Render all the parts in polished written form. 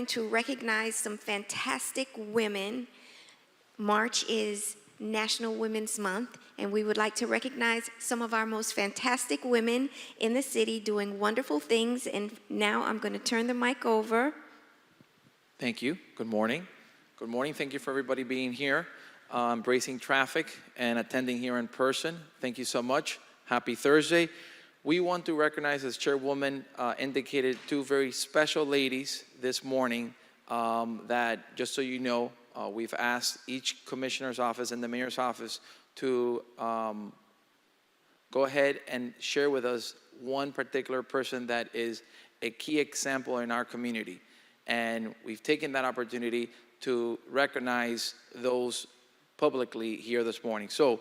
going to recognize some fantastic women. March is National Women's Month, and we would like to recognize some of our most fantastic women in the city doing wonderful things. And now I'm going to turn the mic over. Thank you. Good morning. Good morning. Thank you for everybody being here, embracing traffic and attending here in person. Thank you so much. Happy Thursday. We want to recognize, as Chairwoman indicated, two very special ladies this morning that, just so you know, we've asked each commissioner's office and the mayor's office to go ahead and share with us one particular person that is a key example in our community. And we've taken that opportunity to recognize those publicly here this morning. So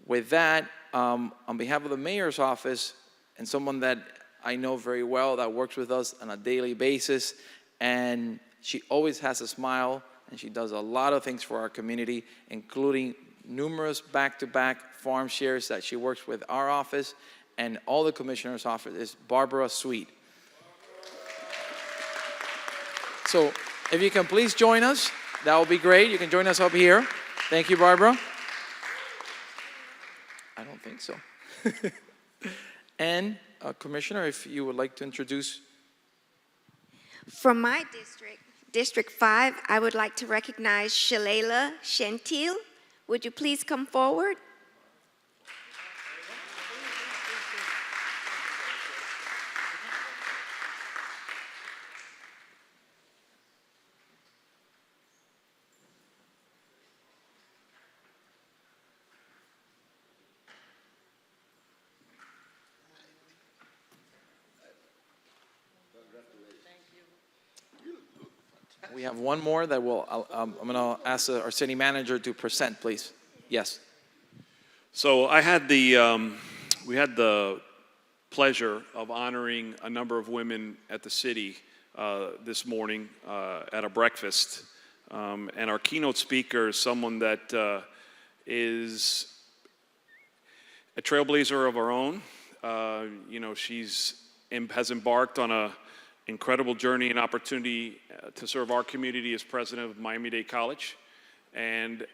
with that, on behalf of the mayor's office, and someone that I know very well that works with us on a daily basis, and she always has a smile, and she does a lot of things for our community, including numerous back-to-back farm shares that she works with our office and all the commissioners' office, is Barbara Sweet. So if you can please join us, that would be great. You can join us up here. Thank you, Barbara. I don't think so. And Commissioner, if you would like to introduce. From my district, District 5, I would like to recognize Shalala Shentil. Would you please come forward? We have one more that I'm going to ask our city manager to present, please. Yes. So we had the pleasure of honoring a number of women at the city this morning at a breakfast. And our keynote speaker is someone that is a trailblazer of her own. She's has embarked on a incredible journey and opportunity to serve our community as president of Miami-Dade College. And,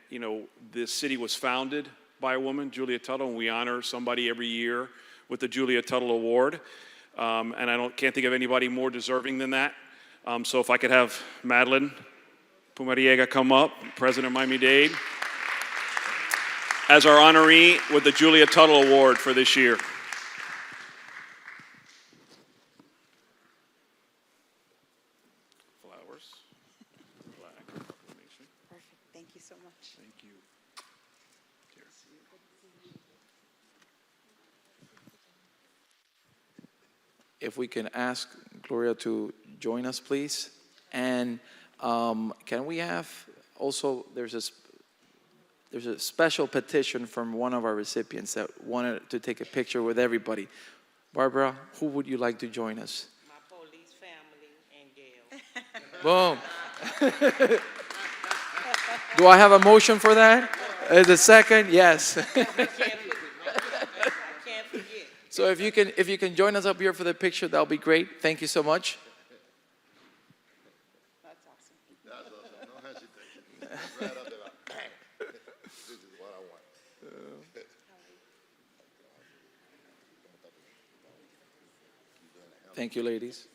this city was founded by a woman, Julia Tuttle, and we honor somebody every year with the Julia Tuttle Award. And I can't think of anybody more deserving than that. So if I could have Madeline Pumariega come up, president of Miami-Dade, as our honoree with the Julia Tuttle Award for this year. If we can ask Gloria to join us, please. And can we have also, there's a special petition from one of our recipients that wanted to take a picture with everybody. Barbara, who would you like to join us? My police family and Gail. Boom. Do I have a motion for that? Is it second? Yes. So if you can join us up here for the picture, that'll be great. Thank you so much. That's awesome. That's awesome. No hesitation. Right up there. This is what I want. Thank you, ladies.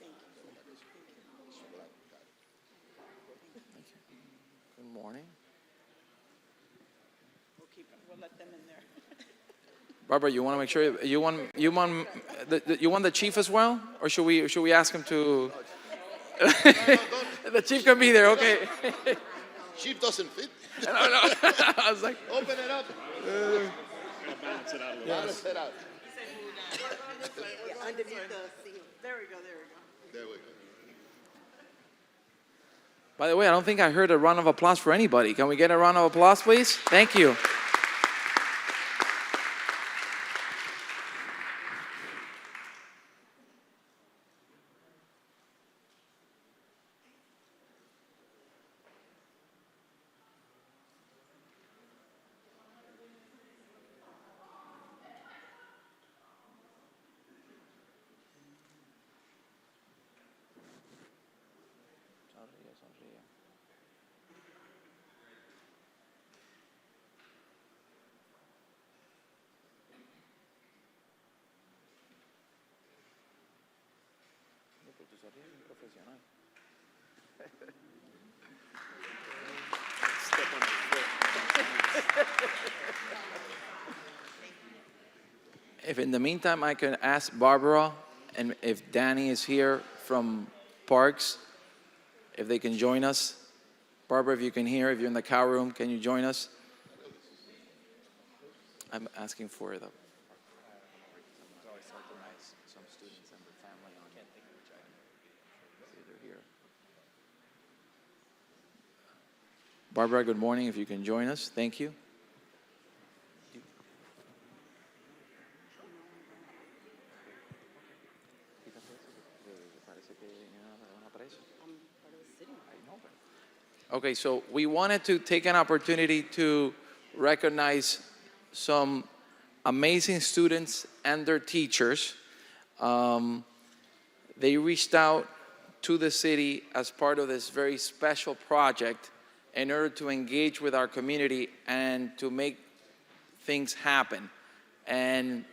Good morning. We'll let them in there. Barbara, you want to make sure you want the chief as well, or should we ask him to? The chief can be there. Okay. Chief doesn't fit. No. I was like, Open it up. Balance it out a little. Balance it out. Underneath the seal. There we go. There we go. by the way, I don't think I heard a round of applause for anybody. Can we get a round of applause, please? Thank you. If in the meantime I can ask Barbara and if Danny is here from Parks, if they can join us. Barbara, if you can hear, if you're in the cow room, can you join us? I'm asking for the. Barbara, good morning. If you can join us, thank you. Okay, so we wanted to take an opportunity to recognize some amazing students and their teachers. They reached out to the city as part of this very special project in order to engage with our community and to make things happen. And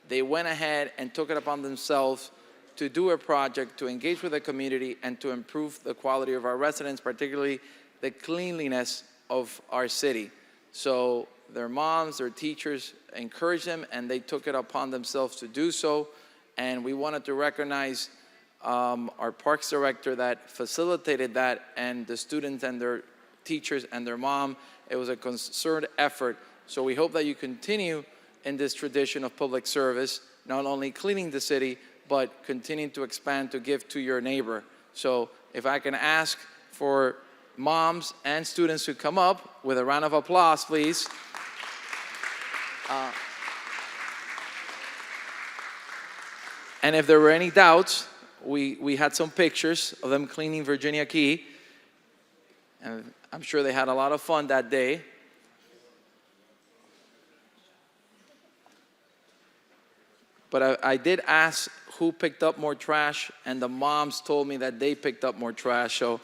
they went ahead and took it upon themselves to do a project to engage with the community and to improve the quality of our residents, particularly the cleanliness of our city. So their moms, their teachers encouraged them, and they took it upon themselves to do so. And we wanted to recognize our parks director that facilitated that, and the students and their teachers and their mom. It was a concerted effort. So we hope that you continue in this tradition of public service, not only cleaning the city, but continuing to expand to give to your neighbor. So if I can ask for moms and students to come up with a round of applause, please. And if there were any doubts, we had some pictures of them cleaning Virginia Key. And I'm sure they had a lot of fun that day. But I did ask who picked up more trash, and the moms told me that they picked up more trash. So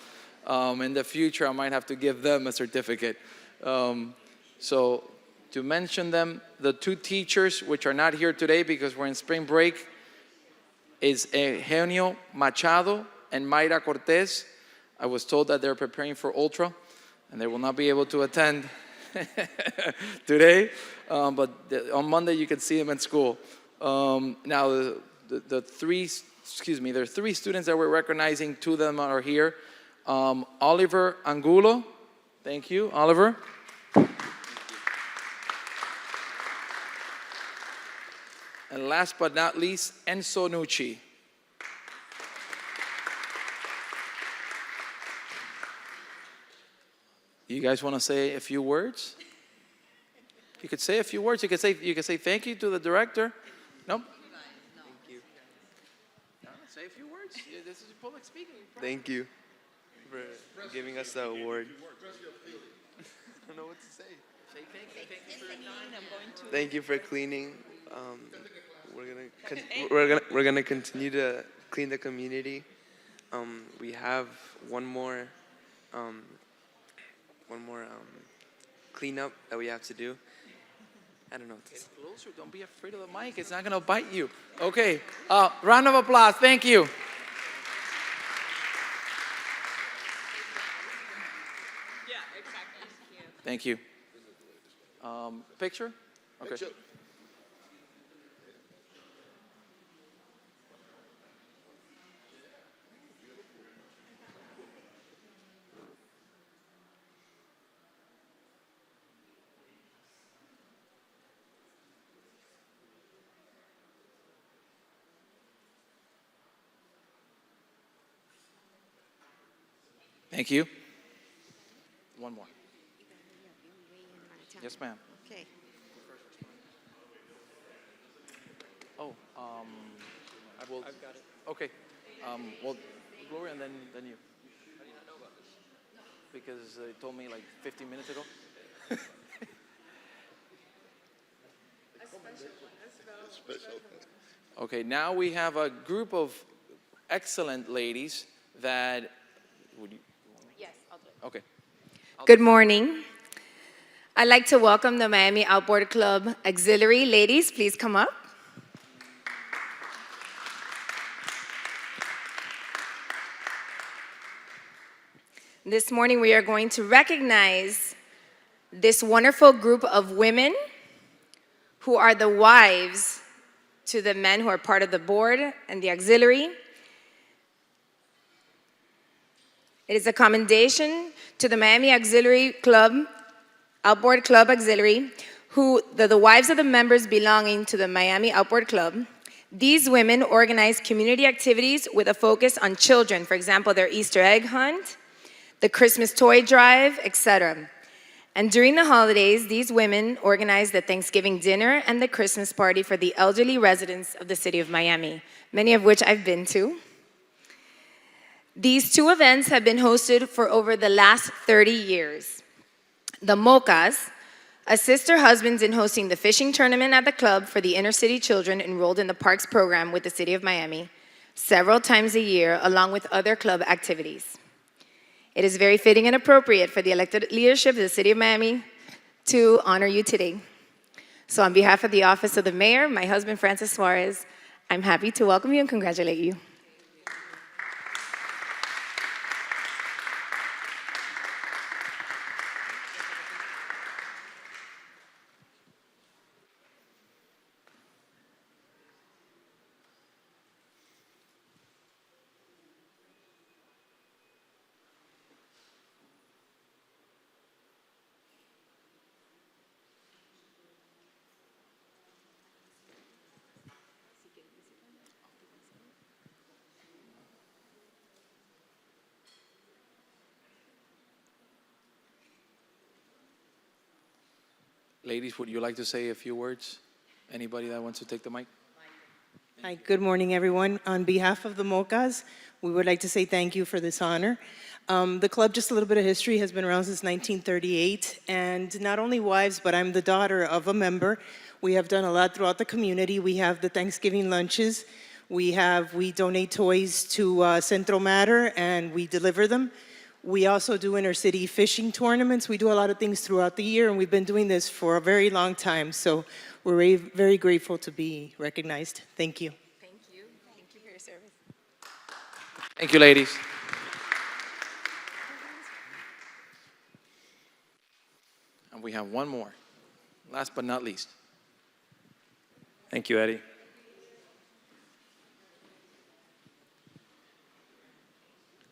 in the future, I might have to give them a certificate. So to mention them, the two teachers, which are not here today because we're in spring break, is Eugenio Machado and Mayra Cortez. I was told that they're preparing for Ultra, and they will not be able to attend today. But on Monday, you can see them at school. Now, there are three students that we're recognizing. Two of them are here. Oliver Angulo. Thank you, Oliver. And last but not least, Enzo Nucci. You guys want to say a few words? You could say a few words. You could say thank you to the director. No? Thank you. No, say a few words. This is public speaking. Thank you for giving us the award. I don't know what to say. Say thank you. Thank you for your time. Thank you for cleaning. We're gonna continue to clean the community. We have one more cleanup that we have to do. I don't know. Get closer. Don't be afraid of the mic. It's not gonna bite you. Okay. Round of applause. Thank you. Yeah, exactly. Thank you. Picture? Okay. Picture. Thank you. One more. Yes, ma'am. Okay. Oh, I will. I've got it. Okay. Well, Gloria, and then you. How do you not know about this? Because they told me like 15 minutes ago. Special. Okay, now we have a group of excellent ladies that. Would you? Yes, I'll do it. Okay. Good morning. I'd like to welcome the Miami Outboard Club Auxiliary. Ladies, please come up. This morning we are going to recognize this wonderful group of women who are the wives to the men who are part of the board and the auxiliary. It is a commendation to the Miami Auxiliary Club, Outboard Club Auxiliary, who the wives of the members belonging to the Miami Outboard Club. These women organize community activities with a focus on children, for example, their Easter egg hunt, the Christmas toy drive, etc. And during the holidays, these women organize the Thanksgiving dinner and the Christmas party for the elderly residents of the city of Miami, many of which I've been to. These two events have been hosted for over the last 30 years. The Mocas assist their husbands in hosting the fishing tournament at the club for the inner city children enrolled in the Parks program with the city of Miami several times a year, along with other club activities. It is very fitting and appropriate for the elected leadership of the city of Miami to honor you today. So on behalf of the office of the mayor, my husband, Francis Suarez, I'm happy to welcome you and congratulate you. Ladies, would you like to say a few words? Anybody that wants to take the mic? Hi, good morning, everyone. On behalf of the Mocas, we would like to say thank you for this honor. The club, just a little bit of history, has been around since 1938, and not only wives, but I'm the daughter of a member. We have done a lot throughout the community. We have the Thanksgiving lunches. We donate toys to Centro Matter, and we deliver them. We also do inter-city fishing tournaments. We do a lot of things throughout the year, and we've been doing this for a very long time. So we're very grateful to be recognized. Thank you. Thank you. Thank you for your service. Thank you, ladies. And we have one more, last but not least. Thank you, Eddie.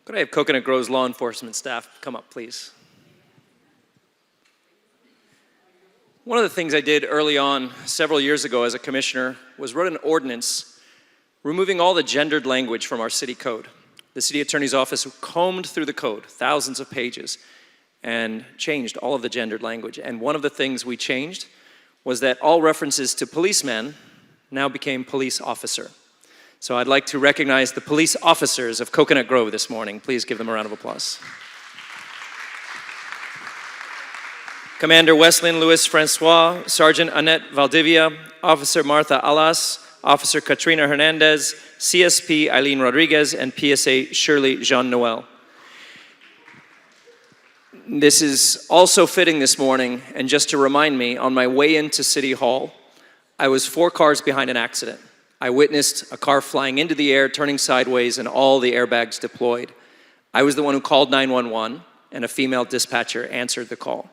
Could I have Coconut Grove's law enforcement staff come up, please? One of the things I did early on, several years ago as a commissioner, was wrote an ordinance removing all the gendered language from our city code. The city attorney's office combed through the code, thousands of pages, and changed all of the gendered language. And one of the things we changed was that all references to policemen now became police officer. So I'd like to recognize the police officers of Coconut Grove this morning. Please give them a round of applause. Commander Wesleyan Luis Francois, Sergeant Annette Valdivia, Officer Martha Alas, Officer Katrina Hernandez, CSP Eileen Rodriguez, and PSA Shirley Jean-Noel. This is also fitting this morning, and just to remind me, on my way into City Hall, I was 4 cars behind an accident. I witnessed a car flying into the air, turning sideways, and all the airbags deployed. I was the one who called 911, and a female dispatcher answered the call.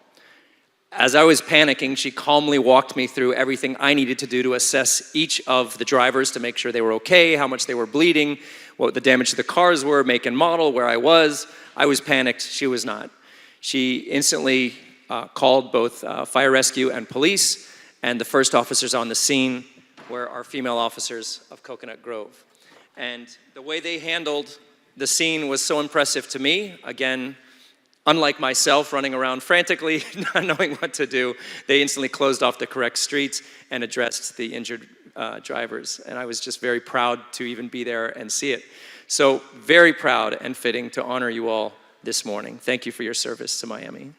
As I was panicking, she calmly walked me through everything I needed to do to assess each of the drivers to make sure they were okay, how much they were bleeding, what the damage to the cars were, make and model, where I was. I was panicked, she was not. She instantly called both fire rescue and police, and the first officers on the scene were our female officers of Coconut Grove. And the way they handled the scene was so impressive to me. Again, unlike myself running around frantically, not knowing what to do, they instantly closed off the correct streets and addressed the injured drivers. And I was just very proud to even be there and see it. So very proud and fitting to honor you all this morning. Thank you for your service to Miami.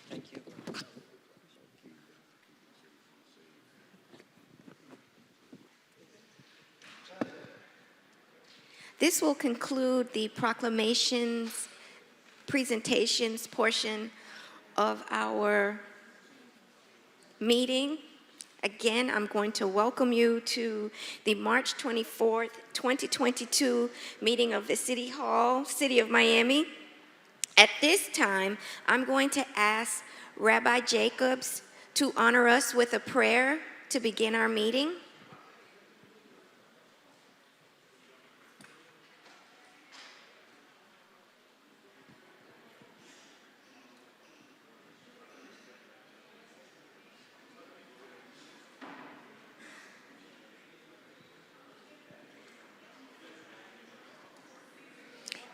Thank you. This will conclude the proclamations, presentations portion of our meeting. Again, I'm going to welcome you to the March 24th, 2022 meeting of the City Hall, City of Miami. At this time, I'm going to ask Rabbi Jacobs to honor us with a prayer to begin our meeting.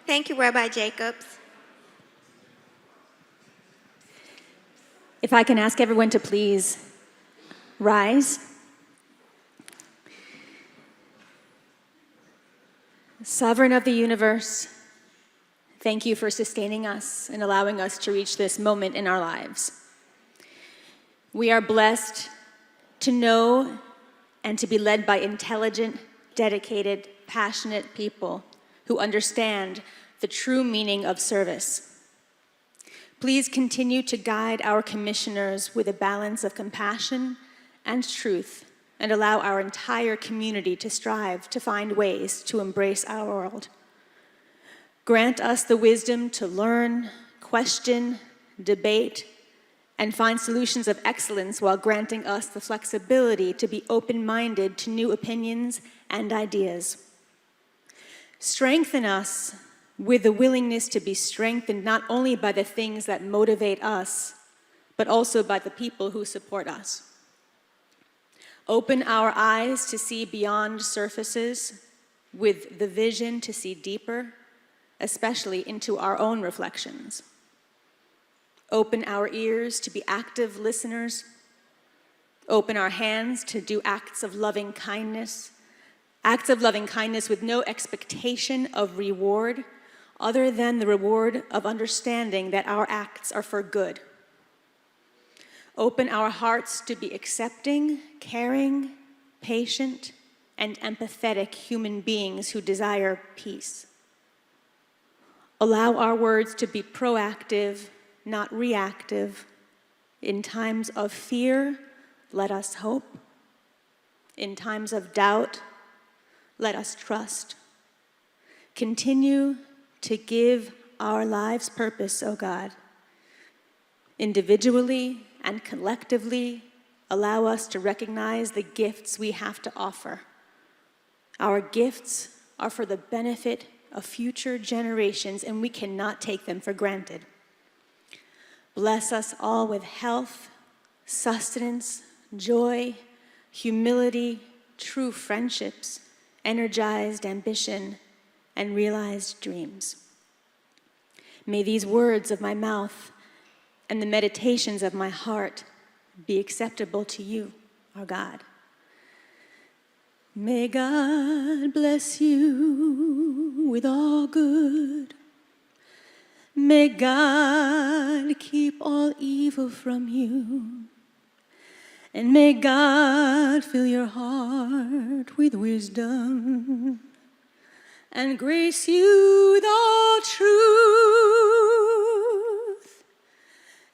Thank you, Rabbi Jacobs. If I can ask everyone to please rise. Sovereign of the universe, thank you for sustaining us and allowing us to reach this moment in our lives. We are blessed to know and to be led by intelligent, dedicated, passionate people who understand the true meaning of service. Please continue to guide our commissioners with a balance of compassion and truth, and allow our entire community to strive to find ways to embrace our world. Grant us the wisdom to learn, question, debate, and find solutions of excellence while granting us the flexibility to be open-minded to new opinions and ideas. Strengthen us with the willingness to be strengthened not only by the things that motivate us, but also by the people who support us. Open our eyes to see beyond surfaces with the vision to see deeper, especially into our own reflections. Open our ears to be active listeners. Open our hands to do acts of loving kindness with no expectation of reward other than the reward of understanding that our acts are for good. Open our hearts to be accepting, caring, patient, and empathetic human beings who desire peace. Allow our words to be proactive, not reactive. In times of fear, let us hope. In times of doubt, let us trust. Continue to give our lives purpose, O God. Individually and collectively, allow us to recognize the gifts we have to offer. Our gifts are for the benefit of future generations, and we cannot take them for granted. Bless us all with health, sustenance, joy, humility, true friendships, energized ambition, and realized dreams. May these words of my mouth and the meditations of my heart be acceptable to you, our God. May God bless you with all good. May God keep all evil from you. And may God fill your heart with wisdom and grace you with all truth.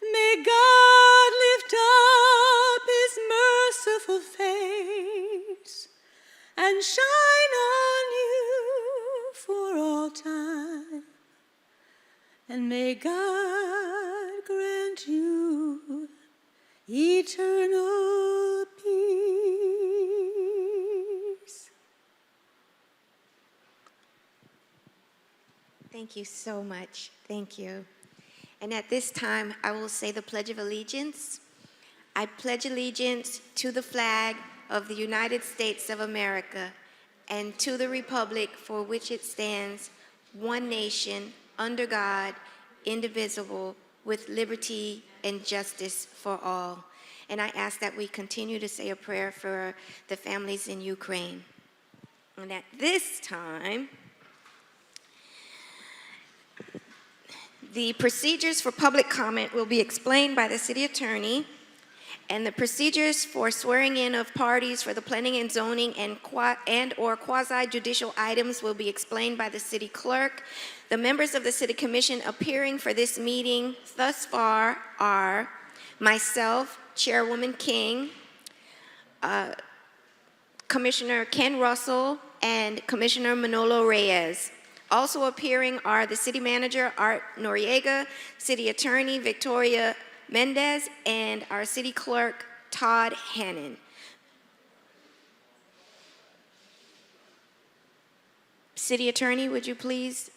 May God lift up his merciful face and shine on you for all time. And may God grant you eternal peace. Thank you so much. Thank you. And at this time, I will say the Pledge of Allegiance. I pledge allegiance to the flag of the United States of America and to the republic for which it stands, one nation, under God, indivisible, with liberty and justice for all. And I ask that we continue to say a prayer for the families in Ukraine. And at this time, the procedures for public comment will be explained by the city attorney, and the procedures for swearing in of parties for the planning and zoning and/or quasi-judicial items will be explained by the city clerk. The members of the city commission appearing for this meeting thus far are myself, Chairwoman King, Commissioner Ken Russell, and Commissioner Manolo Reyes. Also appearing are the city manager, Art Noriega, city attorney, Victoria Mendez, and our city clerk, Todd Hannon. City attorney, would you please?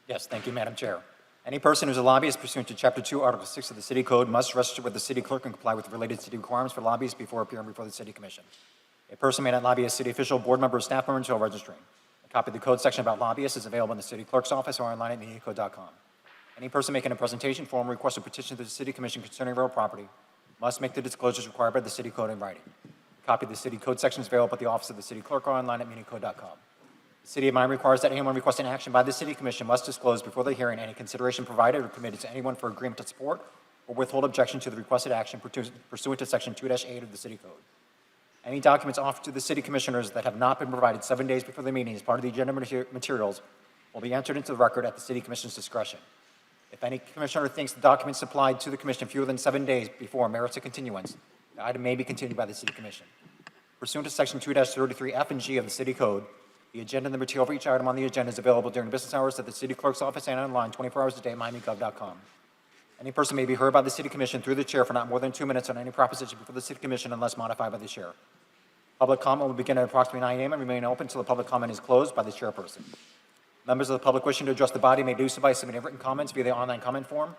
Yes, thank you, Madam Chair. Any person who is a lobbyist pursuant to Chapter 2, Article 6 of the City Code must register with the city clerk and comply with related city requirements for lobbyists before appearing before the City Commission. A person may not lobby a city official, board member, or staff member until registering. A copy of the code section about lobbyists is available in the city clerk's office or online at mediacode.com. Any person making a presentation, form, request, or petition to the City Commission concerning real property must make the disclosures required by the City Code in writing. A copy of the City Code section is available at the office of the City Clerk or online at mediacode.com. The City of Miami requires that anyone requesting action by the City Commission must disclose before the hearing any consideration provided or committed to anyone for agreement to support or withhold objection to the requested action pursuant to Section 2-8 of the City Code. Any documents offered to the City Commissioners that have not been provided 7 days before the meeting as part of the agenda materials will be entered into the record at the City Commission's discretion. If any Commissioner thinks the documents supplied to the Commission fewer than 7 days before merits a continuance, the item may be continued by the City Commission. Pursuant to Section 2-33F and G of the City Code, the agenda and the material for each item on the agenda is available during business hours at the City Clerk's office and online 24 hours a day at miamigov.com. Any person may be heard by the City Commission through the chair for not more than 2 minutes on any proposition before the City Commission unless modified by the chair. Public comment will begin at approximately 9 a.m. and remain open until the public comment is closed by the chairperson. Members of the public wishing to address the body may do so by submitting written comments via the online comment form.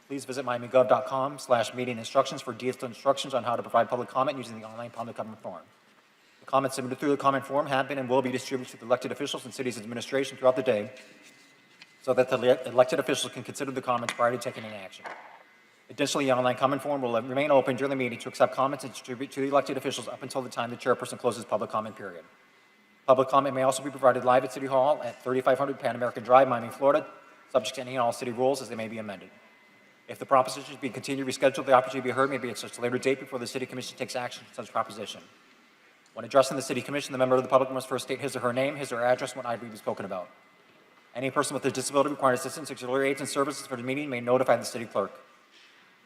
Please visit miamigov.com/meeting instructions for detailed instructions on how to provide public comment using the online public comment form. The comments submitted through the comment form have been and will be distributed to the elected officials and city's administration throughout the day so that the elected officials can consider the comments prior to taking any action. Additionally, the online comment form will remain open during the meeting to accept comments and distribute to the elected officials up until the time the chairperson closes public comment period. Public comment may also be provided live at City Hall at 3500 Pan American Drive, Miami, Florida, subject to any and all city rules as they may be amended. If the proposition is being continued rescheduled, the opportunity to be heard may be at such a later date before the City Commission takes action on such proposition. When addressing the City Commission, the member of the public must first state his or her name, his or her address, and what item to be spoken about. Any person with a disability requiring assistance, auxiliary aids, and services for the meeting may notify the City Clerk.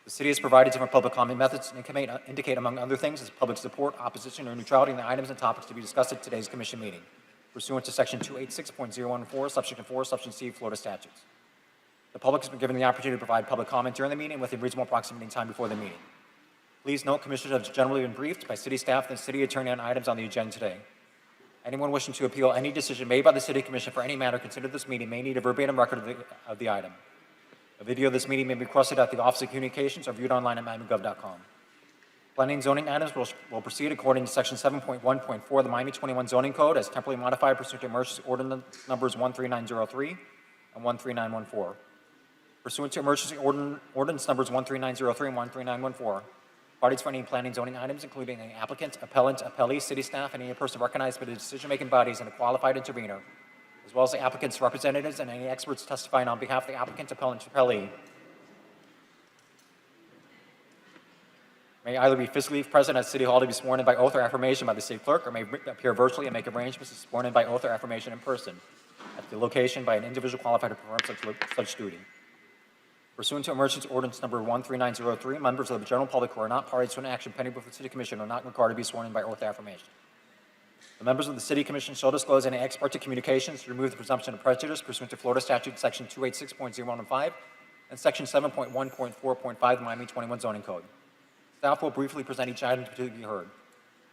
The City has provided different public comment methods and indicate, among other things, its public support, opposition, or neutrality in the items and topics to be discussed at today's Commission meeting, pursuant to Section 286.014, Subsection 4, Subsection C of Florida statutes. The public has been given the opportunity to provide public comment during the meeting within reasonable proximity time before the meeting. Please note, Commissioners have generally been briefed by City staff and the City Attorney on items on the agenda today. Anyone wishing to appeal any decision made by the City Commission for any matter considered this meeting may need a verbatim record of the item. A video of this meeting may be requested at the Office of Communications or viewed online at miamigov.com. Planning and zoning items will proceed according to Section 7.1.4 of the Miami 21 Zoning Code as temporarily modified pursuant to emergency ordinance numbers 13903 and 13914. Pursuant to emergency ordinance numbers 13903 and 13914, parties for any planning and zoning items, including any applicant, appellant, appellee, city staff, and any person recognized by the decision-making bodies and a qualified intervener, as well as the applicant's representatives and any experts testifying on behalf of the applicant, appellant, appellee, may either be physically present at City Hall to be sworn in by oath or affirmation by the City Clerk, or may appear virtually and make arrangements to be sworn in by oath or affirmation in person at the location by an individual qualified to perform such duty. Pursuant to emergency ordinance number 13903, members of the general public who are not parties to an action pending before the City Commission are not required to be sworn in by oath or affirmation. The members of the City Commission shall disclose any ex parte communications to remove the presumption of prejudice pursuant to Florida Statute Section 286.015 and Section 7.1.4.5 of the Miami 21 Zoning Code. Staff will briefly present each item to be heard.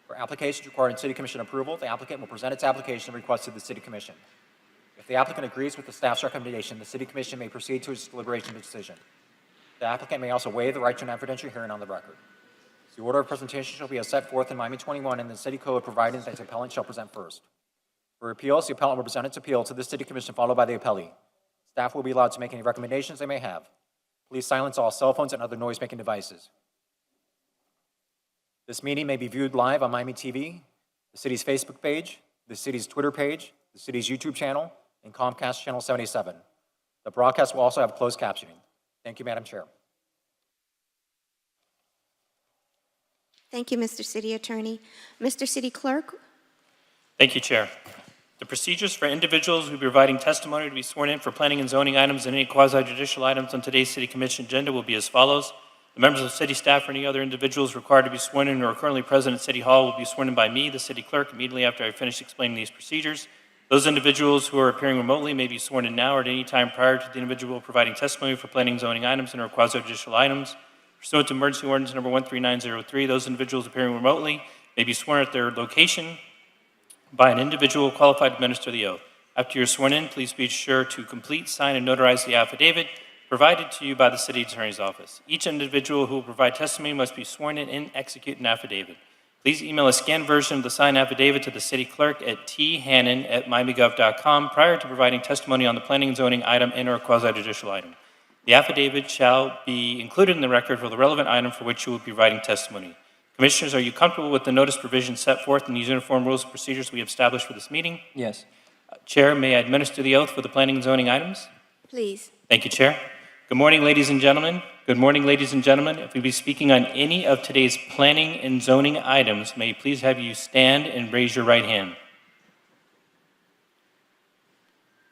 For applications requiring City Commission approval, the applicant will present its application and request to the City Commission. If the applicant agrees with the staff's recommendation, the City Commission may proceed to its deliberation and decision. The applicant may also waive the right to an evidentiary hearing on the record. The order of presentation shall be as set forth in Miami 21 in the City Code, providing that the appellant shall present first. For appeals, the appellant will present its appeal to the City Commission, followed by the appellee. Staff will be allowed to make any recommendations they may have. Please silence all cell phones and other noise-making devices. This meeting may be viewed live on Miami TV, the city's Facebook page, the city's Twitter page, the city's YouTube channel, and Comcast Channel 77. The broadcast will also have closed captioning. Thank you, Madam Chair. Thank you, Mr. City Attorney. Mr. City Clerk? Thank you, Chair. The procedures for individuals who will be providing testimony to be sworn in for planning and zoning items and any quasi-judicial items on today's City Commission agenda will be as follows. The members of city staff or any other individuals required to be sworn in or are currently present at City Hall will be sworn in by me, the City Clerk, immediately after I finish explaining these procedures. Those individuals who are appearing remotely may be sworn in now or at any time prior to the individual providing testimony for planning and zoning items and or quasi-judicial items. Pursuant to emergency ordinance number 13903, those individuals appearing remotely may be sworn at their location by an individual qualified to administer the oath. After you're sworn in, please be sure to complete, sign, and notarize the affidavit provided to you by the City Attorney's Office. Each individual who will provide testimony must be sworn in and execute an affidavit. Please email a scanned version of the signed affidavit to the City Clerk at thannon@miamigov.com prior to providing testimony on the planning and zoning item and or quasi-judicial item. The affidavit shall be included in the record for the relevant item for which you will be providing testimony. Commissioners, are you comfortable with the notice provisions set forth in these uniform rules and procedures we have established for this meeting? Yes. Chair, may I administer the oath for the planning and zoning items? Please. Thank you, Chair. Good morning, ladies and gentlemen. Good morning, ladies and gentlemen. If you'll be speaking on any of today's planning and zoning items, may I please have you stand and raise your right hand.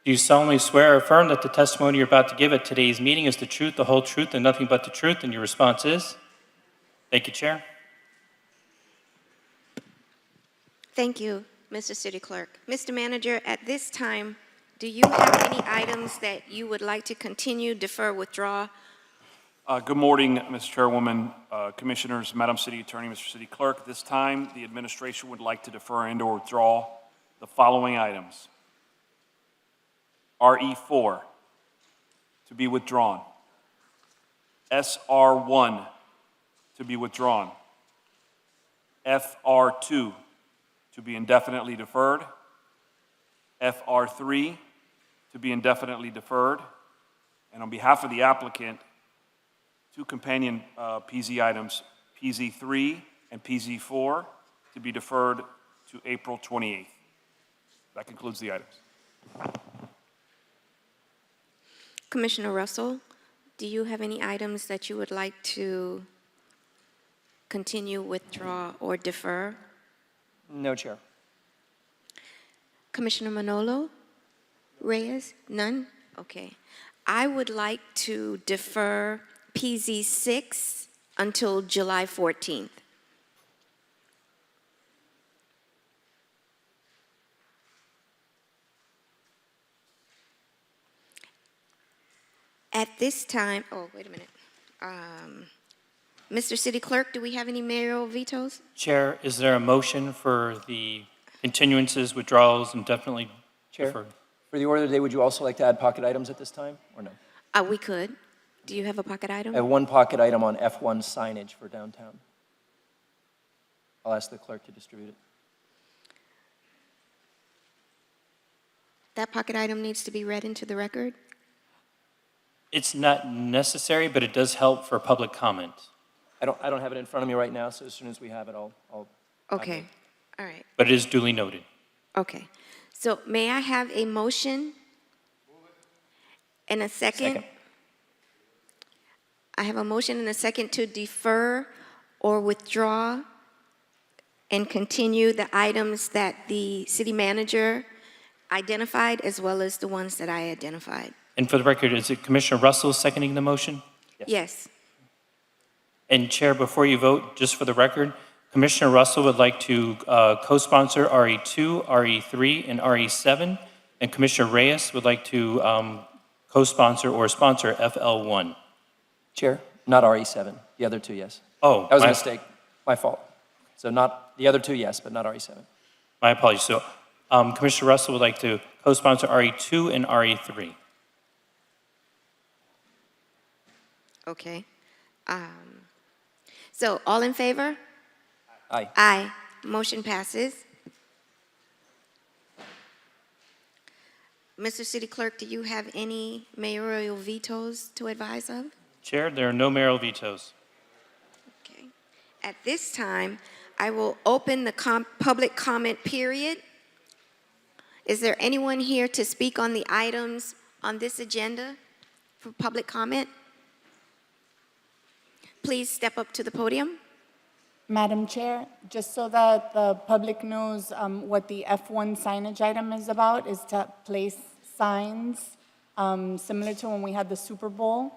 Do you solemnly swear or affirm that the testimony you're about to give at today's meeting is the truth, the whole truth, and nothing but the truth? And your response is? Thank you, Chair. Thank you, Mr. City Clerk. Mr. Manager, at this time, do you have any items that you would like to continue, defer, withdraw? Good morning, Ms. Chairwoman, Commissioners, Madam City Attorney, Mr. City Clerk. At this time, the administration would like to defer and or withdraw the following items. RE4 to be withdrawn. SR1 to be withdrawn. FR2 to be indefinitely deferred. FR3 to be indefinitely deferred. And on behalf of the applicant, two companion PZ items, PZ3 and PZ4, to be deferred to April 28th. That concludes the items. Commissioner Russell, do you have any items that you would like to continue, withdraw, or defer? No, Chair. Commissioner Manolo? Reyes? None? Okay. I would like to defer PZ6 until July 14th. At this time, oh, wait a minute. Mr. City Clerk, do we have any mayoral vetoes? Chair, is there a motion for the continuances, withdrawals, and definitely Chair, deferred? for the order of the day, would you also like to add pocket items at this time, or no? We could. Do you have a pocket item? I have one pocket item on F1 signage for downtown. I'll ask the clerk to distribute it. That pocket item needs to be read into the record? It's not necessary, but it does help for public comment. I don't have it in front of me right now, so as soon as we have it, I'll Okay. All right. But it is duly noted. Okay. So may I have a motion and a second? Second. I have a motion and a second to defer or withdraw and continue the items that the city manager identified as well as the ones that I identified. And for the record, is it Commissioner Russell seconding the motion? Yes. And Chair, before you vote, just for the record, Commissioner Russell would like to co-sponsor RE2, RE3, and RE7, and Commissioner Reyes would like to co-sponsor or sponsor FL1. Chair, not RE7, the other two, yes. Oh, That was a mistake, my fault. So not, the other two, yes, but not RE7. My apologies. So Commissioner Russell would like to co-sponsor RE2 and RE3. Okay. So all in favor? Aye. Aye. Motion passes. Mr. City Clerk, do you have any mayoral vetoes to advise of? Chair, there are no mayoral vetoes. Okay. At this time, I will open the public comment period. Is there anyone here to speak on the items on this agenda for public comment? Please step up to the podium. Madam Chair, just so that the public knows what the F1 signage item is about, is to place signs similar to when we had the Super Bowl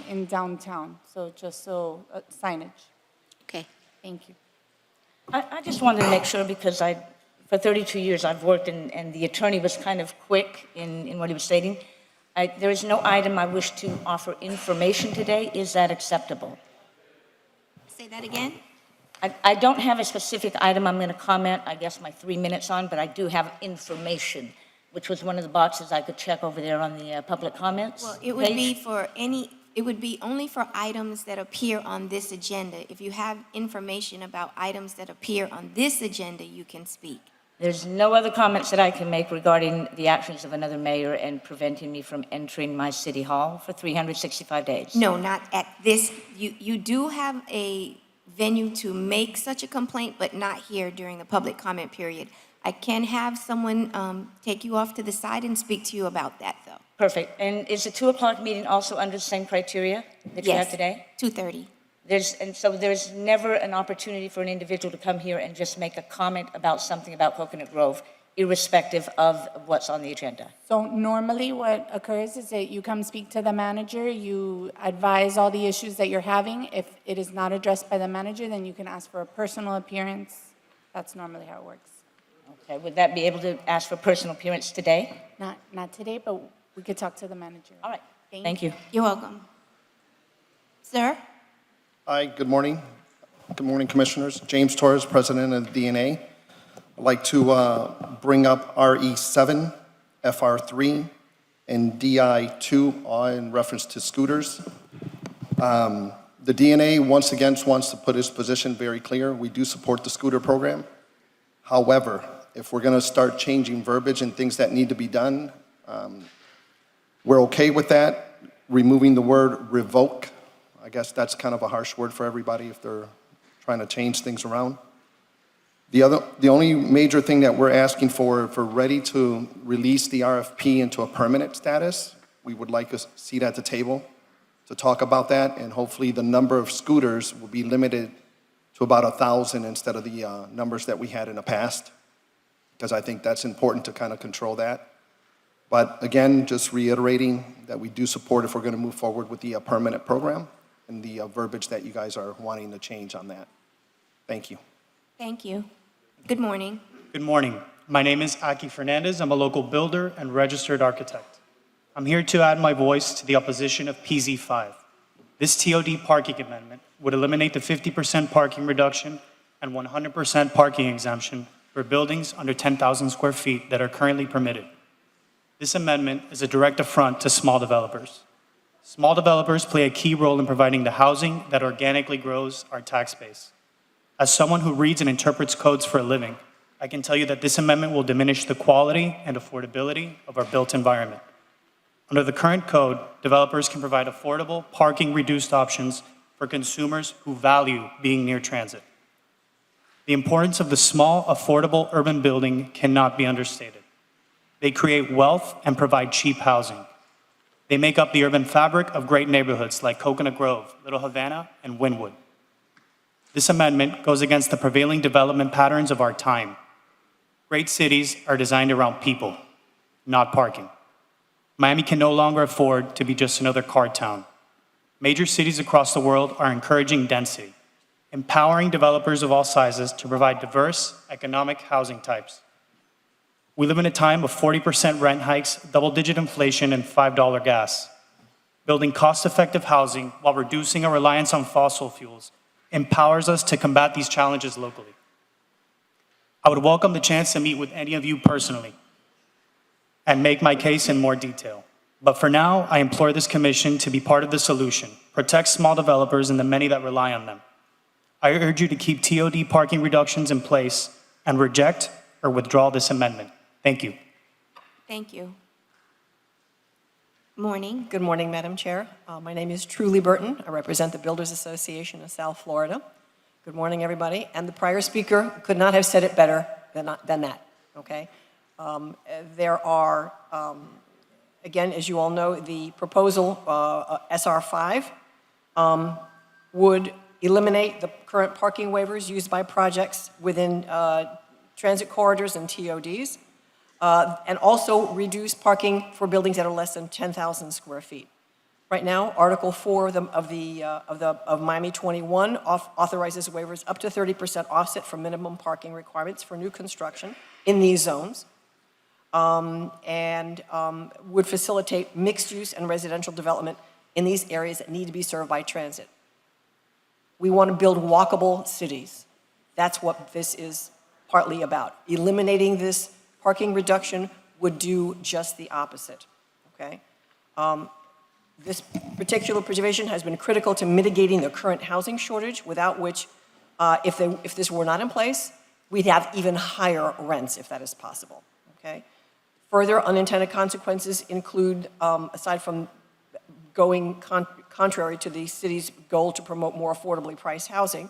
in downtown. So just so, signage. Okay. Thank you. I just wanted to make sure because for 32 years I've worked and the attorney was kind of quick in what he was stating. There is no item I wish to offer information today. Is that acceptable? Say that again. I don't have a specific item I'm going to comment, I guess, my 3 minutes on, but I do have information, which was one of the boxes I could check over there on the public comments. Well, it would be page. for any, it would be only for items that appear on this agenda. If you have information about items that appear on this agenda, you can speak. There's no other comments that I can make regarding the actions of another mayor and preventing me from entering my city hall for 365 days. No, not at this. You do have a venue to make such a complaint, but not here during the public comment period. I can have someone take you off to the side and speak to you about that, though. Perfect. And is the 2 o'clock meeting also under the same criteria that you have today? 2:30. So there's never an opportunity for an individual to come here and just make a comment about something about Coconut Grove, irrespective of what's on the agenda. So normally what occurs is that you come speak to the manager, you advise all the issues that you're having. If it is not addressed by the manager, then you can ask for a personal appearance. That's normally how it works. Okay, would that be able to ask for personal appearance today? Not today, but we could talk to the manager. All right, thank you. You're welcome. Sir? Hi, good morning. Good morning, Commissioners. James Torres, President of DNA. I'd like to bring up RE7, FR3, and DI2, all in reference to scooters. The DNA, once again, wants to put its position very clear. We do support the scooter program. However, if we're going to start changing verbiage and things that need to be done, we're okay with that. Removing the word revoke, I guess that's kind of a harsh word for everybody if they're trying to change things around. The only major thing that we're asking for, if we're ready to release the RFP into a permanent status, we would like a seat at the table to talk about that, and hopefully the number of scooters will be limited to about 1,000 instead of the numbers that we had in the past, because I think that's important to kind of control that. But again, just reiterating that we do support if we're going to move forward with the permanent program and the verbiage that you guys are wanting to change on that. Thank you. Thank you. Good morning. Good morning. My name is Aki Fernandez. I'm a local builder and registered architect. I'm here to add my voice to the opposition of PZ5. This TOD parking amendment would eliminate the 50% parking reduction and 100% parking exemption for buildings under 10,000 square feet that are currently permitted. This amendment is a direct affront to small developers. Small developers play a key role in providing the housing that organically grows our tax base. As someone who reads and interprets codes for a living, I can tell you that this amendment will diminish the quality and affordability of our built environment. Under the current code, developers can provide affordable, parking-reduced options for consumers who value being near transit. The importance of the small, affordable urban building cannot be understated. They create wealth and provide cheap housing. They make up the urban fabric of great neighborhoods like Coconut Grove, Little Havana, and Wynwood. This amendment goes against the prevailing development patterns of our time. Great cities are designed around people, not parking. Miami can no longer afford to be just another car town. Major cities across the world are encouraging density, empowering developers of all sizes to provide diverse economic housing types. We live in a time of 40% rent hikes, double-digit inflation, and $5 gas. Building cost-effective housing while reducing our reliance on fossil fuels empowers us to combat these challenges locally. I would welcome the chance to meet with any of you personally and make my case in more detail. But for now, I implore this commission to be part of the solution, protect small developers and the many that rely on them. I urge you to keep TOD parking reductions in place and reject or withdraw this amendment. Thank you. Thank you. Morning. Good morning, Madam Chair. My name is Truly Burton. I represent the Builders Association of South Florida. Good morning, everybody. And the prior speaker could not have said it better than that, okay? There are, again, as you all know, the proposal, SR5, would eliminate the current parking waivers used by projects within transit corridors and TODs, and also reduce parking for buildings that are less than 10,000 square feet. Right now, Article 4 of Miami 21 authorizes waivers up to 30% offset for minimum parking requirements for new construction in these zones, and would facilitate mixed use and residential development in these areas that need to be served by transit. We want to build walkable cities. That's what this is partly about. Eliminating this parking reduction would do just the opposite, okay? This particular provision has been critical to mitigating the current housing shortage, without which, if this were not in place, we'd have even higher rents if that is possible, okay? Further unintended consequences include, aside from going contrary to the city's goal to promote more affordably priced housing,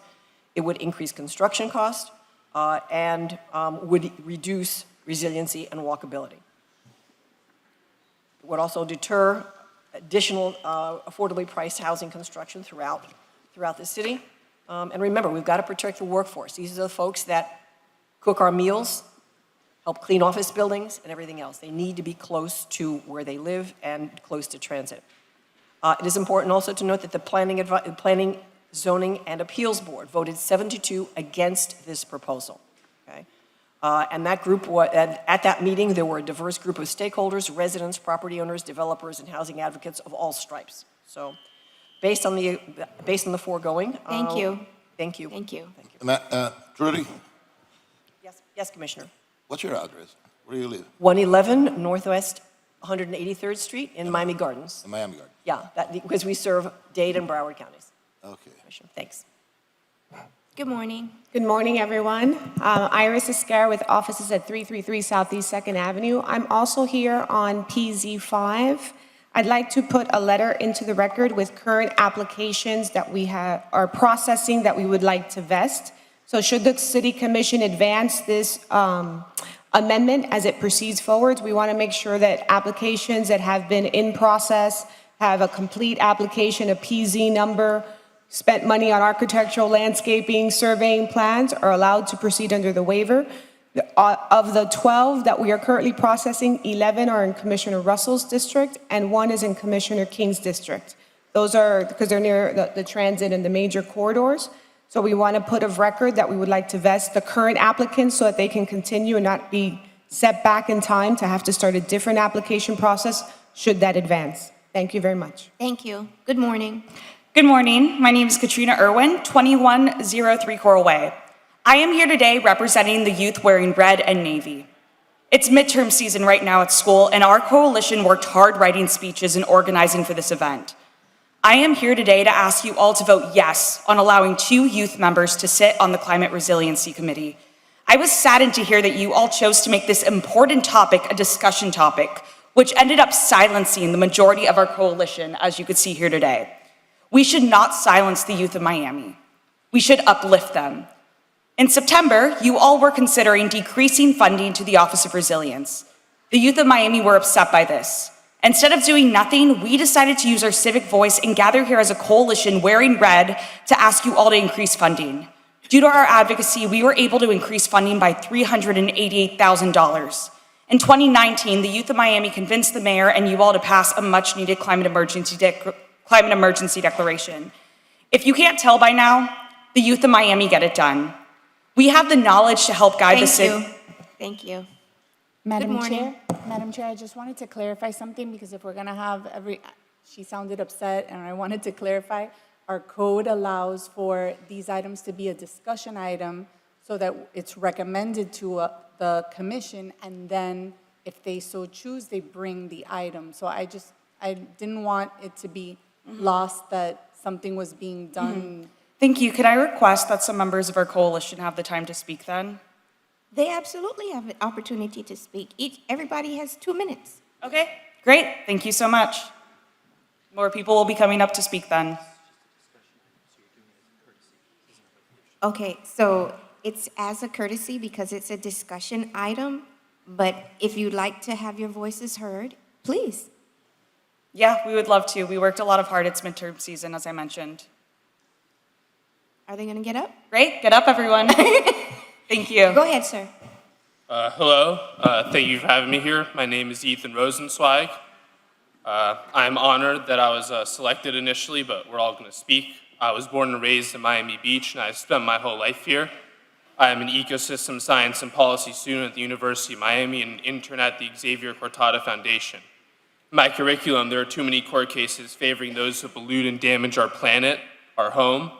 it would increase construction costs and would reduce resiliency and walkability. It would also deter additional affordably priced housing construction throughout the city. And remember, we've got to protect the workforce. These are the folks that cook our meals, help clean office buildings, and everything else. They need to be close to where they live and close to transit. It is important also to note that the Planning, Zoning, and Appeals Board voted 7-2 against this proposal. Okay? And that group, at that meeting, there were a diverse group of stakeholders, residents, property owners, developers, and housing advocates of all stripes. So, based on the foregoing, Thank you. Thank you. Thank you. Trudy, Yes, Commissioner. what's your address? Where do you live? 111 Northwest 183rd Street in Miami Gardens. In Miami Gardens. Yeah, because we serve Dade and Broward counties. Okay. Commissioner, thanks. Good morning. Good morning, everyone. Iris Esquer with offices at 333 Southeast 2nd Avenue. I'm also here on PZ5. I'd like to put a letter into the record with current applications that we are processing that we would like to vest. So should the City Commission advance this amendment as it proceeds forward, we want to make sure that applications that have been in process have a complete application, a PZ number, spent money on architectural, landscaping, surveying plans are allowed to proceed under the waiver. Of the 12 that we are currently processing, 11 are in Commissioner Russell's district and 1 is in Commissioner King's district. Those are because they're near the transit and the major corridors. So we want to put of record that we would like to vest the current applicants so that they can continue and not be set back in time to have to start a different application process should that advance. Thank you very much. Thank you. Good morning. Good morning. My name is Katrina Irwin, 2103 Coral Way. I am here today representing the youth wearing red and navy. It's midterm season right now at school, and our coalition worked hard writing speeches and organizing for this event. I am here today to ask you all to vote yes on allowing 2 youth members to sit on the Climate Resiliency Committee. I was saddened to hear that you all chose to make this important topic a discussion topic, which ended up silencing the majority of our coalition, as you could see here today. We should not silence the youth of Miami. We should uplift them. In September, you all were considering decreasing funding to the Office of Resilience. The youth of Miami were upset by this. Instead of doing nothing, we decided to use our civic voice and gather here as a coalition wearing red to ask you all to increase funding. Due to our advocacy, we were able to increase funding by $388,000. In 2019, the youth of Miami convinced the mayor and you all to pass a much-needed climate emergency declaration. If you can't tell by now, the youth of Miami get it done. We have the knowledge to help guide the city. Thank you. Madam Good Chair, I just wanted to clarify something because if we're going to have she sounded upset and I wanted to clarify. our code allows for these items to be a discussion item so that it's recommended to the commission, and then if they so choose, they bring the item. So I didn't want it to be lost that something was being done. Thank you. Could I request that some members of our coalition have the time to speak then? They absolutely have an opportunity to speak. Everybody has 2 minutes. Okay, great. Thank you so much. More people will be coming up to speak then. Okay, so it's as a courtesy because it's a discussion item, but if you'd like to have your voices heard, please. Yeah, we would love to. We worked a lot of hard. It's midterm season, as I mentioned. Are they going to get up? Great. Get up, everyone. Thank you. Go ahead, sir. Hello. Thank you for having me here. My name is Ethan Rosenzweig. I'm honored that I was selected initially, but we're all going to speak. I was born and raised in Miami Beach, and I've spent my whole life here. I am an ecosystem science and policy student at the University of Miami and an intern at the Xavier Cortada Foundation. In my curriculum, there are too many court cases favoring those who pollute and damage our planet, our home.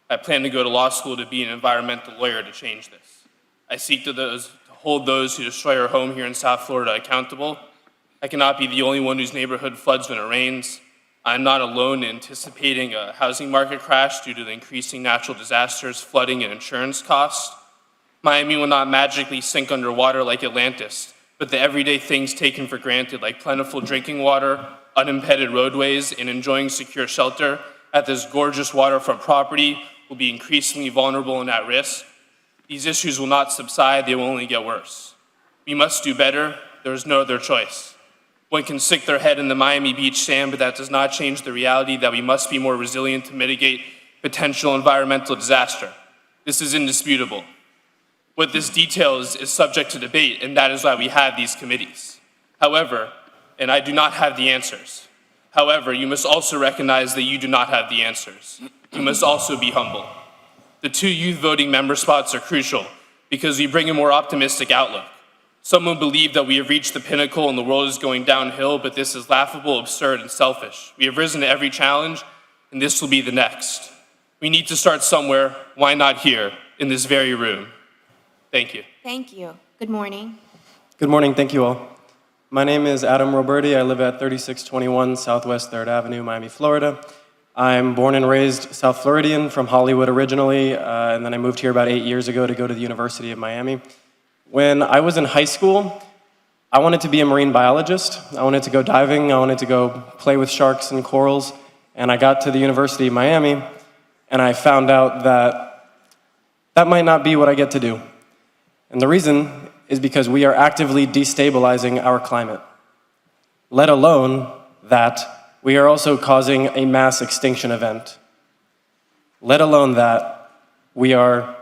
I plan to go to law school to be an environmental lawyer to change this. I seek to hold those who destroy our home here in South Florida accountable. I cannot be the only one whose neighborhood floods when it rains. I'm not alone in anticipating a housing market crash due to the increasing natural disasters, flooding, and insurance costs. Miami will not magically sink underwater like Atlantis, but the everyday things taken for granted like plentiful drinking water, unimpeded roadways, and enjoying secure shelter at this gorgeous waterfront property will be increasingly vulnerable and at risk. These issues will not subside, they will only get worse. We must do better, there is no other choice. One can stick their head in the Miami Beach sand, but that does not change the reality that we must be more resilient to mitigate potential environmental disaster. This is indisputable. What this details is subject to debate, and that is why we have these committees. However, and I do not have the answers. However, you must also recognize that you do not have the answers. You must also be humble. The 2 youth voting member spots are crucial because we bring a more optimistic outlook. Some will believe that we have reached the pinnacle and the world is going downhill, but this is laughable, absurd, and selfish. We have risen to every challenge, and this will be the next. We need to start somewhere. Why not here, in this very room? Thank you. Thank you. Good morning. Good morning. Thank you all. My name is Adam Roberti. I live at 3621 Southwest 3rd Avenue, Miami, Florida. I'm born and raised South Floridian from Hollywood originally, and then I moved here about 8 years ago to go to the University of Miami. When I was in high school, I wanted to be a marine biologist. I wanted to go diving. I wanted to go play with sharks and corals. And I got to the University of Miami, and I found out that that might not be what I get to do. And the reason is because we are actively destabilizing our climate. Let alone that we are also causing a mass extinction event. Let alone that we are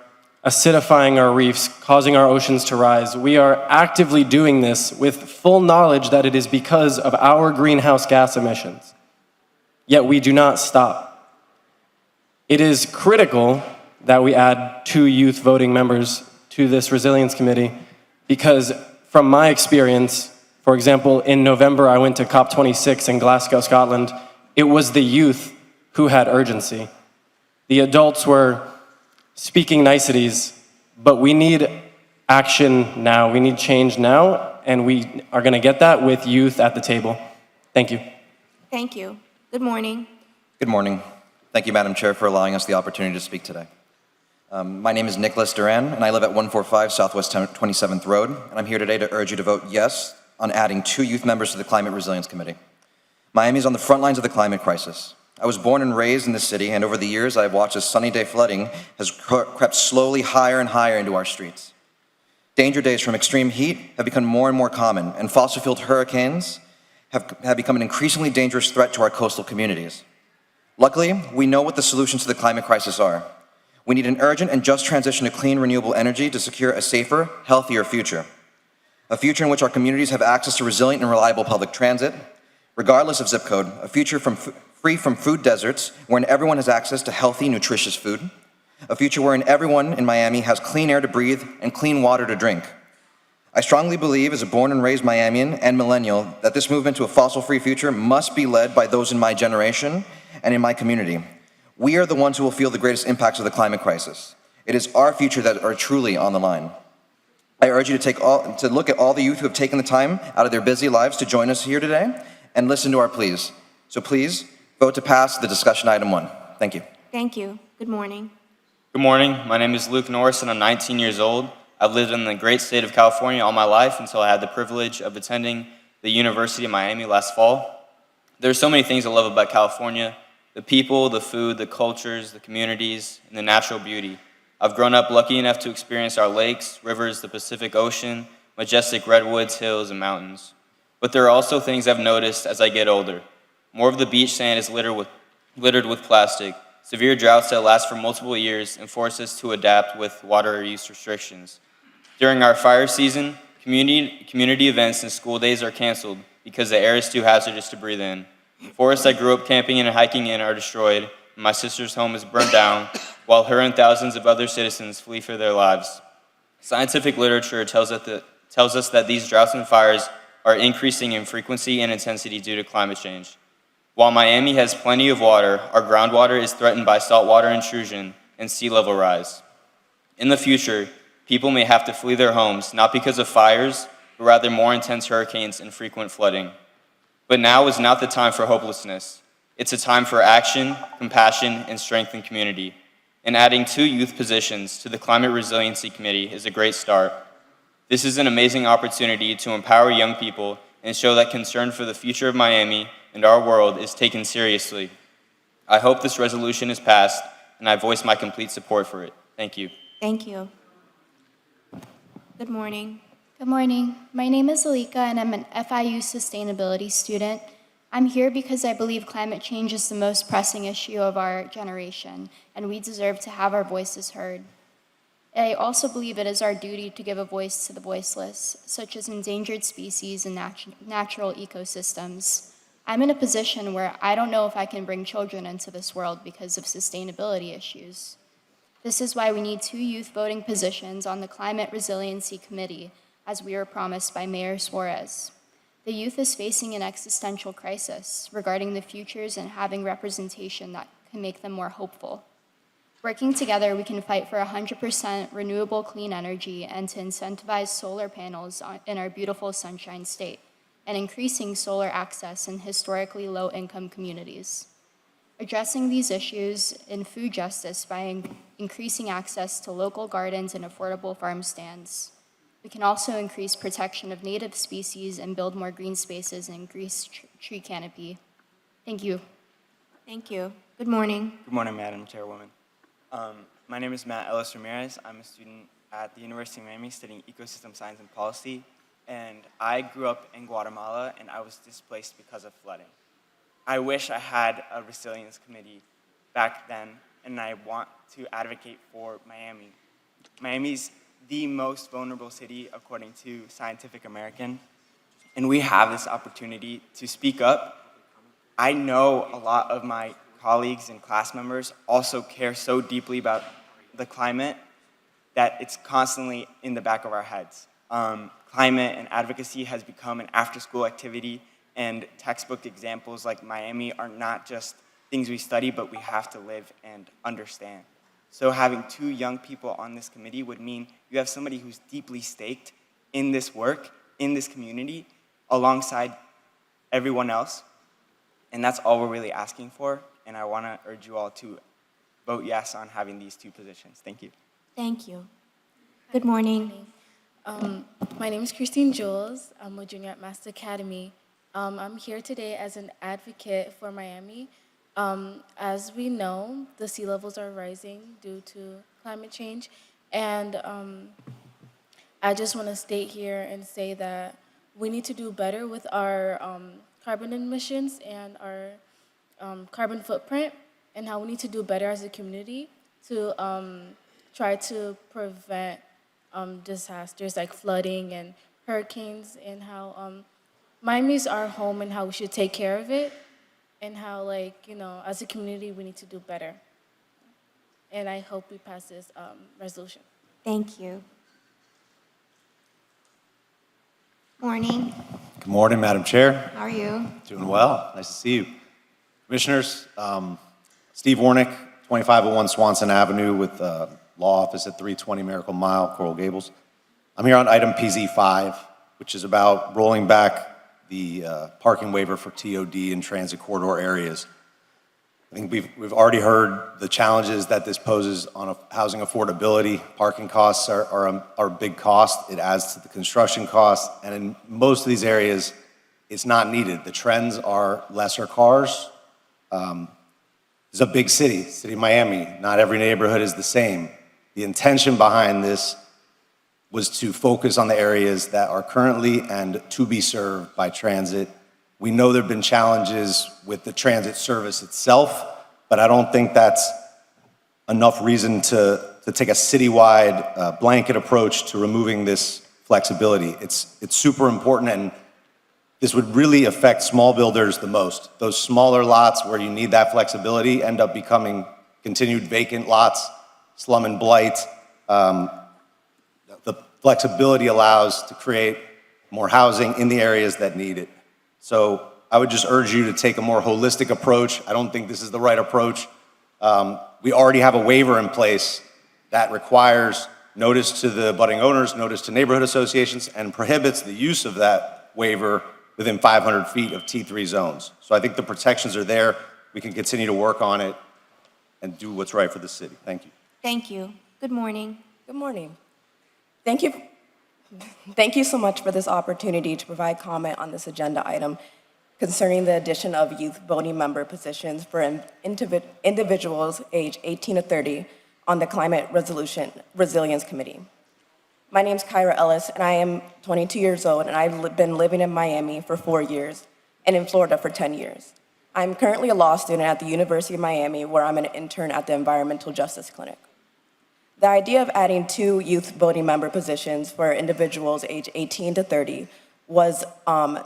acidifying our reefs, causing our oceans to rise. We are actively doing this with full knowledge that it is because of our greenhouse gas emissions. Yet we do not stop. It is critical that we add 2 youth voting members to this resilience committee because from my experience, for example, in November I went to COP26 in Glasgow, Scotland. It was the youth who had urgency. The adults were speaking niceties, but we need action now. We need change now, and we are going to get that with youth at the table. Thank you. Thank you. Good morning. Good morning. Thank you, Madam Chair, for allowing us the opportunity to speak today. My name is Nicholas Duran, and I live at 145 Southwest 27th Road, and I'm here today to urge you to vote yes on adding 2 youth members to the Climate Resilience Committee. Miami is on the front lines of the climate crisis. I was born and raised in this city, and over the years I've watched as sunny day flooding has crept slowly higher and higher into our streets. Danger days from extreme heat have become more and more common, and fossil-fueled hurricanes have become an increasingly dangerous threat to our coastal communities. Luckily, we know what the solutions to the climate crisis are. We need an urgent and just transition to clean, renewable energy to secure a safer, healthier future. A future in which our communities have access to resilient and reliable public transit, regardless of zip code, a future free from food deserts, wherein everyone has access to healthy, nutritious food, a future wherein everyone in Miami has clean air to breathe and clean water to drink. I strongly believe, as a born and raised Miamian and millennial, that this movement to a fossil-free future must be led by those in my generation and in my community. We are the ones who will feel the greatest impacts of the climate crisis. It is our future that are truly on the line. I urge you to look at all the youth who have taken the time out of their busy lives to join us here today and listen to our pleas. So please, vote to pass the discussion item 1. Thank you. Thank you. Good morning. Good morning. My name is Luke Norris, and I'm 19 years old. I've lived in the great state of California all my life until I had the privilege of attending the University of Miami last fall. There are so many things I love about California: the people, the food, the cultures, the communities, and the natural beauty. I've grown up lucky enough to experience our lakes, rivers, the Pacific Ocean, majestic redwoods, hills, and mountains. But there are also things I've noticed as I get older. More of the beach sand is littered with plastic, severe droughts that last for multiple years and force us to adapt with water use restrictions. During our fire season, community events and school days are canceled because the air is too hazardous to breathe in. Forests I grew up camping and hiking in are destroyed, and my sister's home is burned down, while her and thousands of other citizens flee for their lives. Scientific literature tells us that these droughts and fires are increasing in frequency and intensity due to climate change. While Miami has plenty of water, our groundwater is threatened by saltwater intrusion and sea level rise. In the future, people may have to flee their homes, not because of fires, but rather more intense hurricanes and frequent flooding. But now is not the time for hopelessness. It's a time for action, compassion, and strength in community. And adding 2 youth positions to the Climate Resiliency Committee is a great start. This is an amazing opportunity to empower young people and show that concern for the future of Miami and our world is taken seriously. I hope this resolution is passed, and I voice my complete support for it. Thank you. Thank you. Good morning. Good morning. My name is Alika, and I'm an FIU sustainability student. I'm here because I believe climate change is the most pressing issue of our generation, and we deserve to have our voices heard. I also believe it is our duty to give a voice to the voiceless, such as endangered species and natural ecosystems. I'm in a position where I don't know if I can bring children into this world because of sustainability issues. This is why we need 2 youth voting positions on the Climate Resiliency Committee, as we were promised by Mayor Suarez. The youth is facing an existential crisis regarding the futures and having representation that can make them more hopeful. Working together, we can fight for 100% renewable clean energy and to incentivize solar panels in our beautiful Sunshine State, and increasing solar access in historically low-income communities. Addressing these issues in food justice by increasing access to local gardens and affordable farm stands. We can also increase protection of native species and build more green spaces and increase tree canopy. Thank you. Thank you. Good morning. Good morning, Madam Chairwoman. My name is Matt Ellis Ramirez. I'm a student at the University of Miami studying ecosystem science and policy. And I grew up in Guatemala, and I was displaced because of flooding. I wish I had a resilience committee back then, and I want to advocate for Miami. Miami's the most vulnerable city according to Scientific American, and we have this opportunity to speak up. I know a lot of my colleagues and class members also care so deeply about the climate that it's constantly in the back of our heads. Climate and advocacy has become an after-school activity, and textbook examples like Miami are not just things we study, but we have to live and understand. So having 2 young people on this committee would mean you have somebody who's deeply staked in this work, in this community, alongside everyone else. And that's all we're really asking for, and I want to urge you all to vote yes on having these 2 positions. Thank you. Thank you. Good morning. My name is Christine Jules. I'm a junior at Master Academy. I'm here today as an advocate for Miami. As we know, the sea levels are rising due to climate change. And I just want to state here and say that we need to do better with our carbon emissions and our carbon footprint, and how we need to do better as a community to try to prevent disasters like flooding and hurricanes, and how Miami's our home and how we should take care of it, and how, like, you know, as a community we need to do better. And I hope we pass this resolution. Thank you. Morning. Good morning, Madam Chair. How are you? Doing well. Nice to see you. Commissioners, Steve Warnick, 2501 Swanson Avenue with law office at 320 Miracle Mile, Coral Gables. I'm here on item PZ5, which is about rolling back the parking waiver for TOD in transit corridor areas. I think we've already heard the challenges that this poses on housing affordability. Parking costs are a big cost. It adds to the construction costs, and in most of these areas, it's not needed. The trends are lesser cars. It's a big city of Miami. Not every neighborhood is the same. The intention behind this was to focus on the areas that are currently and to be served by transit. We know there have been challenges with the transit service itself, but I don't think that's enough reason to take a citywide blanket approach to removing this flexibility. It's super important, and this would really affect small builders the most. Those smaller lots where you need that flexibility end up becoming continued vacant lots, slum and blight. The flexibility allows to create more housing in the areas that need it. So I would just urge you to take a more holistic approach. I don't think this is the right approach. We already have a waiver in place that requires notice to the abutting owners, notice to neighborhood associations, and prohibits the use of that waiver within 500 feet of T3 zones. So I think the protections are there. We can continue to work on it and do what's right for the city. Thank you. Thank you. Good morning. Good morning. Thank you. Thank you so much for this opportunity to provide comment on this agenda item concerning the addition of youth voting member positions for individuals age 18 to 30 on the Climate Resilience Committee. My name is Kyra Ellis, and I am 22 years old, and I've been living in Miami for 4 years and in Florida for 10 years. I'm currently a law student at the University of Miami, where I'm an intern at the Environmental Justice Clinic. The idea of adding 2 youth voting member positions for individuals age 18 to 30 was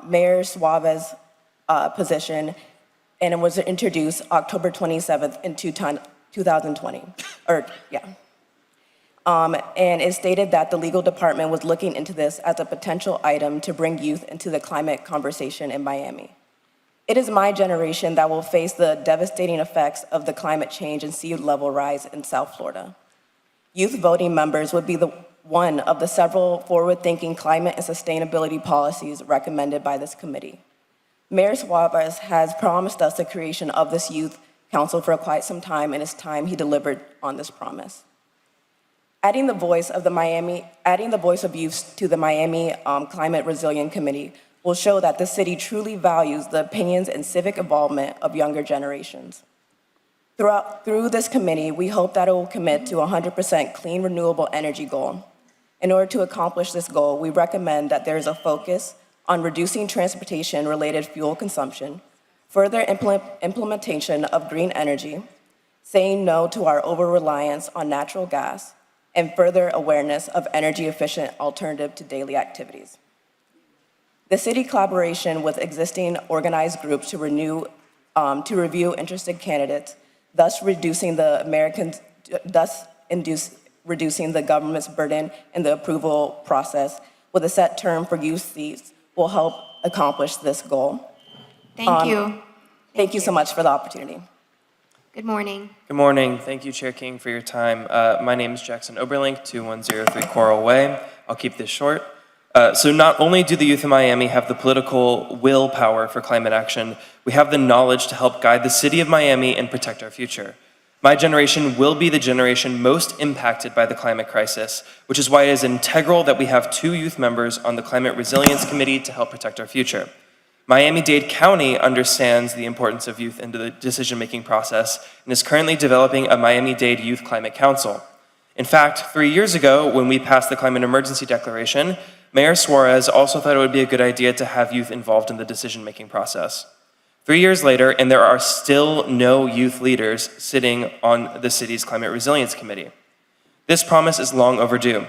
Mayor Suave's position, and it was introduced October 27th in 2020, and it stated that the legal department was looking into this as a potential item to bring youth into the climate conversation in Miami. It is my generation that will face the devastating effects of the climate change and sea level rise in South Florida. Youth voting members would be one of the several forward-thinking climate and sustainability policies recommended by this committee. Mayor Suarez has promised us the creation of this youth council for quite some time, and it's time he delivered on this promise. Adding the voice of youth to the Miami Climate Resilient Committee will show that the city truly values the opinions and civic involvement of younger generations. Through this committee, we hope that it will commit to 100% clean, renewable energy goal. In order to accomplish this goal, we recommend that there is a focus on reducing transportation-related fuel consumption, further implementation of green energy, saying no to our over-reliance on natural gas, and further awareness of energy-efficient alternative to daily activities. The city collaboration with existing organized groups to review interested candidates, thus reducing the government's burden in the approval process with a set term for youth seats will help accomplish this goal. Thank you. Thank you so much for the opportunity. Good morning. Good morning. Thank you, Chair King, for your time. My name is Jackson Oberlink, 2103 Coral Way. I'll keep this short. So not only do the youth of Miami have the political willpower for climate action, we have the knowledge to help guide the city of Miami and protect our future. My generation will be the generation most impacted by the climate crisis, which is why it is integral that we have 2 youth members on the Climate Resilience Committee to help protect our future. Miami-Dade County understands the importance of youth into the decision-making process and is currently developing a Miami-Dade Youth Climate Council. In fact, 3 years ago, when we passed the Climate Emergency Declaration, Mayor Suarez also thought it would be a good idea to have youth involved in the decision-making process. 3 years later, and there are still no youth leaders sitting on the city's Climate Resilience Committee. This promise is long overdue.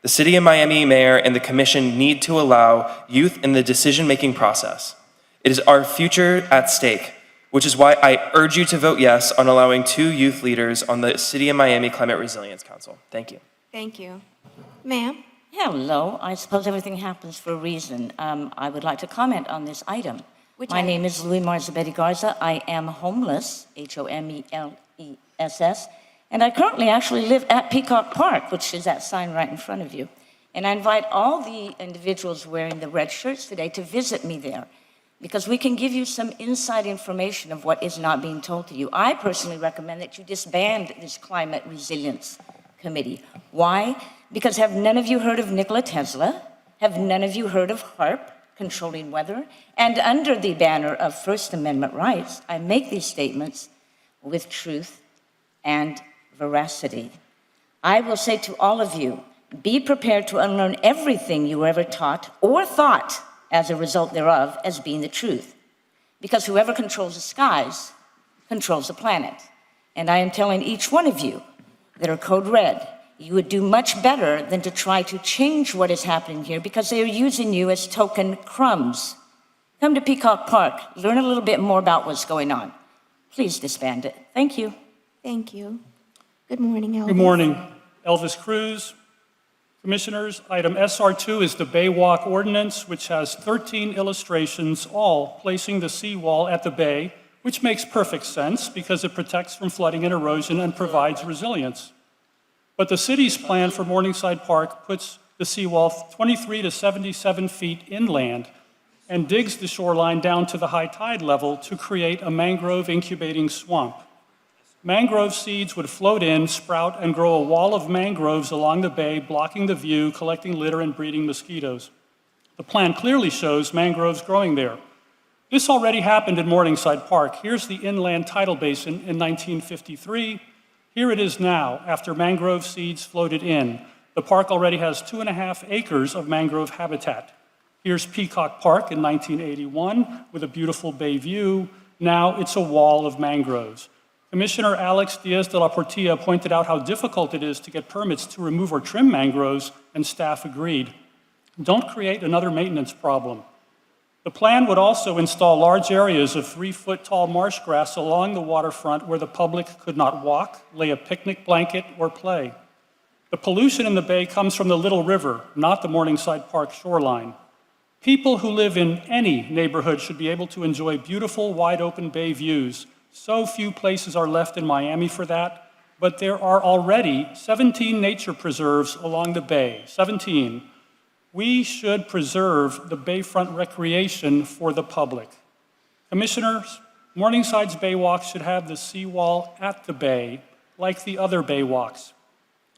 The City of Miami Mayor and the Commission need to allow youth in the decision-making process. It is our future at stake, which is why I urge you to vote yes on allowing 2 youth leaders on the City of Miami Climate Resilience Council. Thank you. Thank you. Ma'am? Hello. I suppose everything happens for a reason. I would like to comment on this item. My name is Louis Marzabetti Garza. I am homeless, HOMELESS, and I currently actually live at Peacock Park, which is that sign right in front of you. And I invite all the individuals wearing the red shirts today to visit me there, because we can give you some inside information of what is not being told to you. I personally recommend that you disband this Climate Resilience Committee. Why? Because have none of you heard of Nikola Tesla? Have none of you heard of HARP, controlling weather? And under the banner of First Amendment rights, I make these statements with truth and veracity. I will say to all of you, be prepared to unlearn everything you were ever taught or thought as a result thereof as being the truth. Because whoever controls the skies controls the planet. And I am telling each one of you that are code red, you would do much better than to try to change what is happening here, because they are using you as token crumbs. Come to Peacock Park, learn a little bit more about what's going on. Please disband it. Thank you. Thank you. Good morning, Elvis. Good morning. Elvis Cruz. Commissioners, item SR2 is the Bay Walk Ordinance, which has 13 illustrations, all placing the seawall at the bay, which makes perfect sense because it protects from flooding and erosion and provides resilience. But the city's plan for Morningside Park puts the seawall 23 to 77 feet inland and digs the shoreline down to the high tide level to create a mangrove incubating swamp. Mangrove seeds would float in, sprout, and grow a wall of mangroves along the bay, blocking the view, collecting litter, and breeding mosquitoes. The plan clearly shows mangroves growing there. This already happened in Morningside Park. Here's the inland tidal basin in 1953. Here it is now, after mangrove seeds floated in. The park already has 2.5 acres of mangrove habitat. Here's Peacock Park in 1981 with a beautiful bay view. Now it's a wall of mangroves. Commissioner Alex Diaz de la Portilla pointed out how difficult it is to get permits to remove or trim mangroves, and staff agreed. Don't create another maintenance problem. The plan would also install large areas of 3-foot-tall marsh grass along the waterfront where the public could not walk, lay a picnic blanket, or play. The pollution in the bay comes from the Little River, not the Morningside Park shoreline. People who live in any neighborhood should be able to enjoy beautiful, wide-open bay views. So few places are left in Miami for that, but there are already 17 nature preserves along the bay, 17. We should preserve the bayfront recreation for the public. Commissioners, Morningside's Baywalk should have the seawall at the bay, like the other baywalks.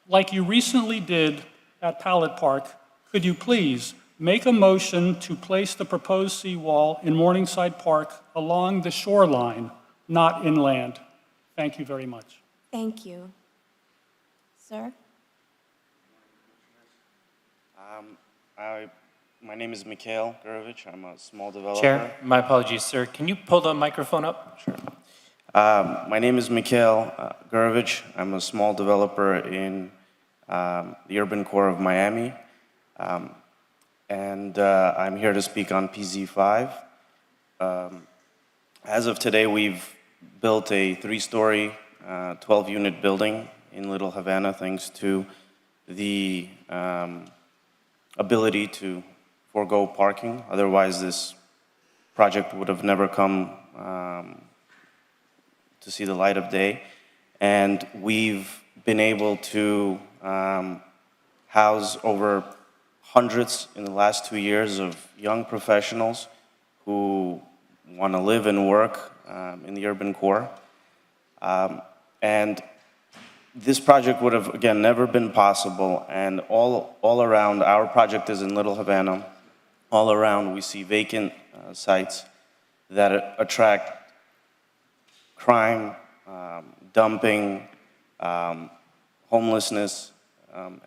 Like you recently did at Pallet Park, could you please make a motion to place the proposed seawall in Morningside Park along the shoreline, not inland? Thank you very much. Thank you. Sir? My name is Mikhail Gurovich. I'm a small developer. Chair, my apologies, sir. Can you pull the microphone up? Sure. My name is Mikhail Gurovich. I'm a small developer in the urban core of Miami. And I'm here to speak on PZ5. As of today, we've built a 3-story, 12-unit building in Little Havana, thanks to the ability to forego parking. Otherwise, this project would have never come to see the light of day. And we've been able to house over hundreds in the last 2 years of young professionals who want to live and work in the urban core. And this project would have, again, never been possible. And all around, our project is in Little Havana. All around, we see vacant sites that attract crime, dumping, homelessness.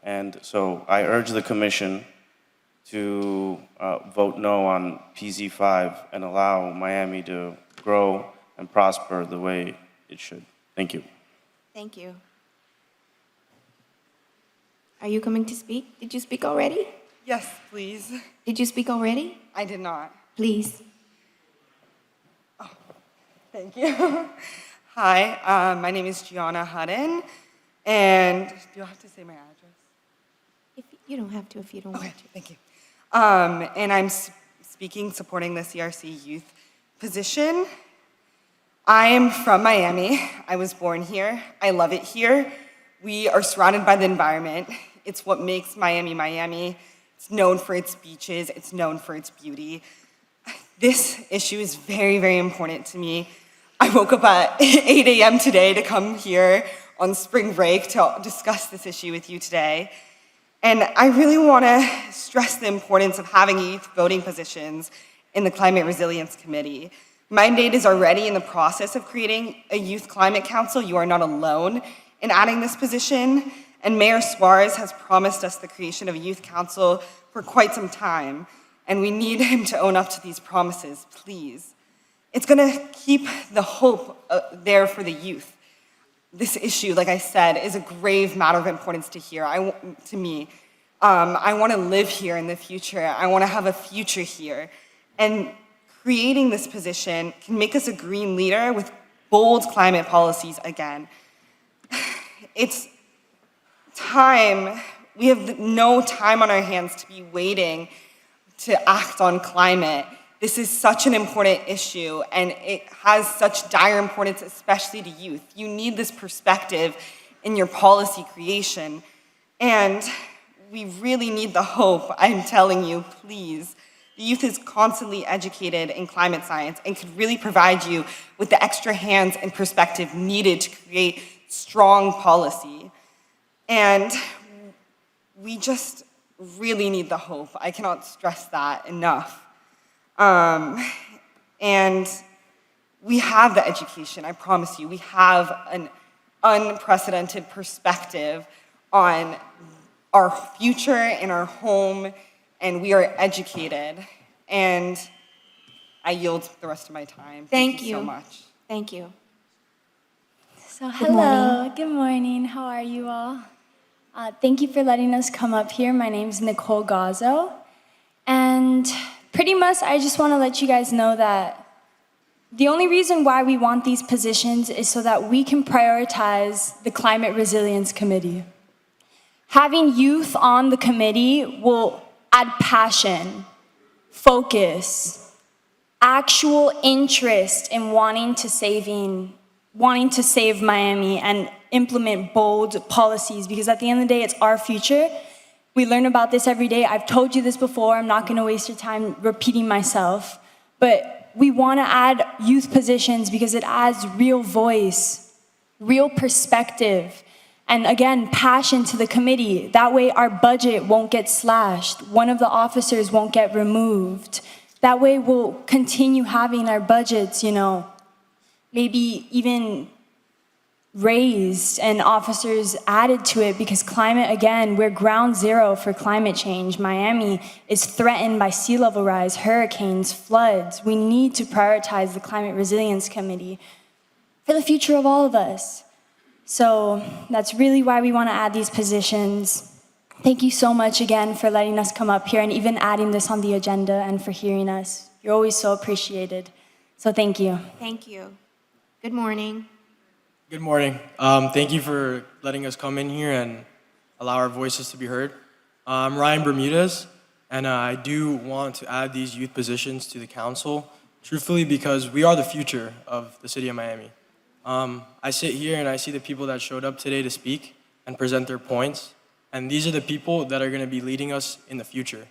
And so I urge the Commission to vote no on PZ5 and allow Miami to grow and prosper the way it should. Thank you. Thank you. Are you coming to speak? Did you speak already? Yes, please. Did you speak already? I did not. Please. Thank you. Hi, my name is Gianna Hudden, and do I have to say my address? If you don't have to, if you don't want to. Thank you. And I'm speaking, supporting the CRC Youth position. I am from Miami. I was born here. I love it here. We are surrounded by the environment. It's what makes Miami, Miami. It's known for its beaches. It's known for its beauty. This issue is very, very important to me. I woke up at 8 a.m. today to come here on spring break to discuss this issue with you today. And I really want to stress the importance of having youth voting positions in the Climate Resilience Committee. My mandate is already in the process of creating a youth climate council. You are not alone in adding this position. And Mayor Suarez has promised us the creation of a youth council for quite some time. And we need him to own up to these promises, please. It's gonna keep the hope there for the youth. This issue, like I said, is a grave matter of importance to me. I wanna live here in the future. I wanna have a future here. And creating this position can make us a green leader with bold climate policies again. It's time. We have no time on our hands to be waiting to act on climate. This is such an important issue, and it has such dire importance, especially to youth. You need this perspective in your policy creation, and we really need the hope. I'm telling you, please. The youth is constantly educated in climate science and could really provide you with the extra hands and perspective needed to create strong policy. And we just really need the hope. I cannot stress that enough. And we have the education, I promise you. We have an unprecedented perspective on our future and our home, and we are educated. And I yield the rest of my time. Thank you so much. Thank you. So Good morning. hello, good morning. How are you all? Thank you for letting us come up here. My name's Nicole Gazzo. And pretty much I just want to let you guys know that the only reason why we want these positions is so that we can prioritize the Climate Resilience Committee. Having youth on the committee will add passion, focus, actual interest in wanting to save Miami and implement bold policies, because at the end of the day, it's our future. We learn about this every day. I've told you this before. I'm not going to waste your time repeating myself. But we want to add youth positions because it adds real voice, real perspective, and again, passion to the committee. That way our budget won't get slashed. One of the officers won't get removed. That way we'll continue having our budgets, maybe even raised and officers added to it, because climate, again, we're ground zero for climate change. Miami is threatened by sea level rise, hurricanes, floods. We need to prioritize the Climate Resilience Committee for the future of all of us. So that's really why we want to add these positions. Thank you so much again for letting us come up here and even adding this on the agenda and for hearing us. You're always so appreciated. So thank you. Thank you. Good morning. Good morning. Thank you for letting us come in here and allow our voices to be heard. I'm Ryan Bermudez, and I do want to add these youth positions to the council, truthfully, because we are the future of the city of Miami. I sit here and I see the people that showed up today to speak and present their points, and these are the people that are going to be leading us in the future.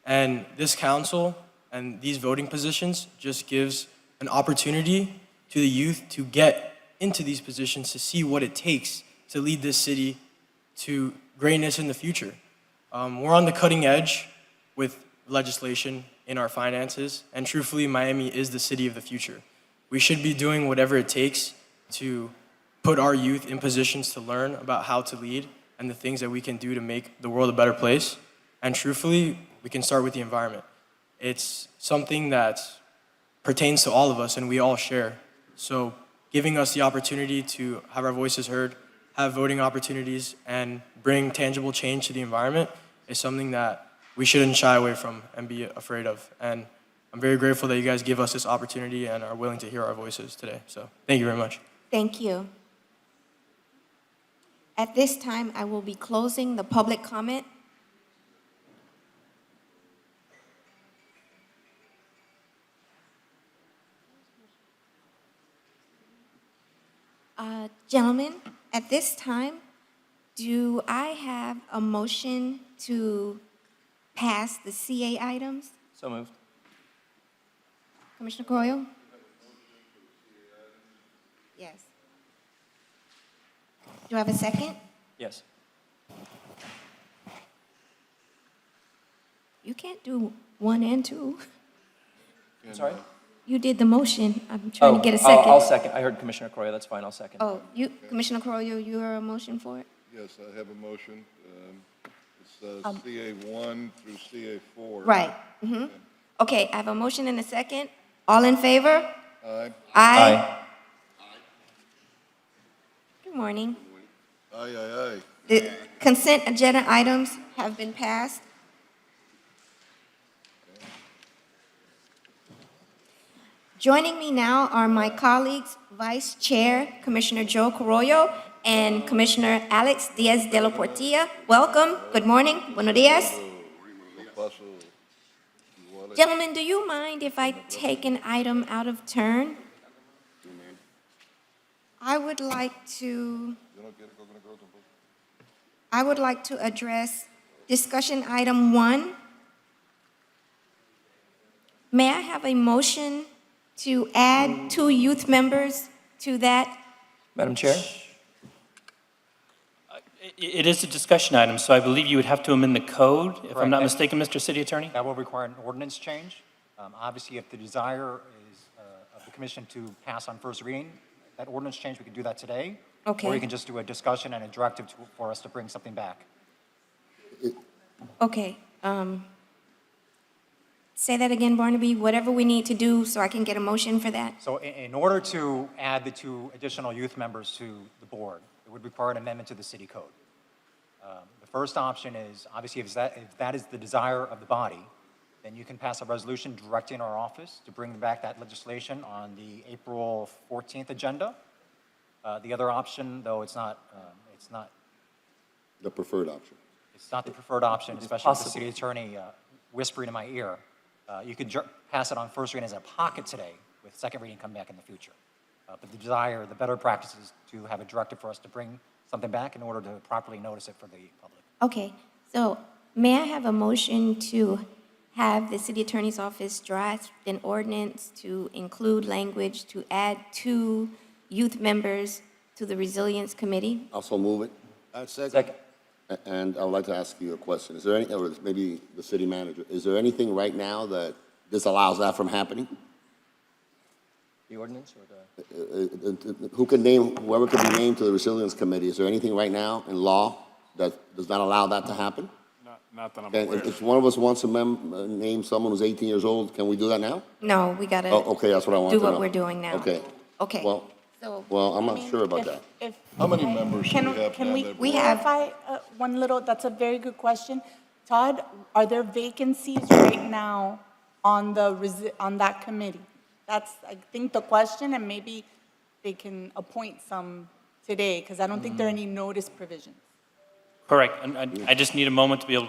And this council and these voting positions just gives an opportunity to the youth to get into these positions to see what it takes to lead this city to greatness in the future. We're on the cutting edge with legislation in our finances, and truthfully, Miami is the city of the future. We should be doing whatever it takes to put our youth in positions to learn about how to lead and the things that we can do to make the world a better place. And truthfully, we can start with the environment. It's something that pertains to all of us and we all share. So giving us the opportunity to have our voices heard, have voting opportunities, and bring tangible change to the environment is something that we shouldn't shy away from and be afraid of. And I'm very grateful that you guys give us this opportunity and are willing to hear our voices today. So thank you very much. Thank you. At this time, I will be closing the public comment. Gentlemen, at this time, do I have a motion to pass the CA items? So moved. Commissioner Coyle? Yes. Do I have a second? Yes. You can't do 1 and 2. I'm sorry? You did the motion. I'm trying to get a I'll second. second. I heard Commissioner Correa, that's fine, I'll second. Oh, you, Commissioner Croyo, you are a motion for it? Yes, I have a motion. It's CA1 through CA4. Right. Okay, I have a motion and a second. All in favor? Aye. Aye. Good morning. Aye, aye, aye. The consent agenda items have been passed. Joining me now are my colleagues, Vice Chair Commissioner Joe Carollo and Commissioner Alex Diaz de la Portilla. Welcome. Good morning. Buenos dias. Gentlemen, do you mind if I take an item out of turn? I would like to address discussion item 1. May I have a motion to add 2 youth members to that? Madam Chair? It is a discussion item, so I believe you would have to amend the code, if I'm not mistaken, Mr. City Attorney? That will require an ordinance change. Obviously, if the desire is of the commission to pass on first reading, that ordinance change, we can do that today. Okay. Or you can just do a discussion and a directive for us to bring something back. Okay. Say that again, Barnaby, whatever we need to do so I can get a motion for that. So in order to add the 2 additional youth members to the board, it would require an amendment to the city code. The first option is, obviously, if that is the desire of the body, then you can pass a resolution directing our office to bring back that legislation on the April 14th agenda. The other option, though, it's not The preferred option. It's not the preferred option, especially with the city attorney whispering in my ear. You could pass it on first reading as a pocket today, with second reading come back in the future. But the desire, the better practice is to have a directive for us to bring something back in order to properly notice it for the public. Okay, so may I have a motion to have the city attorney's office draft an ordinance to include language to add 2 youth members to the Resilience Committee? Also move it. Second. And I would like to ask you a question. Is there any, or maybe the city manager, is there anything right now that disallows that from happening? The ordinance or the? Who can name, whoever could be named to the Resilience Committee, is there anything right now in law that does not allow that to happen? Not that I'm And aware of. if one of us wants to name someone who's 18 years old, can we do that now? No, we gotta Oh, okay, that's what I want to do know. what we're doing now. Okay. Okay. Well, I'm not sure about that. How many members Can do we have can now we that- We have- clarify one little, that's a very good question. Todd, are there vacancies right now on on that committee? That's, I think, the question, and maybe they can appoint some today, because I don't think there are any notice provisions. Correct, and I just need a moment to be able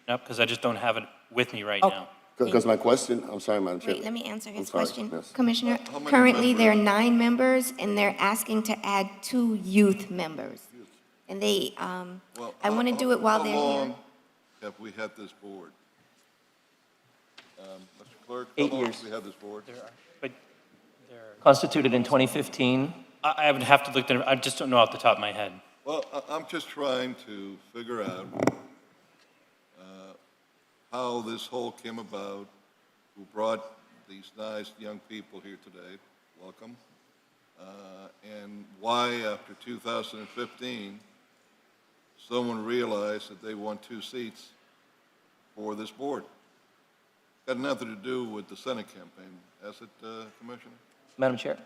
to, because I just don't have it with me right now. Because my question, I'm sorry, Madam Chair. Wait, let me answer his I'm sorry, question. yes. Commissioner, How many currently there are members? 9 members, and they're asking to add 2 youth members. And they, I want to do it while they're How here. long have we had this board? Mr. Clerk? 8 How long years. have we had this board? But Constituted in 2015. I would have to look at it, I just don't know off the top of my head. Well, I'm just trying to figure out how this whole came about, who brought these nice young people here today, welcome, and why after 2015, someone realized that they want 2 seats for this board. Got nothing to do with the Senate campaign, has it, Commissioner? Madam Chair?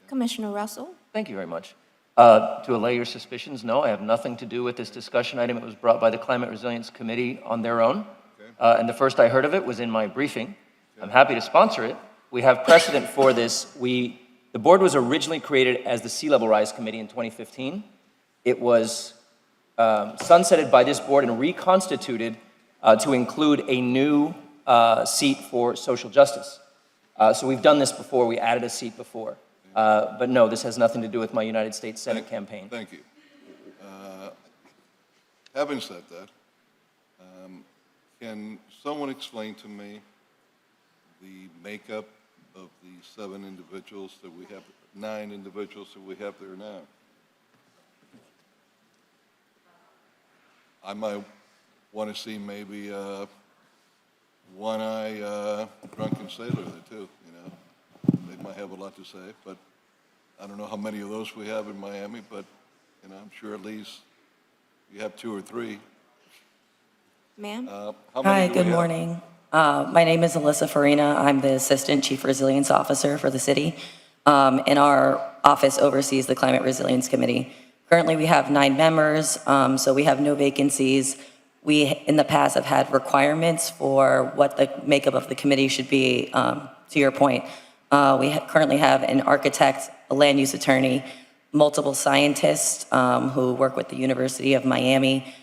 Commissioner Russell? Thank you very much. To allay your suspicions, no, I have nothing to do with this discussion item. It was brought by the Climate Resilience Committee on their own. And the first I heard of it was in my briefing. I'm happy to sponsor it. We have precedent for this. The board was originally created as the Sea Level Rise Committee in 2015. It was sunsetted by this board and reconstituted to include a new seat for social justice. So we've done this before. We added a seat before. But no, this has nothing to do with my United States Senate campaign. Thank you. Having said that, can someone explain to me the makeup of the 7 individuals that we have, 9 individuals that we have there now? I might want to see maybe one-eye drunken sailor there too, you know. They might have a lot to say, but I don't know how many of those we have in Miami, but, you know, I'm sure at least you have 2 or 3. Ma'am? How many Hi, do we good have? morning. My name is Alyssa Farina. I'm the Assistant Chief Resilience Officer for the city. And our office oversees the Climate Resilience Committee. Currently, we have 9 members, so we have no vacancies. We, in the past, have had requirements for what the makeup of the committee should be, to your point. We currently have an architect, a land use attorney, multiple scientists who work with the University of Miami,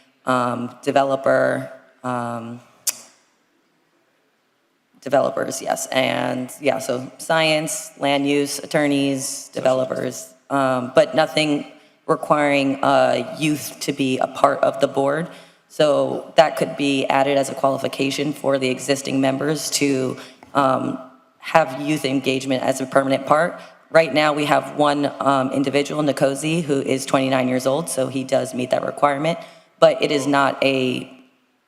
developers, yes, and yeah, so science, land use, attorneys, developers, but nothing requiring youth to be a part of the board. So that could be added as a qualification for the existing members to have youth engagement as a permanent part. Right now, we have one individual, Nkosi, who is 29 years old, so he does meet that requirement, but it is not a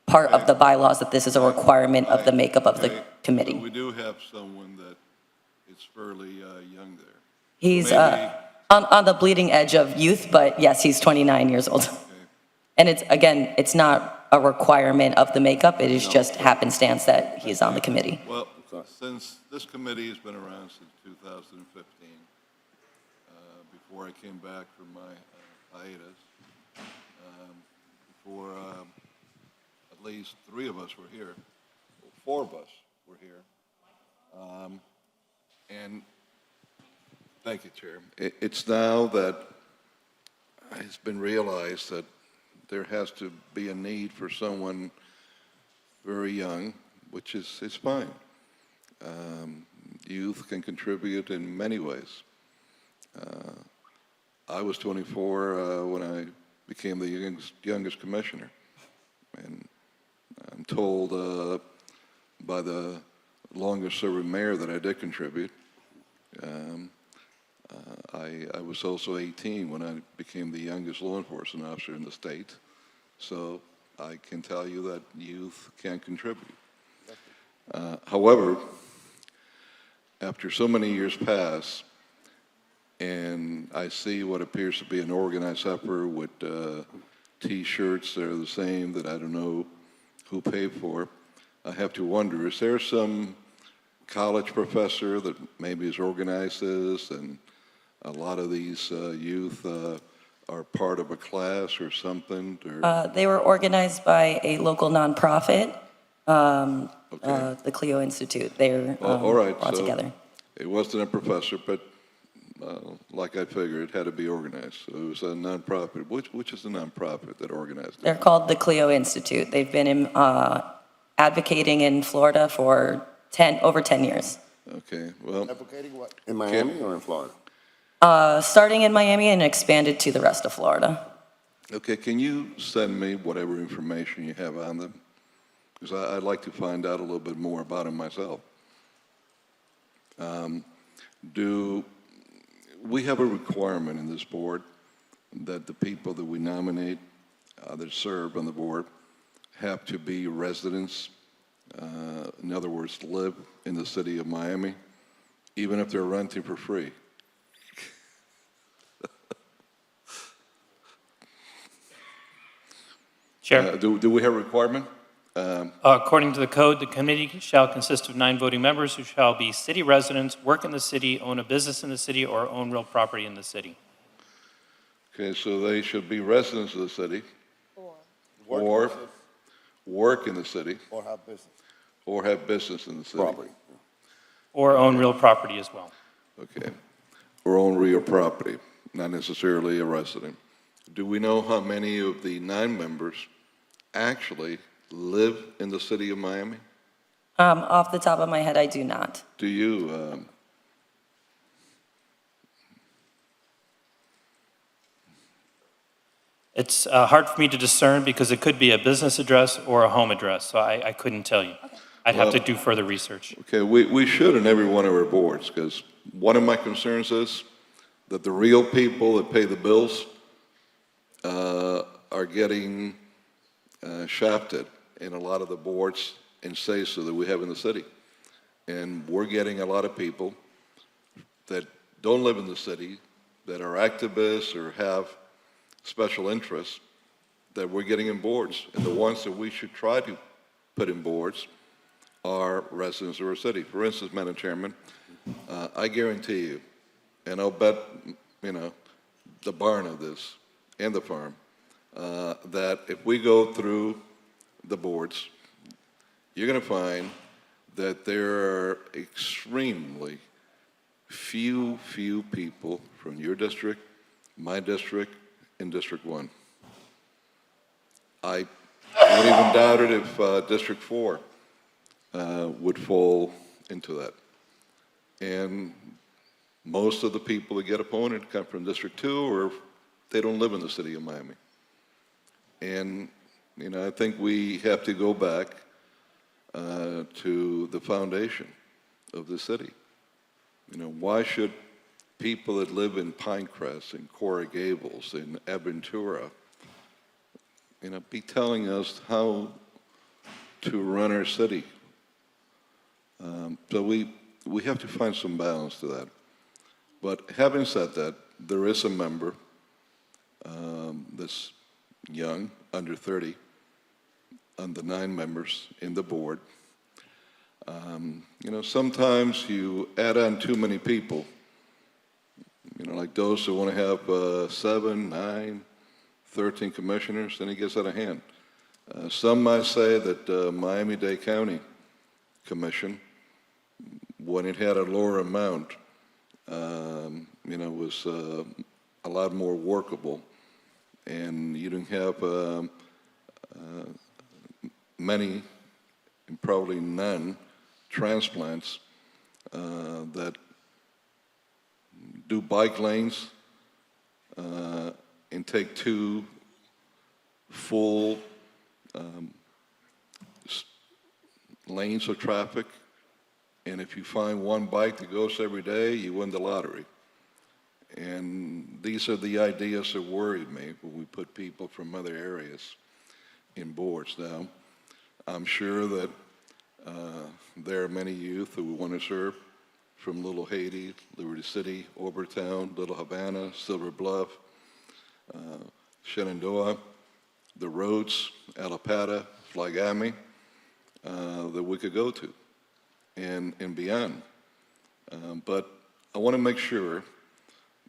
part of the bylaws that this is a requirement of the makeup of the committee. So we do have someone that is fairly young there. He's Maybe- on the bleeding edge of youth, but yes, he's 29 years old. And it's, again, it's not a requirement of the makeup, it is just happenstance that he's on the committee. Well, since this committee has been around since 2015, before I came back from my hiatus, before at least 3 of us were here, 4 of us were here, and thank you, Chair. It's now that it's been realized that there has to be a need for someone very young, which is fine. Youth can contribute in many ways. I was 24 when I became the youngest commissioner, and I'm told by the longest-serving mayor that I did contribute. I was also 18 when I became the youngest law enforcement officer in the state, so I can tell you that youth can contribute. However, after so many years pass, and I see what appears to be an organized effort with T-shirts that are the same that I don't know who paid for, I have to wonder, is there some college professor that maybe has organized this, and a lot of these youth are part of a class or something? Or? They were organized by a local nonprofit, the Clio Institute. They're all right, brought so together. It wasn't a professor, but like I figured, it had to be organized. So it was a nonprofit. Which is the nonprofit that organized it? They're called the Clio Institute. They've been advocating in Florida for over 10 years. Okay, well. Advocating what? In Miami or in Florida? Starting in Miami and expanded to the rest of Florida. Okay, can you send me whatever information you have on them? Because I'd like to find out a little bit more about them myself. Do we have a requirement in this board that the people that we nominate that serve on the board have to be residents, in other words, live in the city of Miami, even if they're renting for free? Chair. Do we have a requirement? According to the code, the committee shall consist of 9 voting members who shall be city residents, work in the city, own a business in the city, or own real property in the city. Okay, so they should be residents of the city, or work in the city, Or have business. or have business in the city. Property. Or own real property as well. Okay, or own real property, not necessarily a resident. Do we know how many of the 9 members actually live in the city of Miami? Off the top of my head, I do not. Do you, It's hard for me to discern because it could be a business address or a home address, so I couldn't tell you. I'd have to do further research. Okay, we should in every one of our boards, because one of my concerns is that the real people that pay the bills are getting shafted in a lot of the boards and say-so that we have in the city. And we're getting a lot of people that don't live in the city, that are activists or have special interests, that we're getting in boards. And the ones that we should try to put in boards are residents of our city. For instance, Madam Chairman, I guarantee you, and I'll bet, the barn of this and the farm, that if we go through the boards, you're going to find that there are extremely few people from your district, my district, and District 1. I wouldn't even doubt it if District 4 would fall into that. And most of the people that get appointed come from District 2 or they don't live in the city of Miami. And, I think we have to go back to the foundation of the city. Why should people that live in Pinecrest and Coral Gables and Aventura, be telling us how to run our city? So we have to find some balance to that. But having said that, there is a member that's young, under 30, on the 9 members in the board. Sometimes you add on too many people, like those who want to have 7, 9, 13 commissioners, then it gets out of hand. Some might say that Miami-Dade County Commission, when it had a lower amount, was a lot more workable, and you didn't have many, and probably none, transplants that do bike lanes and take 2 full lanes of traffic. And if you find one bike that goes every day, you win the lottery. And these are the ideas that worry me when we put people from other areas in boards. Now, I'm sure that there are many youth who want to serve from Little Haiti, Liberty City, Overtown, Little Havana, Silver Bluff, Shenandoah, the Roads, Alapata, Flagami, that we could go to and beyond. But I want to make sure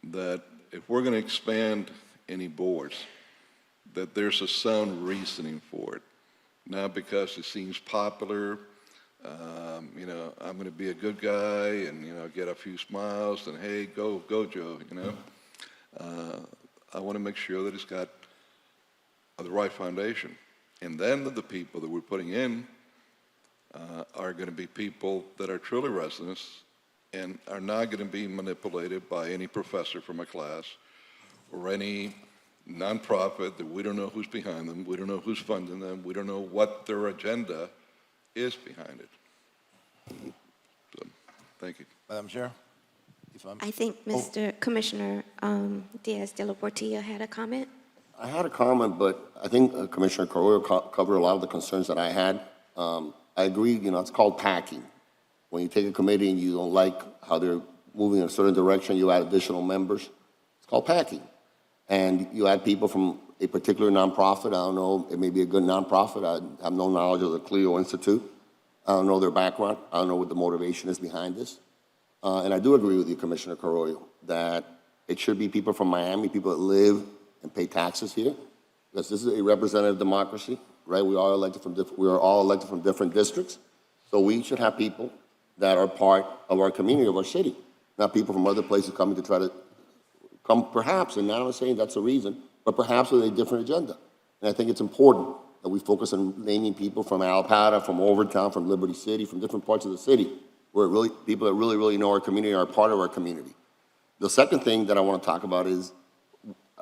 that if we're going to expand any boards, that there's a sound reasoning for it. Not because it seems popular, I'm going to be a good guy and, get a few smiles and, hey, go Joe, I want to make sure that it's got the right foundation. And then the people that we're putting in are going to be people that are truly residents and are not going to be manipulated by any professor from a class or any nonprofit that we don't know who's behind them, we don't know who's funding them, we don't know what their agenda is behind it. So, thank you. Madam Chair? I think Mr. Commissioner Diaz de la Portilla had a comment. I had a comment, but I think Commissioner Carrillo covered a lot of the concerns that I had. I agree, it's called packing. When you take a committee and you don't like how they're moving in a certain direction, you add additional members. It's called packing. And you add people from a particular nonprofit. I don't know, it may be a good nonprofit. I have no knowledge of the Clio Institute. I don't know their background. I don't know what the motivation is behind this. And I do agree with you, Commissioner Carrillo, that it should be people from Miami, people that live and pay taxes here, because this is a representative democracy, right? We are all elected from different districts. So we should have people that are part of our community, of our city, not people from other places coming to try to come perhaps, and I'm not saying that's the reason, but perhaps with a different agenda. And I think it's important that we focus on naming people from Alapata, from Overtown, from Liberty City, from different parts of the city, where really people that really know our community are part of our community. The second thing that I want to talk about is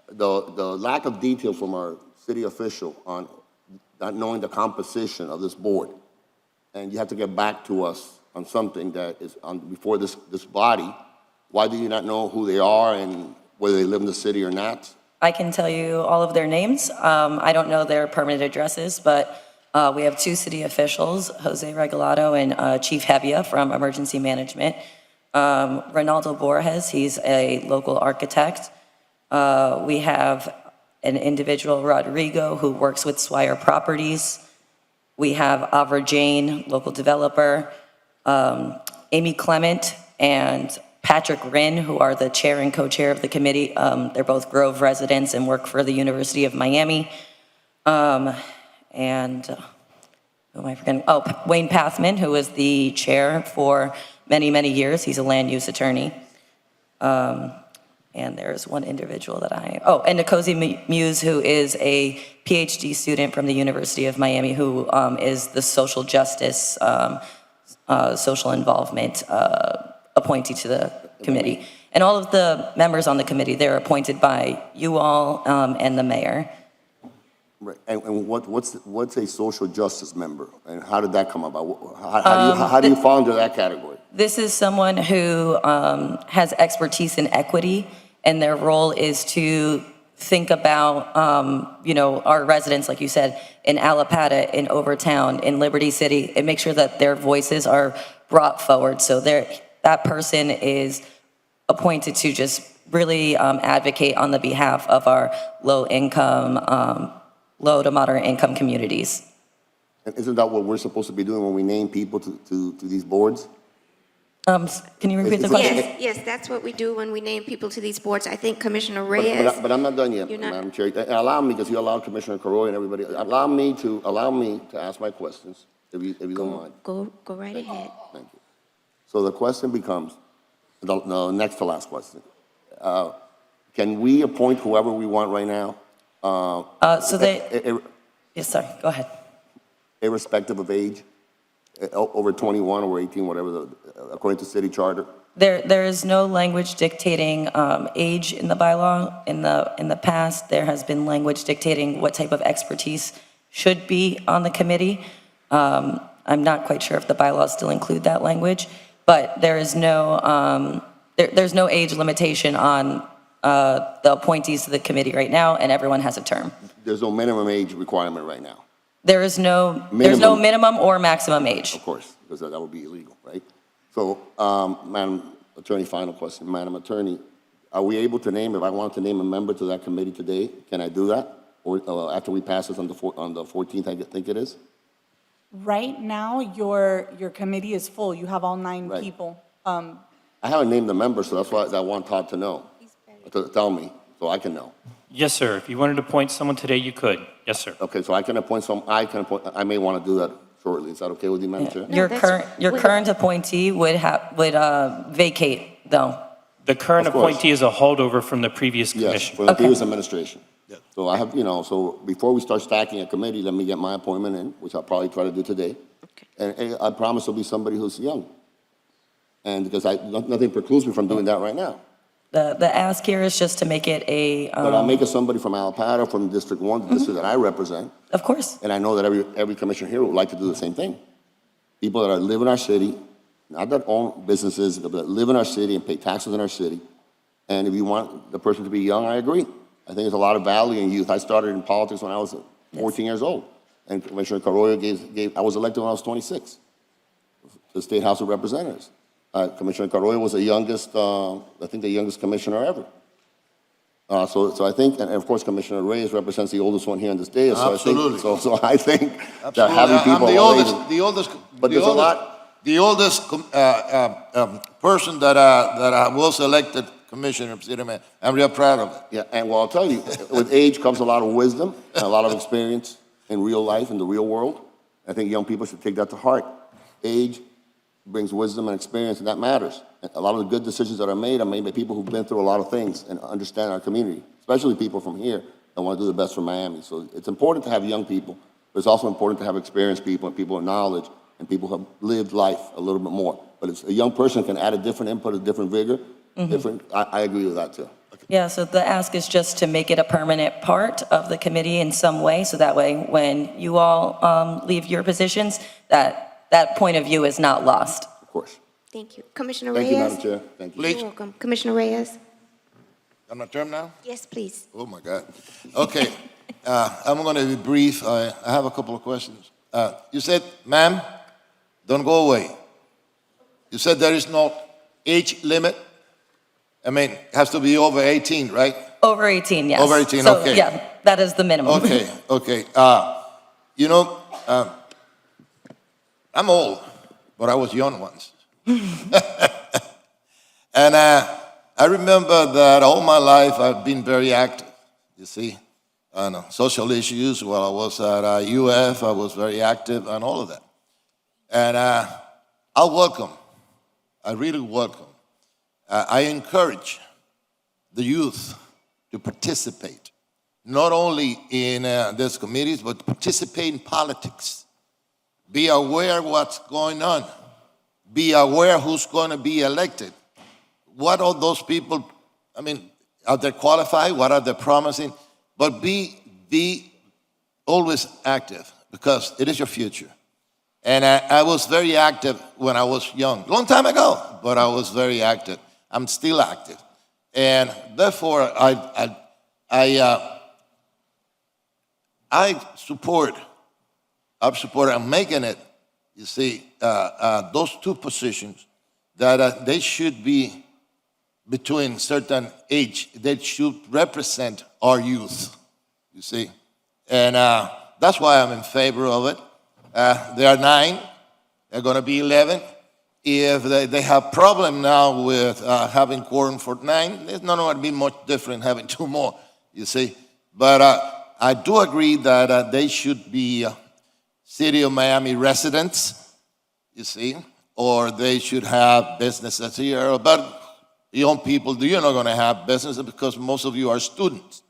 the lack of detail from our city official on not knowing the composition of this board, and you have to get back to us on something that is on, before this body, why do you not know who they are and whether they live in the city or not? I can tell you all of their names. I don't know their permanent addresses, but we have two city officials, Jose Regalado and Chief Hevia from Emergency Management. Ronaldo Borges, he's a local architect. We have an individual, Rodrigo, who works with Swire Properties. We have Avra Jane, local developer. Amy Clement and Patrick Rinn, who are the chair and co-chair of the committee. They're both Grove residents and work for the University of Miami. Who am I forgetting? Oh, Wayne Pathman, who was the chair for many, many years. He's a land use attorney. And there's one individual that and Nkosi Muse, who is a PhD student from the University of Miami, who is the social justice, social involvement appointee to the committee. And all of the members on the committee, they're appointed by you all and the mayor. Right. And what's a social justice member, and how did that come about? How do you fall into that category? This is someone who has expertise in equity, and their role is to think about, our residents, like you said, in Allapattah, in Overtown, in Liberty City, and make sure that their voices are brought forward. So that person is appointed to just really advocate on the behalf of our low to moderate income communities. And isn't that what we're supposed to be doing when we name people to these boards? Can you repeat the question? Yes, that's what we do when we name people to these boards. I think Commissioner Reyes. But I'm not done yet, Madam Chair. Allow me, because you allowed Commissioner Carroy and everybody. Allow me to ask my questions, if you don't mind. Go right ahead. Thank you. So the question becomes, the next to last question. Can we appoint whoever we want right now? Yes, sorry, go ahead. Irrespective of age, over 21 or 18, whatever, according to city charter? There is no language dictating age in the bylaw. In the past, there has been language dictating what type of expertise should be on the committee. I'm not quite sure if the bylaws still include that language, but there is no there's no age limitation on the appointees to the committee right now, and everyone has a term. There's no minimum age requirement right now? There's no minimum or maximum age. Of course, because that would be illegal, right? So, Madam Attorney, final question. Madam Attorney, are we able to name, if I want to name a member to that committee today, can I do that? Or after we pass this on the 14th, I think it is? Right now, your committee is full. You have all 9 Right. people. I haven't named the member, so that's why I want Todd to know, to tell me, so I can know. Yes, sir. If you wanted to appoint someone today, you could. Yes, sir. Okay, so I can appoint I may want to do that shortly. Is that okay with you, Madam Chair? Your current appointee would vacate, though. The current Of course. appointee is a holdover from the previous Yes, commission. for the previous administration. So I have, so before we start stacking a committee, let me get my appointment in, which I'll probably try to do today. And I promise it'll be somebody who's young. And because nothing precludes me from doing that right now. The ask here is just to make it a. But I'll make it somebody from Allapattah, from District 1, the district that I represent. Of course. And I know that every commissioner here would like to do the same thing. People that live in our city, not that own businesses, but that live in our city and pay taxes in our city. And if you want the person to be young, I agree. I think there's a lot of value in youth. I started in politics when I was 14 years old. And Commissioner Carroyo I was elected when I was 26 to the State House of Representatives. Commissioner Carroyo was the youngest, I think the youngest commissioner ever. So I think, and of course, Commissioner Reyes represents the oldest one here in this dais. Absolutely. So I think that Absolutely. having people But there's a lot. The oldest person that was elected commissioner of City Man. I'm real proud of it. Yeah, and well, I'll tell you, with age comes a lot of wisdom and a lot of experience in real life, in the real world. I think young people should take that to heart. Age brings wisdom and experience, and that matters. And a lot of the good decisions that are made by people who've been through a lot of things and understand our community, especially people from here that want to do the best for Miami. So it's important to have young people, but it's also important to have experienced people and people with knowledge and people who have lived life a little bit more. But a young person can add a different input, a different vigor, different. I agree with that too. Yeah, so the ask is just to make it a permanent part of the committee in some way, so that way when you all leave your positions, that point of view is not lost. Of course. Thank you. Commissioner Thank Reyes? you, Madam Chair. Thank you. You're welcome. Commissioner Reyes? On my term now? Yes, please. Oh, my God. Okay. I'm going to be brief. I have a couple of questions. You said, ma'am, don't go away. You said there is no age limit? I mean, it has to be over 18, right? Over 18, yes. Over 18, So, okay. yeah, that is the minimum. Okay, okay. You know, I'm old, but I was young once. And I remember that all my life I've been very active, you see, on social issues. While I was at UF, I was very active and all of that. And I really welcome, I encourage the youth to participate, not only in these committees, but participate in politics. Be aware what's going on. Be aware who's going to be elected. What are those people, I mean, are they qualified? What are they promising? But be always active, because it is your future. And I was very active when I was young, long time ago, but I was very active. I'm still active. And therefore, I support, I'm making it, you see, those two positions that they should be between certain age, they should represent our youth, you see. And that's why I'm in favor of it. There are 9, they're going to be 11. If they have problem now with having quorum for 9, it's not going to be much different having 2 more, you see. But I do agree that they should be City of Miami residents, you see, or they should have businesses here. But young people, you're not going to have businesses because most of you are students.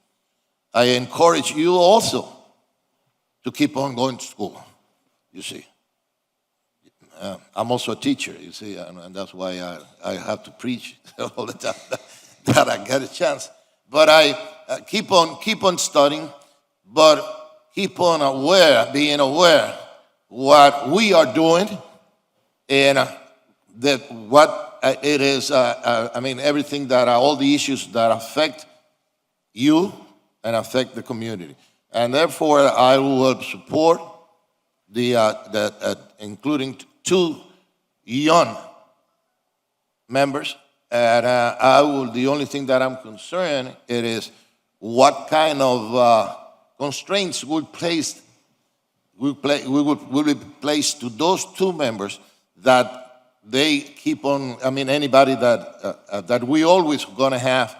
I encourage you also to keep on going to school, you see. I'm also a teacher, you see, and that's why I have to preach all the time that I get a chance. But I keep on studying, but keep on being aware what we are doing and that what it is, I mean, everything that all the issues that affect you and affect the community. And therefore, I will support including 2 young members. And the only thing that I'm concerned it is what kind of constraints will be placed to those 2 members that they keep on, I mean, anybody that we always gonna have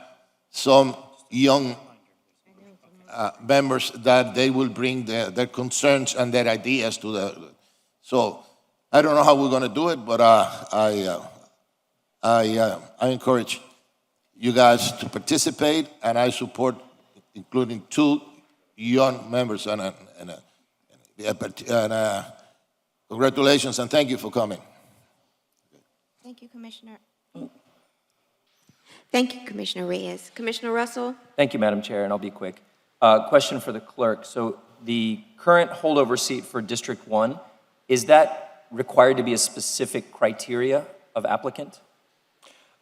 some young members that they will bring their concerns and their ideas to the, so I don't know how we're gonna do it, but I encourage you guys to participate, and I support including 2 young members, and congratulations and thank you for coming. Thank you, Commissioner. Thank you, Commissioner Reyes. Commissioner Russell? Thank you, Madam Chair, and I'll be quick. Question for the clerk. So the current holdover seat for District 1, is that required to be a specific criteria of applicant?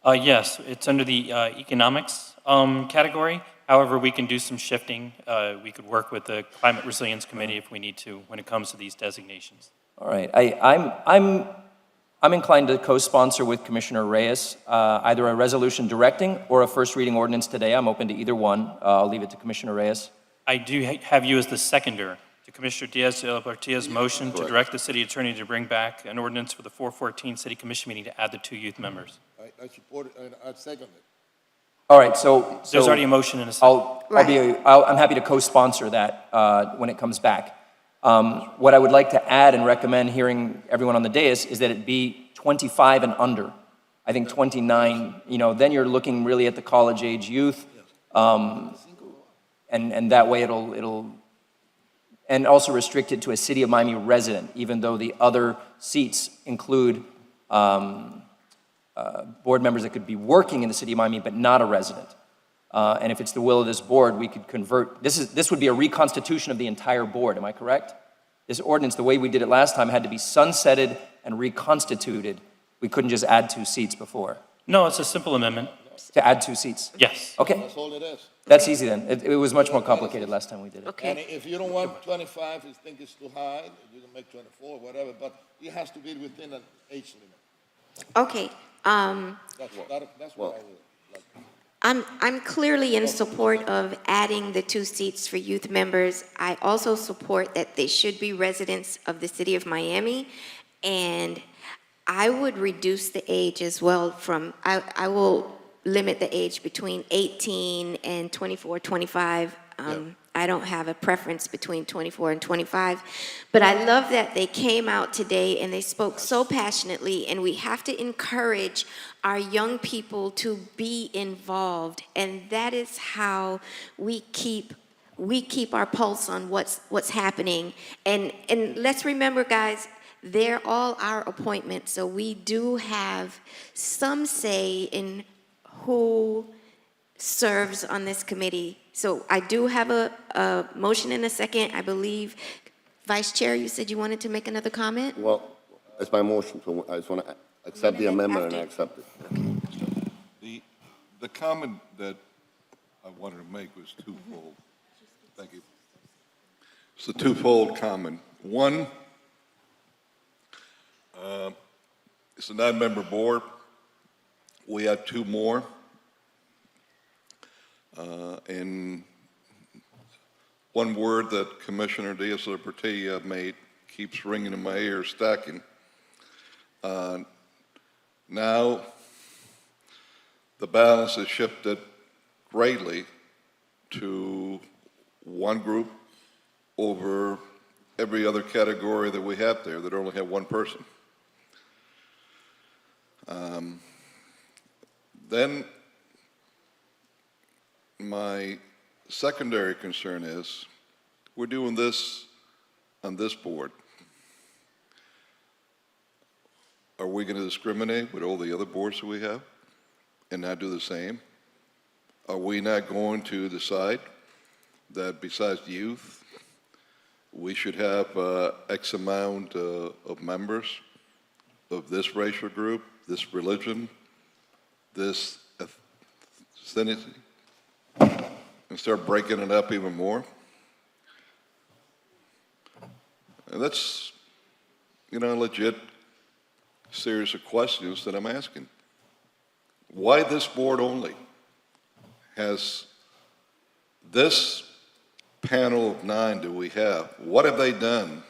Yes, it's under the economics category. However, we can do some shifting. We could work with the Climate Resilience Committee if we need to when it comes to these designations. All right. I'm inclined to co-sponsor with Commissioner Reyes, either a resolution directing or a first reading ordinance today. I'm open to either one. I'll leave it to Commissioner Reyes. I do have you as the seconder to Commissioner Diaz-Bartia's motion to direct the city attorney to bring back an ordinance for the 414 City Commission meeting to add the 2 youth members. I support it, and I second it. All right, so There's already a motion in a second. I'm happy to co-sponsor that when it comes back. What I would like to add and recommend hearing everyone on the dais is that it be 25 and under. I think 29, then you're looking really at the college age youth. And that way it'll, and also restricted to a City of Miami resident, even though the other seats include board members that could be working in the City of Miami but not a resident. And if it's the will of this board, we could convert, this would be a reconstitution of the entire board, am I correct? This ordinance, the way we did it last time, had to be sunsetted and reconstituted. We couldn't just add 2 seats before. No, it's a simple amendment. To add 2 seats? Yes. Okay. That's all it is. That's easy then. It was much more complicated last time we did it. Okay. And if you don't want 25, you think it's too high, you can make 24, whatever, but it has to be within an age limit. Okay. That's what I would like. I'm clearly in support of adding the 2 seats for youth members. I also support that they should be residents of the city of Miami, and I would reduce the age as well from, I will limit the age between 18 and 24, 25. I don't have a preference between 24 and 25, but I love that they came out today and they spoke so passionately, and we have to encourage our young people to be involved, and that is how we keep our pulse on what's happening. And let's remember, guys, they're all our appointments, so we do have some say in who serves on this committee. So I do have a motion and a second. I believe, Vice Chair, you said you wanted to make another comment? Well, it's my motion, so I just want to accept the amendment and I accept it. The comment that I wanted to make was twofold. Thank you. It's a twofold comment. One, it's a 9-member board. We have 2 more. And one word that Commissioner Diaz-Portilla made keeps ringing in my ear, stacking. Now, the balance has shifted greatly to one group over every other category that we have there that only have 1 person. Then my secondary concern is we're doing this on this board. Are we going to discriminate with all the other boards that we have and not do the same? Are we not going to decide that besides youth, we should have X amount of members of this racial group, this religion, this ethnicity, and start breaking it up even more? And that's, legit series of questions that I'm asking. Why this board only? Has this panel of 9 that we have, what have they done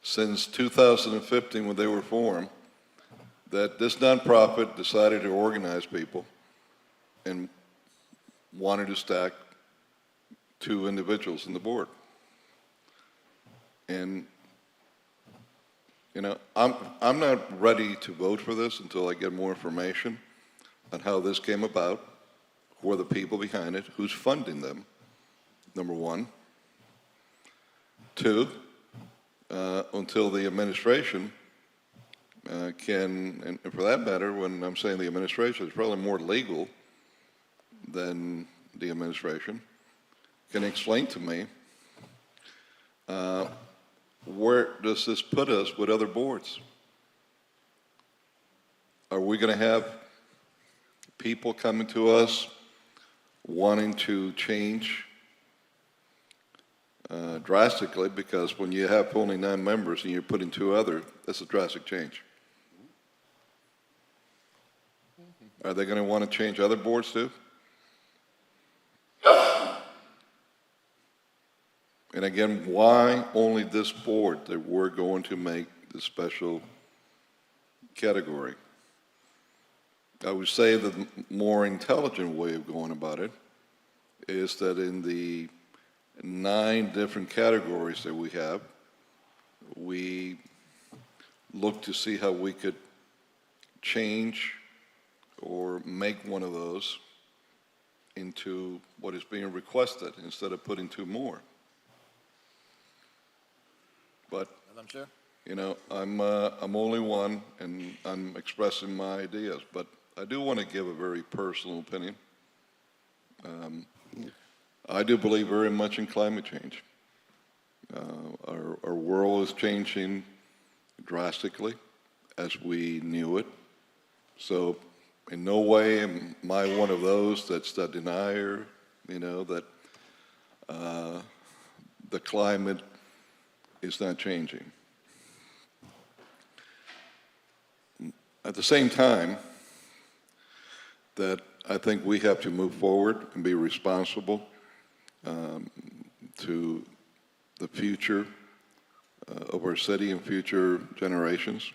since 2015 when they were formed that this nonprofit decided to organize people and wanted to stack 2 individuals in the board? And I'm not ready to vote for this until I get more information on how this came about, who are the people behind it, who's funding them, number 1. 2, until the administration can, and for that matter, when I'm saying the administration, it's probably more legal than the administration, can explain to me where does this put us with other boards? Are we going to have people coming to us wanting to change drastically? Because when you have only 9 members and you're putting 2 other, that's a drastic change. Are they going to want to change other boards too? And again, why only this board that we're going to make the special category? I would say the more intelligent way of going about it is that in the 9 different categories that we have, we look to see how we could change or make one of those into what is being requested instead of putting 2 more. But, I'm only one, and I'm expressing my ideas, but I do want to give a very personal opinion. I do believe very much in climate change. Our world is changing drastically as we knew it. So in no way am I one of those that's the denier, that the climate is not changing. At the same time, that I think we have to move forward and be responsible to the future of our city and future generations.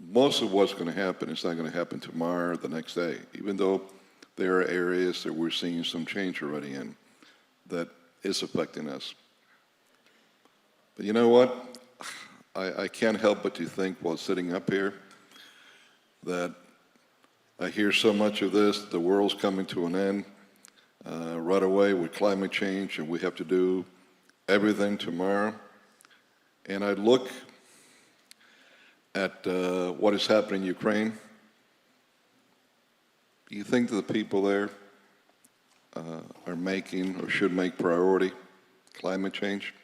Most of what's going to happen is not going to happen tomorrow or the next day, even though there are areas that we're seeing some change already in that is affecting us. But you know what? I can't help but to think while sitting up here that I hear so much of this, the world's coming to an end right away with climate change, and we have to do everything tomorrow. And I look at what is happening in Ukraine. Do you think that the people there are making or should make priority climate change?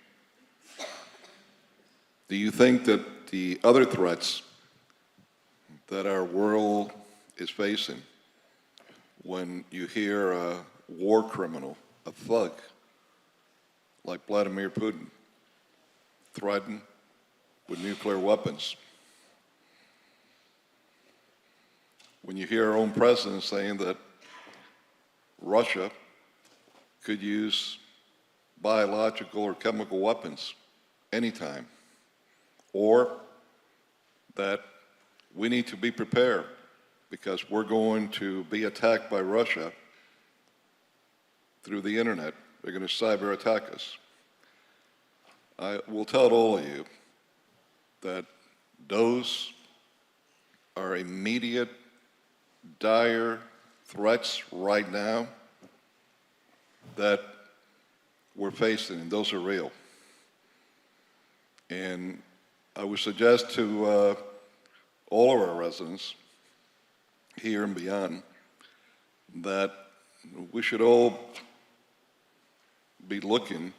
Do you think that the other threats that our world is facing, when you hear a war criminal, a thug like Vladimir Putin, threatened with nuclear weapons, when you hear our own president saying that Russia could use biological or chemical weapons anytime, or that we need to be prepared because we're going to be attacked by Russia through the internet. They're going to cyber attack us. I will tell all of you that those are immediate, dire threats right now that we're facing, and those are real. And I would suggest to all of our residents here and beyond that we should all be looking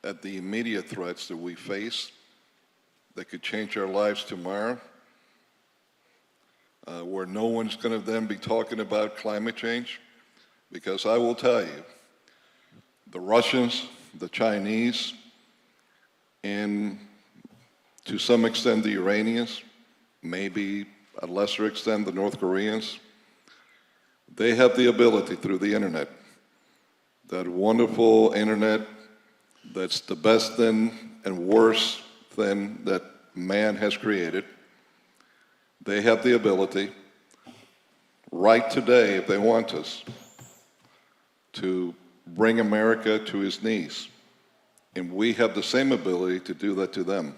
at the immediate threats that we face that could change our lives tomorrow, where no one's going to then be talking about climate change, because I will tell you, the Russians, the Chinese, and to some extent the Iranians, maybe a lesser extent the North Koreans, they have the ability through the internet, that wonderful internet that's the best thing and worst thing that man has created. They have the ability right today, if they want us, to bring America to its knees. And we have the same ability to do that to them.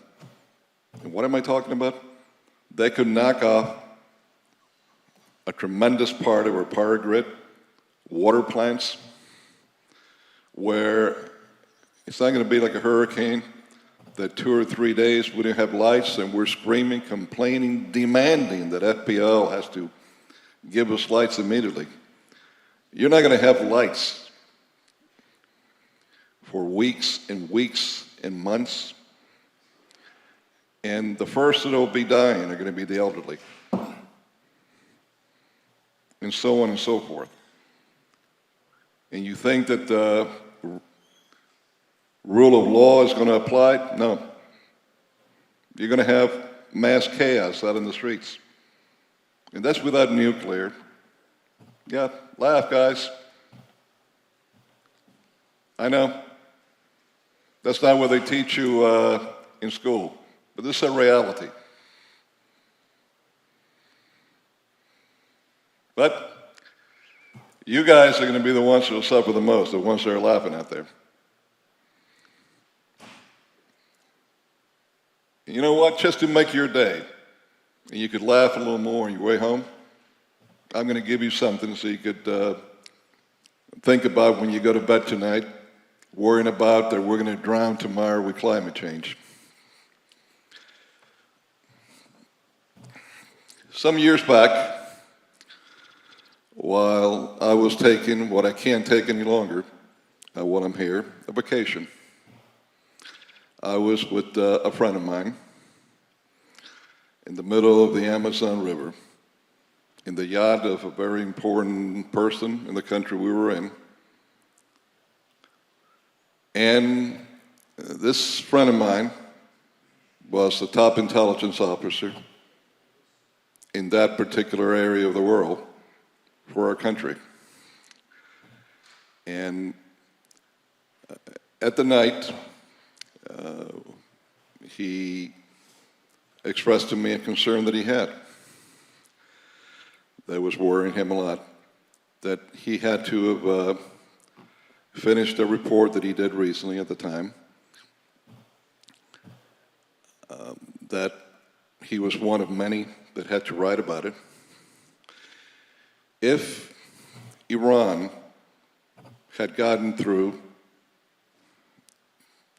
And what am I talking about? They could knock off a tremendous part of our power grid, water plants, where it's not going to be like a hurricane that 2 or 3 days we don't have lights and we're screaming, complaining, demanding that FPL has to give us lights immediately. You're not going to have lights for weeks and weeks and months. And the first that will be dying are going to be the elderly. And so on and so forth. And you think that the rule of law is going to apply? No. You're going to have mass chaos out in the streets. And that's without nuclear. Yeah, laugh, guys. I know. That's not what they teach you in school. But this is a reality. But you guys are going to be the ones who will suffer the most, the ones that are laughing out there. You know what? Just to make your day, and you could laugh a little more on your way home, I'm going to give you something so you could think about when you go to bed tonight, worrying about that we're going to drown tomorrow with climate change. Some years back, while I was taking what I can't take any longer, while I'm here, a vacation, I was with a friend of mine in the middle of the Amazon River, in the yacht of a very important person in the country we were in. And this friend of mine was the top intelligence officer in that particular area of the world for our country. And at the night, he expressed to me a concern that he had that was worrying him a lot, that he had to have finished a report that he did recently at the time, that he was one of many that had to write about it. If Iran had gotten through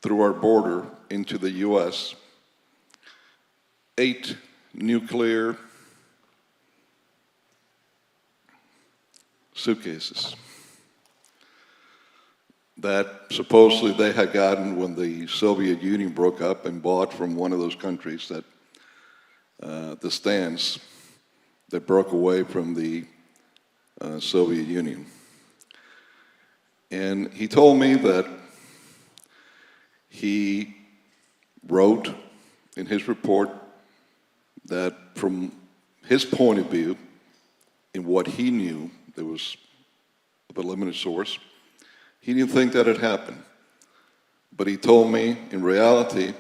our border into the U.S., 8 nuclear suitcases that supposedly they had gotten when the Soviet Union broke up and bought from one of those countries that the stands that broke away from the Soviet Union. And he told me that he wrote in his report that from his point of view, in what he knew, there was of a limited source, he didn't think that had happened. But he told me, in reality,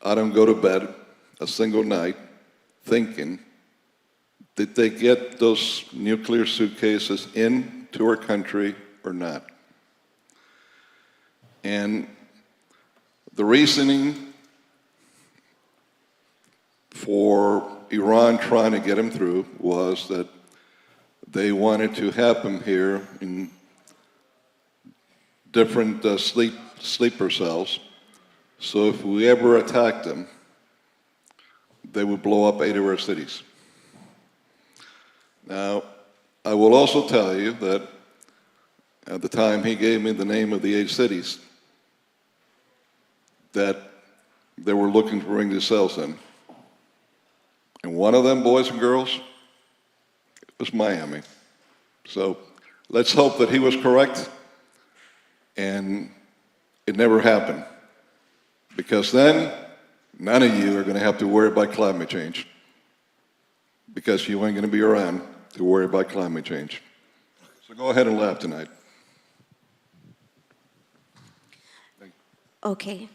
I don't go to bed a single night thinking, did they get those nuclear suitcases into our country or not? And the reasoning for Iran trying to get him through was that they wanted to have him here in different sleeper cells, so if we ever attacked them, they would blow up 8 of our cities. Now, I will also tell you that at the time he gave me the name of the 8 cities that they were looking to bring these cells in. And one of them, boys and girls, was Miami. So let's hope that he was correct and it never happened. Because then, none of you are going to have to worry about climate change. Because you ain't going to be around to worry about climate change. So go ahead and laugh tonight. Okay.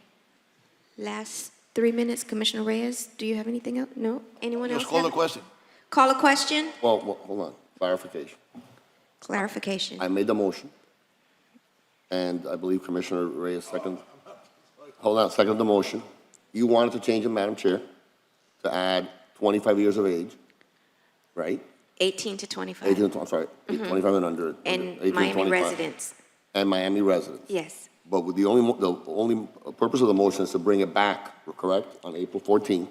Last 3 minutes, Commissioner Reyes, do you have anything else? No? Anyone else? Just call the question. Call a question? Well, hold on, clarification. Clarification. I made the motion, and I believe Commissioner Reyes seconded the motion. You wanted to change it, Madam Chair, to add 25 years of age, right? 18 to 25. 18 to, I'm sorry, 25 and under. And 18 to Miami 25. residents. And Miami residents. Yes. But with the only purpose of the motion is to bring it back, correct, on April 14th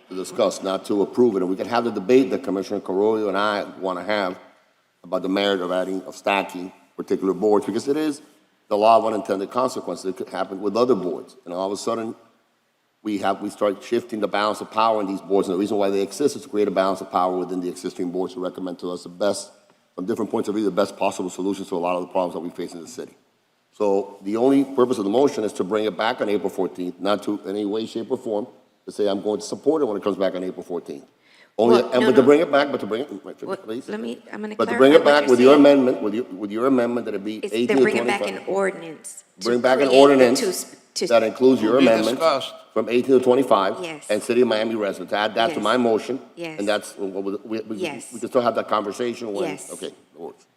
to discuss, not to approve it. And we can have the debate that Commissioner Carollo and I want to have about the merit of stacking particular boards, because it is the law of unintended consequences. It could happen with other boards. And all of a sudden, we start shifting the balance of power in these boards. And the reason why they exist is to create a balance of power within the existing boards to recommend to us the best, from different points of view, the best possible solutions to a lot of the problems that we face in the city. So the only purpose of the motion is to bring it back on April 14th, not to any way, shape, or form to say I'm going to support it when it comes back on April 14th. To bring it back, please. I'm going to clarify. But to bring it back with your saying. amendment, with your amendment that it be 18 to 25. They're bringing back an ordinance. Bring back an create ordinance that includes your Will be amendment discussed. from 18 to 25. Yes. And City of Miami residents. Add that to Yes. my motion. Yes. And that's, we Yes. can still have that conversation when, Yes. okay.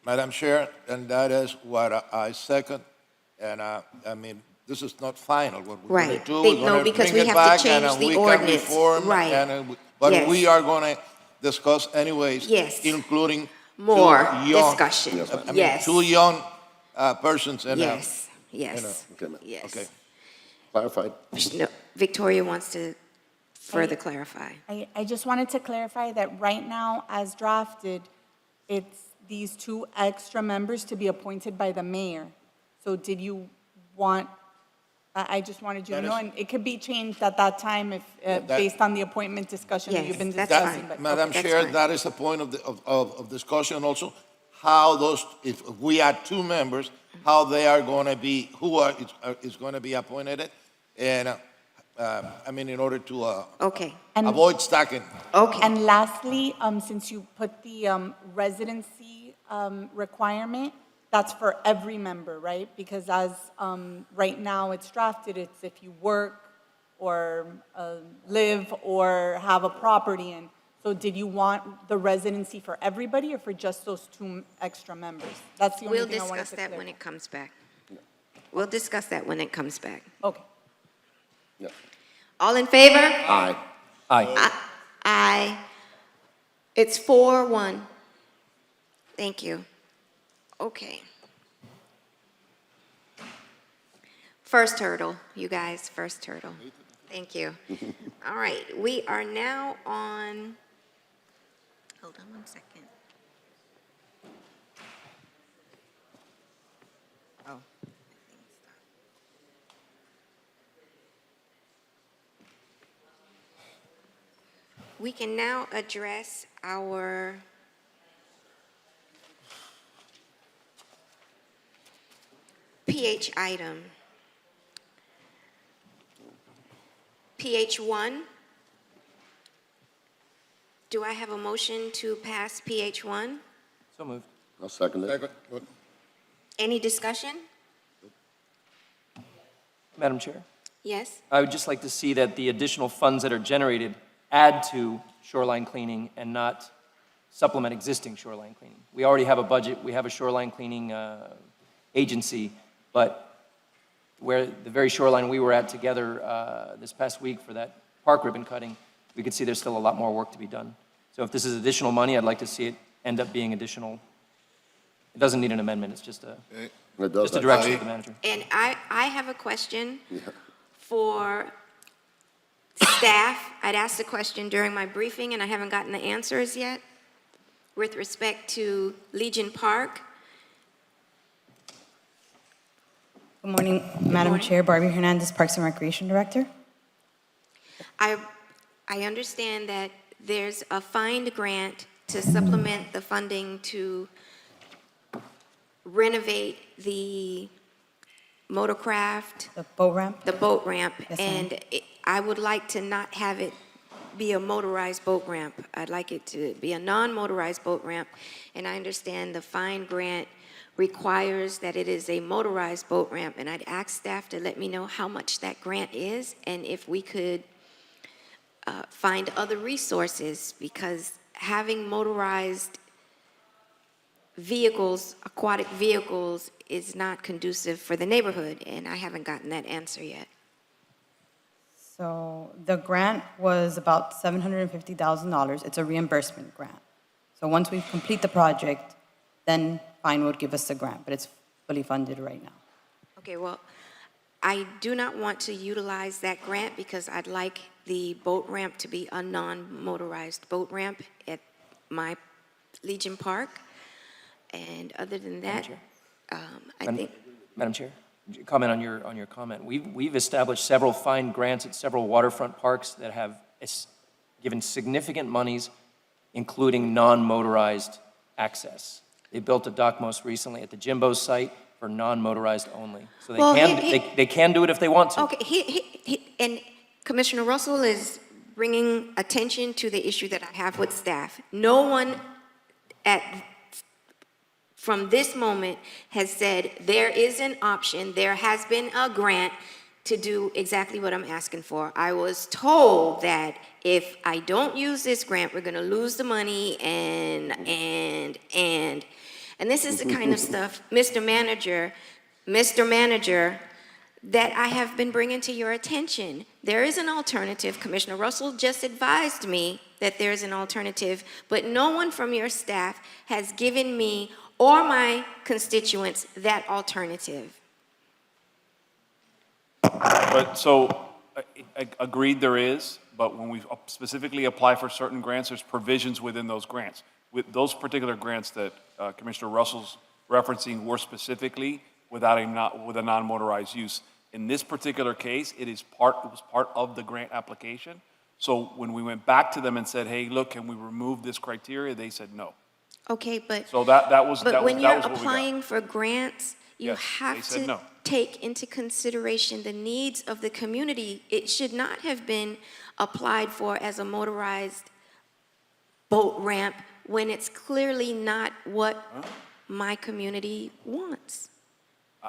Madam Chair, and that is what I second. And I mean, this is not final. What we're going Right. to do, They- we're no, going to because bring we it have to back change and the we can ordinance. reform. Right. But Yes. we are going to discuss anyways, Yes. including More two young, discussion. I mean, Yes. 2 young persons in Yes. Yes. Okay, ma'am. Yes. Okay. Clarified. No, Victoria wants to further clarify. I just wanted to clarify that right now, as drafted, it's these 2 extra members to be appointed by the mayor. So did you want, I just wanted you to That know, is- and it could be changed at that time if, that- based on the appointment discussion that Yes, you've been that's discussing. fine. But Madam that's Chair, fine. that is the point of discussion also, how those, if we add 2 members, how they are going to be, is going to be appointed, and, I mean, in order to Okay, avoid stacking. okay. And lastly, since you put the residency requirement, that's for every member, right? Because as right now it's drafted, it's if you work or live or have a property in. So did you want the residency for everybody or for just those 2 extra members? That's the only We'll thing I wanted discuss to that when clarify. it comes back. We'll discuss that when it comes back. Okay. Yeah. All in favor? Aye. Aye. Aye. It's 4-1. Thank you. Okay. First hurdle, you guys, first hurdle. Thank you. All right, we are now on, hold on one second. Oh. We can now address our PH item. PH1. Do I have a motion to pass PH1? So moved. I'll second it. Second. Good. Any discussion? Madam Chair, Yes? I would just like to see that the additional funds that are generated add to shoreline cleaning and not supplement existing shoreline cleaning. We already have a budget, we have a shoreline cleaning agency, but where the very shoreline we were at together this past week for that park ribbon cutting, we could see there's still a lot more work to be done. So if this is additional money, I'd like to see it end up being additional. It doesn't need an amendment, it's just a, Okay. It does just a that. direction of the manager. And I have a question for staff. I'd asked the question during my briefing, and I haven't gotten the answers yet with respect to Legion Park. Good morning, Madam morning. Chair. Barbie Hernandez, Parks and Recreation Director. I understand that there's a find grant to supplement the funding to renovate the motorcraft, The boat ramp. the boat ramp. Yes, ma'am. And I would like to not have it be a motorized boat ramp. I'd like it to be a non-motorized boat ramp. And I understand the find grant requires that it is a motorized boat ramp. And I'd ask staff to let me know how much that grant is and if we could find other resources, because having motorized vehicles, aquatic vehicles, is not conducive for the neighborhood, and I haven't gotten that answer yet. So the grant was about $750,000. It's a reimbursement grant. So once we complete the project, then Fine would give us the grant, but it's fully funded right now. Okay, well, I do not want to utilize that grant because I'd like the boat ramp to be a non-motorized boat ramp at my Legion Park. And other than that, I think, Madam Chair, comment on your comment. We've established several fine grants at several waterfront parks that have given significant monies, including non-motorized access. They built a dock most recently at the Jimbo site for non-motorized only. So Well, they can do it if they want to. okay, and Commissioner Russell is bringing attention to the issue that I have with staff. No one from this moment has said there is an option, there has been a grant to do exactly what I'm asking for. I was told that if I don't use this grant, we're gonna lose the money and this is the kind of stuff, Mr. Manager, that I have been bringing to your attention. There is an alternative. Commissioner Russell just advised me that there is an alternative, but no one from your staff has given me or my constituents that alternative. But so, agreed there is, but when we specifically apply for certain grants, there's provisions within those grants. With those particular grants that Commissioner Russell's referencing were specifically with a non-motorized use. In this particular case, it was part of the grant application. So when we went back to them and said, hey, look, can we remove this criteria? They said no. Okay, but. So that was But when what you're we got. applying for grants, you Yes, they have said to no. take into consideration the needs of the community. It should not have been applied for as a motorized boat ramp when it's clearly not what my community wants.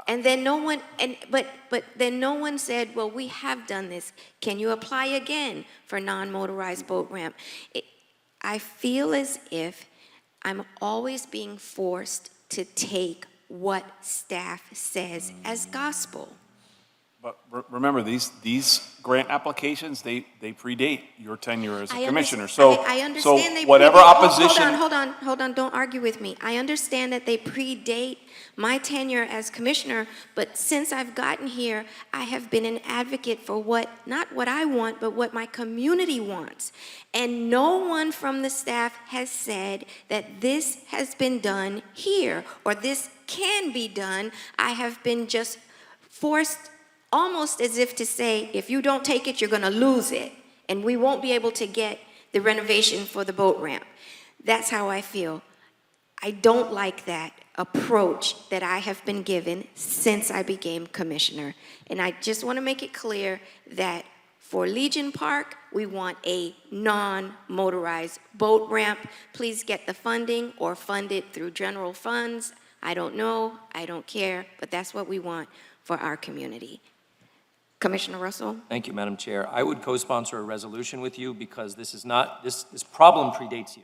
And then no one, but then no one said, well, we have done this. Can you apply again for non-motorized boat ramp? I feel as if I'm always being forced to take what staff says as gospel. But remember, these grant applications, they predate your tenure as a commissioner. I understand they whatever predate- opposition. Hold on, don't argue with me. I understand that they predate my tenure as commissioner, but since I've gotten here, I have been an advocate for not what I want, but what my community wants. And no one from the staff has said that this has been done here, or this can be done. I have been just forced, almost as if to say, if you don't take it, you're going to lose it, and we won't be able to get the renovation for the boat ramp. That's how I feel. I don't like that approach that I have been given since I became commissioner. And I just want to make it clear that for Legion Park, we want a non-motorized boat ramp. Please get the funding or fund it through general funds. I don't know, I don't care, but that's what we want for our community. Commissioner Russell? Thank you, Madam Chair. I would co-sponsor a resolution with you because this problem predates you.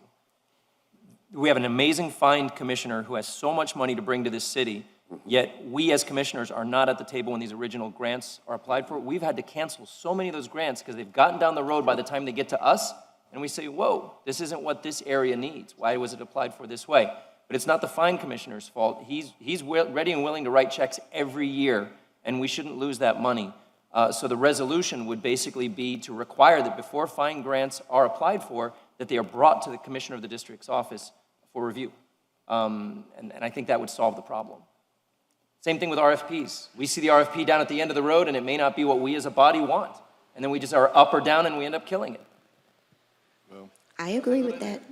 We have an amazing fine commissioner who has so much money to bring to this city, yet we as commissioners are not at the table when these original grants are applied for. We've had to cancel so many of those grants because they've gotten down the road by the time they get to us, and we say, whoa, this isn't what this area needs. Why was it applied for this way? But it's not the fine commissioner's fault. He's ready and willing to write checks every year, and we shouldn't lose that money. So the resolution would basically be to require that before fine grants are applied for, that they are brought to the commissioner of the district's office for review. And I think that would solve the problem. Same thing with RFPs. We see the RFP down at the end of the road, and it may not be what we as a body want. And then we just are up or down, and we end up killing it. Well, I agree with that.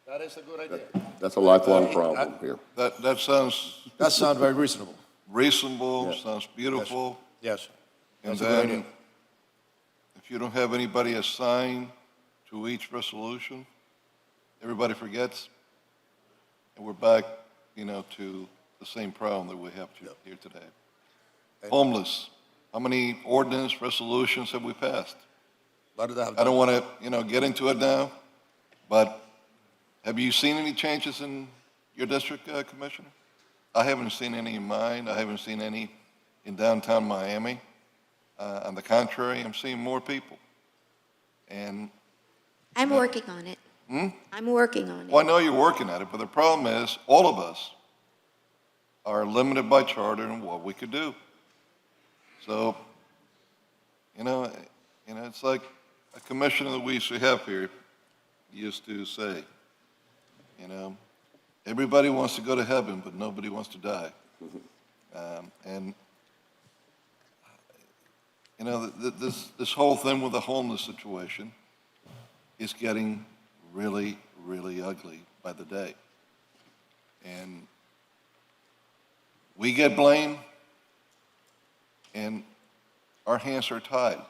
That is a good idea. That's a lifelong problem here. That sounds very reasonable. reasonable, Yeah. sounds beautiful. Yes. And That's a good idea. then, if you don't have anybody assigned to each resolution, everybody forgets, and we're back, to the same problem that we have here today. Homeless, how many ordinance resolutions have we passed? I don't want to, get into it now, but have you seen any changes in your district, Commissioner? I haven't seen any in mine. I haven't seen any in downtown Miami. On the contrary, I'm seeing more people. And I'm working on it. I'm working on it. well, I know you're working at it, but the problem is, all of us are limited by charter and what we could do. So, it's like a commissioner that we used to have here used to say, everybody wants to go to heaven, but nobody wants to die. This whole thing with the homeless situation is getting really, really ugly by the day. And we get blamed, and our hands are tied.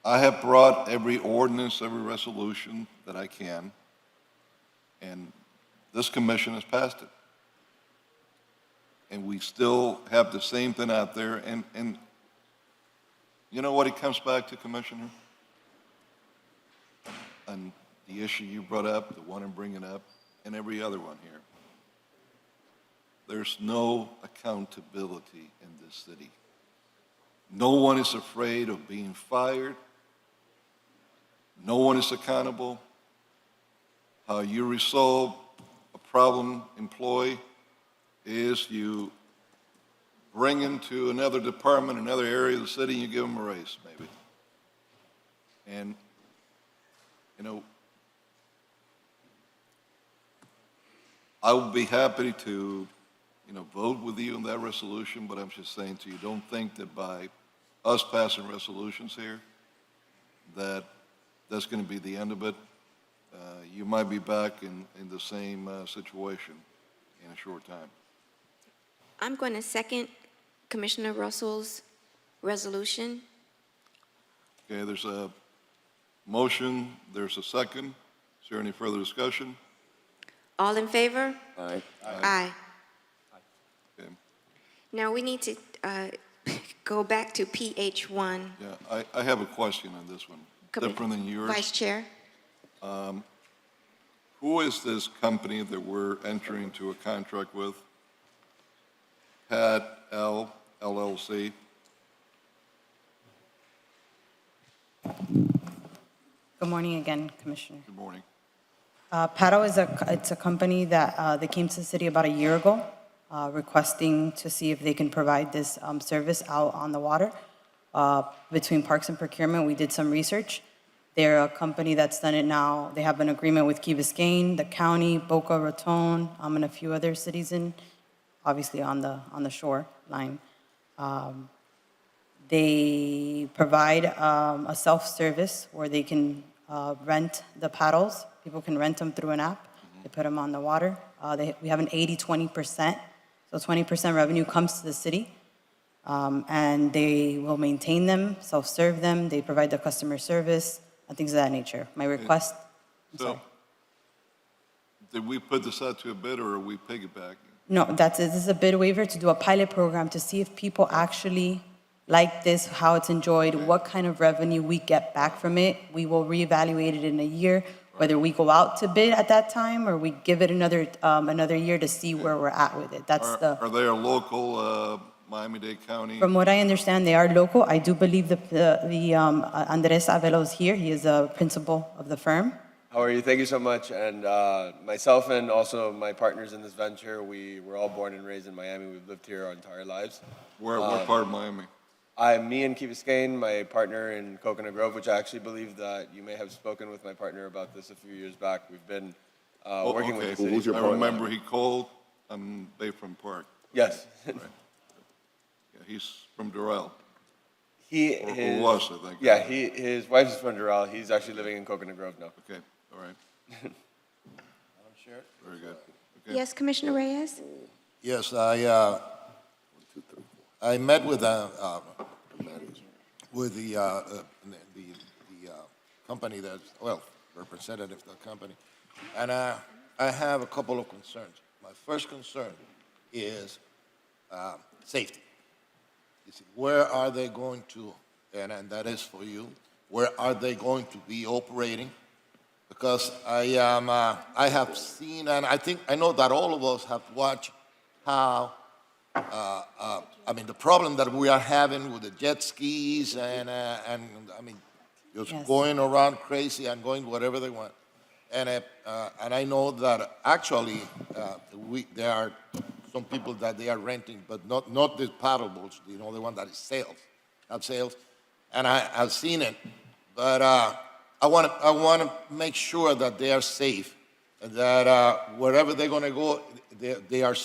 I have brought every ordinance, every resolution that I can, and this commission has passed it. And we still have the same thing out there, and you know what it comes back to, Commissioner? And the issue you brought up, the one I'm bringing up, and every other one here. There's no accountability in this city. No one is afraid of being fired. No one is accountable. How you resolve a problem employee is you bring him to another department, another area of the city, and you give him a raise, maybe. And, you know, I would be happy to, vote with you on that resolution, but I'm just saying to you, don't think that by us passing resolutions here, that's going to be the end of it. You might be back in the same situation in a short time. I'm going to second Commissioner Russell's resolution. Okay, there's a motion, there's a second. Is there any further discussion? All in favor? Aye. Aye. Okay. Now, we need to go back to PH1. Yeah, I have a question on this one, different than yours. Vice Chair. Who is this company that we're entering into a contract with? Pat L. LLC. Good morning again, Commissioner. Good morning. Paddle it's a company that they came to the city about a year ago, requesting to see if they can provide this service out on the water. Between Parks and Procurement, we did some research. They're a company that's done it now. They have an agreement with Key Biscayne, the county, Boca Raton, and a few other cities obviously on the shore line. They provide a self-service where they can rent the paddles. People can rent them through an app. They put them on the water. We have an 80-20%, so 20% revenue comes to the city, and they will maintain them, self-serve them. They provide the customer service and things of that nature. My request. So, did we put this out to a bid, or are we piggybacking? No, this is a bid waiver to do a pilot program to see if people actually like this, how it's enjoyed, what kind of revenue we get back from it. We will reevaluate it in a year, whether we go out to bid at that time or we give it another year to see where we're at with it. Are they a local Miami-Dade County? From what I understand, they are local. I do believe Andres Avelo is here. He is a principal of the firm. How are you? Thank you so much. And myself and also my partners in this venture, we were all born and raised in Miami. We've lived here our entire lives. Where part of Miami? Me and Key Biscayne, my partner in Coconut Grove, which I actually believe that you may have spoken with my partner about this a few years back. We've been working with the city. Who's your I partner? remember he called on Bayfront Park. Yes. Right. Yeah, he's from Doral. He Or was, I think. Yeah, his wife is from Doral. He's actually living in Coconut Grove now. Okay, all right. Very good. Okay. Yes, Commissioner Reyes? Yes, I met with the company representative of the company, and I have a couple of concerns. My first concern is safety. You see, where are they going to, and that is for you, where are they going to be operating? Because I have seen, and I know that all of us have watched how, the problem that we are having with the jet skis and just Yes. going around crazy and going whatever they want. And I know that actually there are some people that they are renting, but not the paddle boats, the one that is sails, and I've seen it, but I want to make sure that they are safe, and that wherever they're going to go, they are.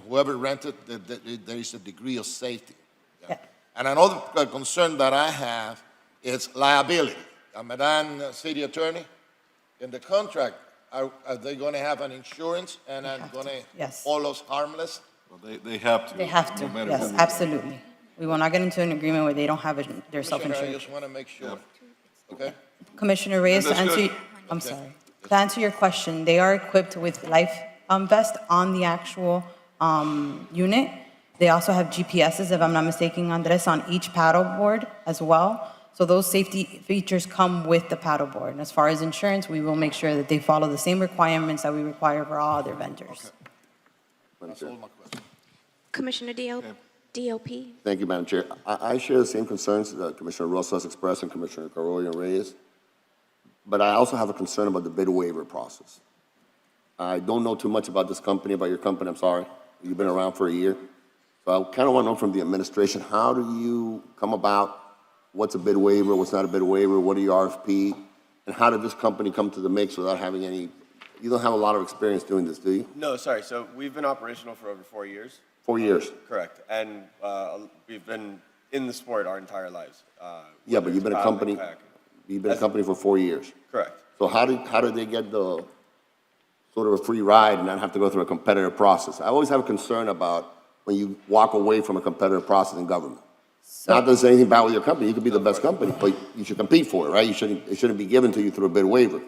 Whoever rented, there is a degree of safety. Yeah. And another concern that I have is liability. Madam City Attorney, in the contract, are they going to have an insurance and are going to hold us harmless? Well, they have to. They have to, no matter yes, who. absolutely. We will not get into an agreement where they don't have it, they're Commissioner, I self-insured. just want to make sure. Okay. Commissioner Reyes, to That's answer, good. I'm Okay. sorry. To answer your question, they are equipped with life vest on the actual unit. They also have GPSs, if I'm not mistaken, Andres, on each paddleboard as well. So those safety features come with the paddleboard. And as far as insurance, we will make sure that they follow the same requirements that we require for all other vendors. That's all my questions. Commissioner DOP? Thank you, Madam Chair. I share the same concerns that Commissioner Russell has expressed and Commissioner Carollo and Reyes, but I also have a concern about the bid waiver process. I don't know too much about this company, about your company, I'm sorry. You've been around for a year. So I kind of want to know from the administration, how do you come about what's a bid waiver, what's not a bid waiver, what are your RFP, and how did this company come to the mix without having any, you don't have a lot of experience doing this, do you? No, sorry. So we've been operational for over 4 years. 4 years. Correct. And we've been in the sport our entire lives. Yeah, but you've been a company, for 4 years. Correct. So how did they get the, sort of a free ride and not have to go through a competitive process? I always have a concern about when you walk away from a competitive process in government. Not that there's anything bad with your company, you could be the best company, but you should compete for it, right? It shouldn't be given to you through a bid waiver.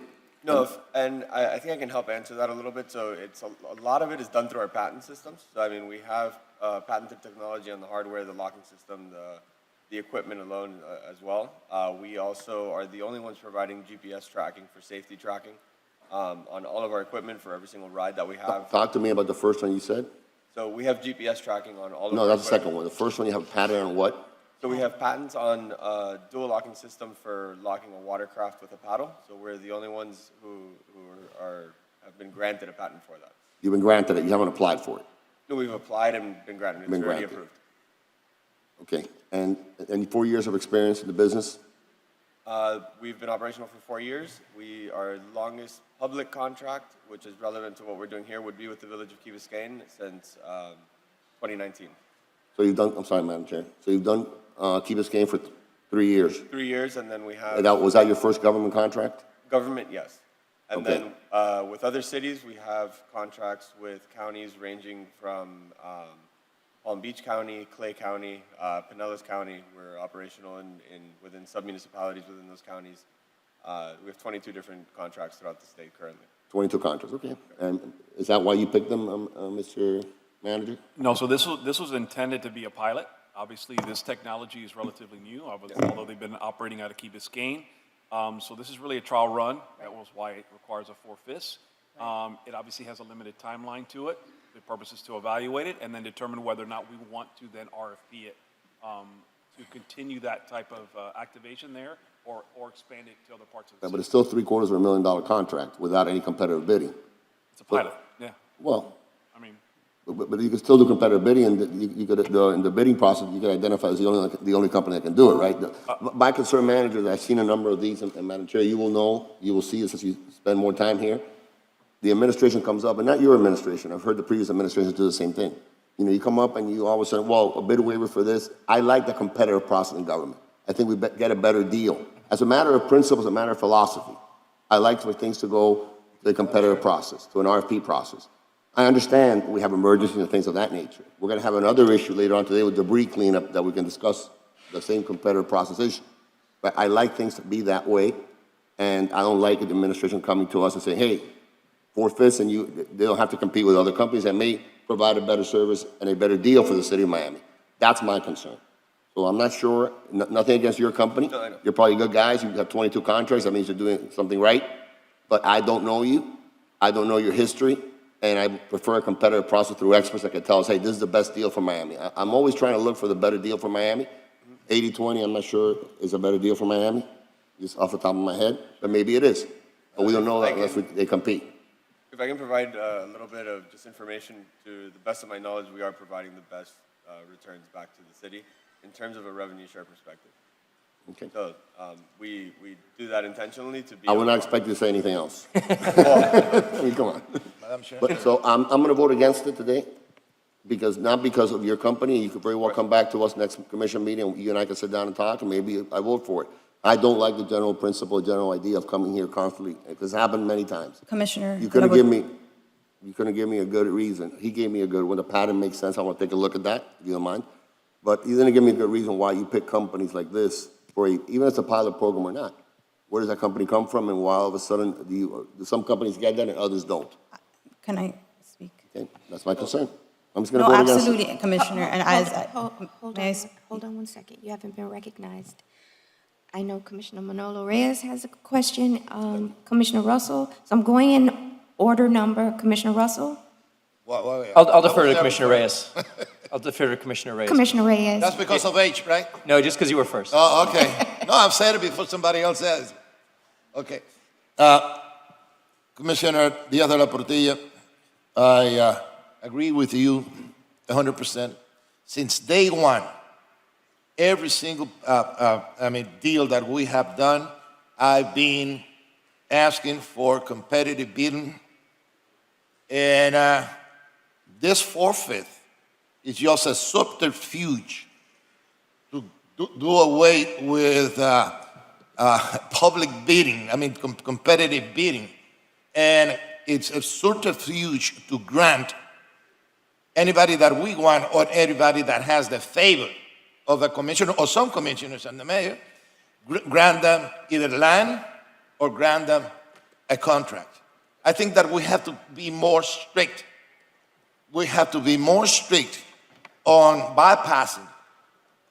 No, and I think I can help answer that a little bit. So it's a lot of it is done through our patent systems. So I mean, we have patented technology on the hardware, the locking system, the equipment alone as well. We also are the only ones providing GPS tracking for safety tracking on all of our equipment for every single ride that we have. Talk to me about the first one you said. So we have GPS tracking on all of No, our that's the equipment. second one. The first one you have a patent on what? So we have patents on dual locking system for locking a watercraft with a paddle. So we're the only ones who have been granted a patent for that. You've been granted it, you haven't applied for it. No, we've applied and been granted. It's Been already granted. approved. Okay, and 4 years of experience in the business? We've been operational for 4 years. Our longest public contract, which is relevant to what we're doing here, would be with the Village of Key Biscayne since 2019. So you've done, I'm sorry, Madam Chair. So you've done Key Biscayne for 3 years? 3 years, and then we have Was that your first government contract? government, yes. And Okay. then with other cities, we have contracts with counties ranging from Palm Beach County, Clay County, Pinellas County. We're operational within sub-municipalities within those counties. We have 22 different contracts throughout the state currently. 22 contracts, okay. And is that why you picked them, Mr. Manager? No, so this was intended to be a pilot. Obviously, this technology is relatively new, although they've been operating out of Key Biscayne. So this is really a trial run. That was why it requires a 4/5. It obviously has a limited timeline to it. The purpose is to evaluate it and then determine whether or not we want to then RFP it to continue that type of activation there or expand it to other parts of the Yeah, city. but it's still $750,000 contract without any competitive bidding. It's a pilot, yeah. Well, I mean, but you can still do competitive bidding, and you could, in the bidding process, you can identify as the only company that can do it, right? My concern, manager, is I've seen a number of these, and Madam Chair, you will know, you will see this as you spend more time here. The administration comes up, and not your administration, I've heard the previous administrations do the same thing. You know, you come up and you all of a sudden, well, a bid waiver for this. I like the competitive process in government. I think we get a better deal. As a matter of principle, as a matter of philosophy, I like for things to go to the competitive process, to an RFP process. I understand we have emergencies and things of that nature. We're going to have another issue later on today with debris cleanup that we can discuss, the same competitive process issue. But I like things to be that way, and I don't like the administration coming to us and saying, hey, 4/5, and they don't have to compete with other companies that may provide a better service and a better deal for the city of Miami. That's my concern. So I'm not sure, nothing against your company. No, I know. You're probably good guys. You have 22 contracts. That means you're doing something right. But I don't know you. I don't know your history. And I prefer a competitive process through experts that can tell us, hey, this is the best deal for Miami. I'm always trying to look for the better deal for Miami. 80-20, I'm not sure is a better deal for Miami, just off the top of my head. But maybe it is. But we don't know that unless they compete. If I can provide a little bit of just information, to the best of my knowledge, we are providing the best returns back to the city in terms of a revenue share perspective. Okay. So we do that intentionally to be. I would not expect you to say anything else. I mean, come on. Madam Chair. But, so I'm going to vote against it today, not because of your company. You could very well come back to us next commission meeting, and you and I can sit down and talk, and maybe I vote for it. I don't like the general principle, general idea of coming here constantly. It's happened many times. Commissioner. You couldn't give me a good reason. He gave me a good, when the pattern makes sense, I want to take a look at that, if you don't mind. But you didn't give me a good reason why you pick companies like this, even if it's a pilot program or not. Where does that company come from, and why all of a sudden do some companies get that and others don't? Can I speak? Okay, that's my concern. I'm just going to No, vote against it. absolutely, Commissioner, and as, Hold on one second. You haven't been recognized. I know Commissioner Manolo Reyes has a question. Commissioner Russell, so I'm going in order number. Commissioner Russell? I'll defer to Commissioner Reyes. I'll defer to Commissioner Reyes. Commissioner Reyes. That's because of age, right? No, just because you were first. Oh, okay. No, I've said it before somebody else says. Okay. Commissioner Diaz de la Portilla, I agree with you 100%. Since day one, every single, deal that we have done, I've been asking for competitive bidding. And this forfeit is just a subterfuge to do away with public bidding, competitive bidding. And it's a subterfuge to grant anybody that we want or anybody that has the favor of the commissioner or some commissioners and the mayor, grant them either land or grant them a contract. I think that we have to be more strict. We have to be more strict on bypassing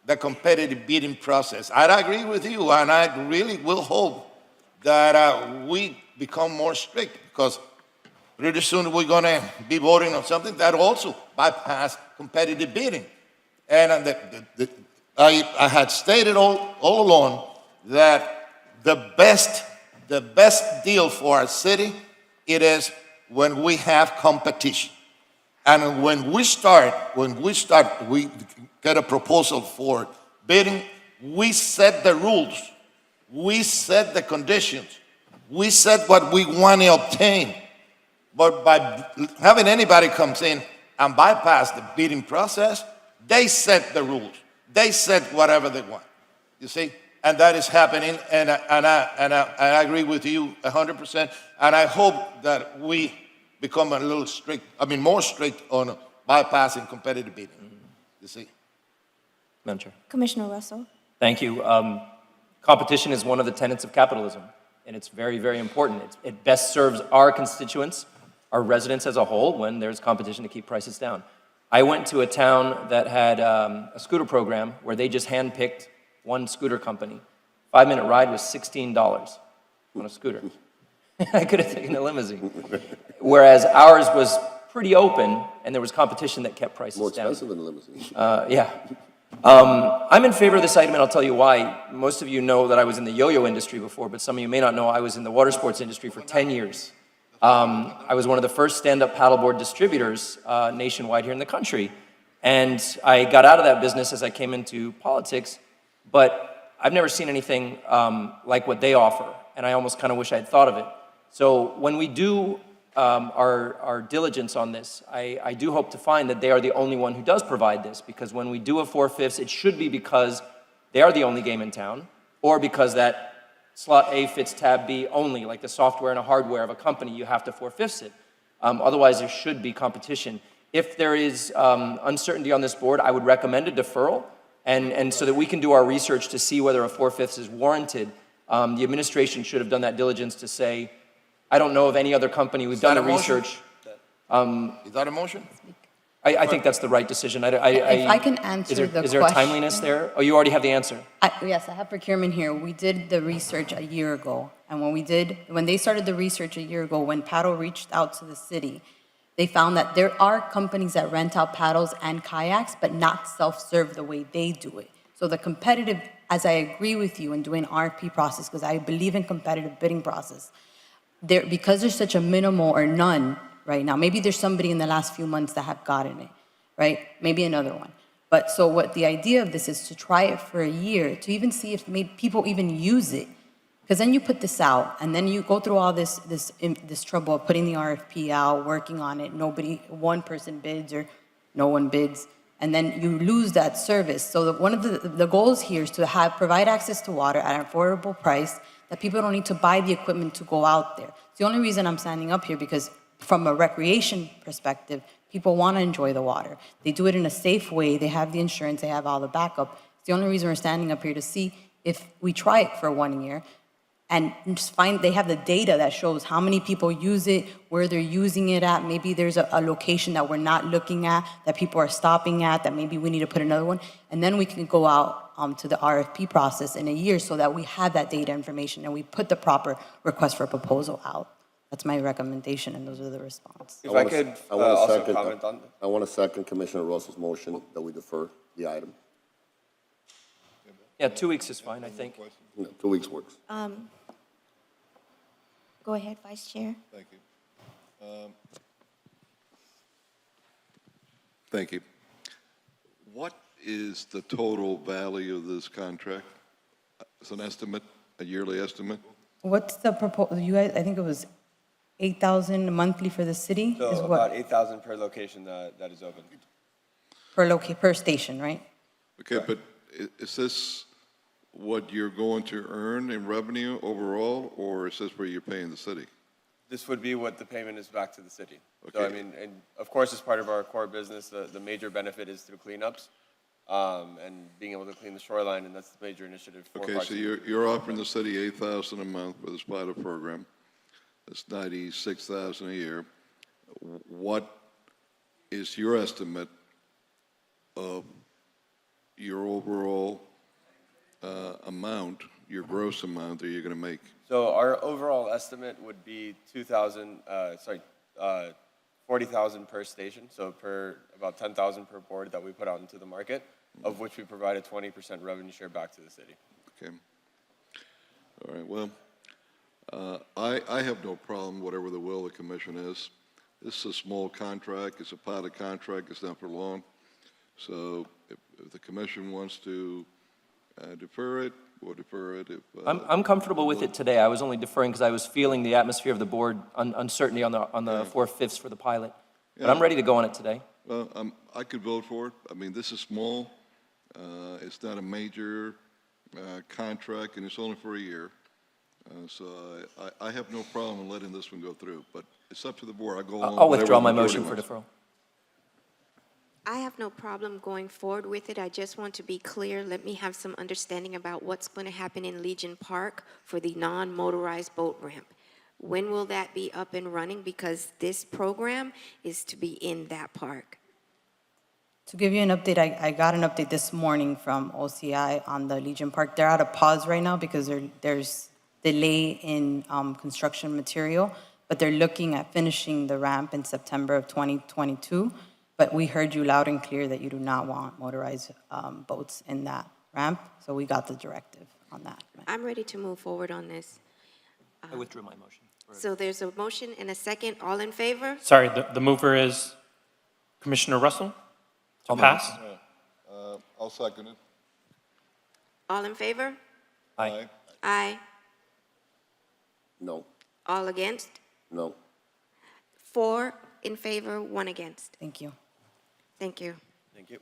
the competitive bidding process. I agree with you, and I really will hope that we become more strict, because pretty soon we're going to be voting on something that also bypass competitive bidding. And I had stated all along that the best deal for our city, it is when we have competition. And when we get a proposal for bidding, we set the rules, we set the conditions, we set what we want to obtain. But by having anybody comes in and bypass the bidding process, they set the rules. They set whatever they want. You see? And that is happening, and I agree with you 100%. And I hope that we become a little strict, more strict on bypassing competitive bidding. You see? Madam Chair. Commissioner Russell. Thank you. Competition is one of the tenets of capitalism, and it's very, very important. It best serves our constituents, our residents as a whole, when there's competition to keep prices down. I went to a town that had a scooter program where they just handpicked one scooter company. 5-minute ride was $16 on a scooter. I could have taken a limousine. Whereas ours was pretty open, and there was competition that kept prices down. More expensive than a limousine. Yeah. I'm in favor of this item, and I'll tell you why. Most of you know that I was in the yo-yo industry before, but some of you may not know I was in the water sports industry for 10 years. I was one of the first stand-up paddleboard distributors nationwide here in the country. And I got out of that business as I came into politics, but I've never seen anything like what they offer, and I almost kind of wish I had thought of it. So when we do our diligence on this, I do hope to find that they are the only one who does provide this, because when we do a 4/5, it should be because they are the only game in town, or because that slot A fits tab B only, like the software and a hardware of a company, you have to 4/5 it. Otherwise, there should be competition. If there is uncertainty on this board, I would recommend a deferral, and so that we can do our research to see whether a 4/5 is warranted. The administration should have done that diligence to say, I don't know of any other company, we've done the research. Is that a motion? I think that's the right decision. If I can answer the question. Is there a timeliness there? Oh, you already have the answer. Yes, I have procurement here. We did the research a year ago. And when they started the research a year ago, when paddle reached out to the city, they found that there are companies that rent out paddles and kayaks, but not self-serve the way they do it. So the competitive, as I agree with you in doing RFP process, because I believe in competitive bidding process, because there's such a minimal or none right now, maybe there's somebody in the last few months that have gotten it, right? Maybe another one. But so what the idea of this is to try it for a year, to even see if maybe people even use it. Because then you put this out, and then you go through all this trouble of putting the RFP out, working on it, one person bids or no one bids, and then you lose that service. So one of the goals here is to provide access to water at an affordable price, that people don't need to buy the equipment to go out there. It's the only reason I'm standing up here, because from a recreation perspective, people want to enjoy the water. They do it in a safe way. They have the insurance. They have all the backup. It's the only reason we're standing up here, to see if we try it for 1 year and just they have the data that shows how many people use it, where they're using it at. Maybe there's a location that we're not looking at, that people are stopping at, that maybe we need to put another one. And then we can go out to the RFP process in a year, so that we have that data information and we put the proper request for proposal out. That's my recommendation, and those are the response. If I could also comment on that. I want to second Commissioner Russell's motion that we defer the item. Yeah, 2 weeks is fine, I think. No, 2 weeks works. Go ahead, Vice Chair. Thank you. Thank you. What is the total value of this contract? It's an estimate, a yearly estimate? What's the proposal? You guys, I think it was 8,000 monthly for the city So is about what? 8,000 per location that is open. Per station, right? Okay, but is this what you're going to earn in revenue overall, or is this where you're paying the city? This would be what the payment is back to the city. So, Okay. I mean, and of course, as part of our core business, the major benefit is through cleanups and being able to clean the shoreline, and that's the major initiative for Okay, Parks so and you're offering the city 8,000 a month for this pilot program. That's 96,000 a year. What is your estimate of your overall amount, your gross amount that you're going to make? So our overall estimate would be 40,000 per station, so about 10,000 per board that we put out into the market, of which we provide a 20% revenue share back to the city. Okay. All right, well, I have no problem, whatever the will of the commission is. This is a small contract, it's a pilot contract, it's not for long. So if the commission wants to defer it, we'll defer it. If I'm comfortable with it today. I was only deferring because I was feeling the atmosphere of the board, uncertainty on the 4/5 for the pilot. But I'm ready to go on it today. Well, I could vote for it. I mean, this is small. It's not a major contract, and it's only for a year. So I have no problem in letting this one go through, but it's up to the board. I'll withdraw my motion for deferral. I have no problem going forward with it. I just want to be clear. Let me have some understanding about what's going to happen in Legion Park for the non-motorized boat ramp. When will that be up and running? Because this program is to be in that park. To give you an update, I got an update this morning from OCI on the Legion Park. They're at a pause right now because there's delay in construction material, but they're looking at finishing the ramp in September of 2022. But we heard you loud and clear that you do not want motorized boats in that ramp, so we got the directive on that. I'm ready to move forward on this. I withdrew my motion. So there's a motion and a second. All in favor? Sorry, the mover is Commissioner Russell to pass? I'll second it. All in favor? Aye. Aye. No, All against? no. 4 in favor, 1 against. Thank you. Thank you. Thank you.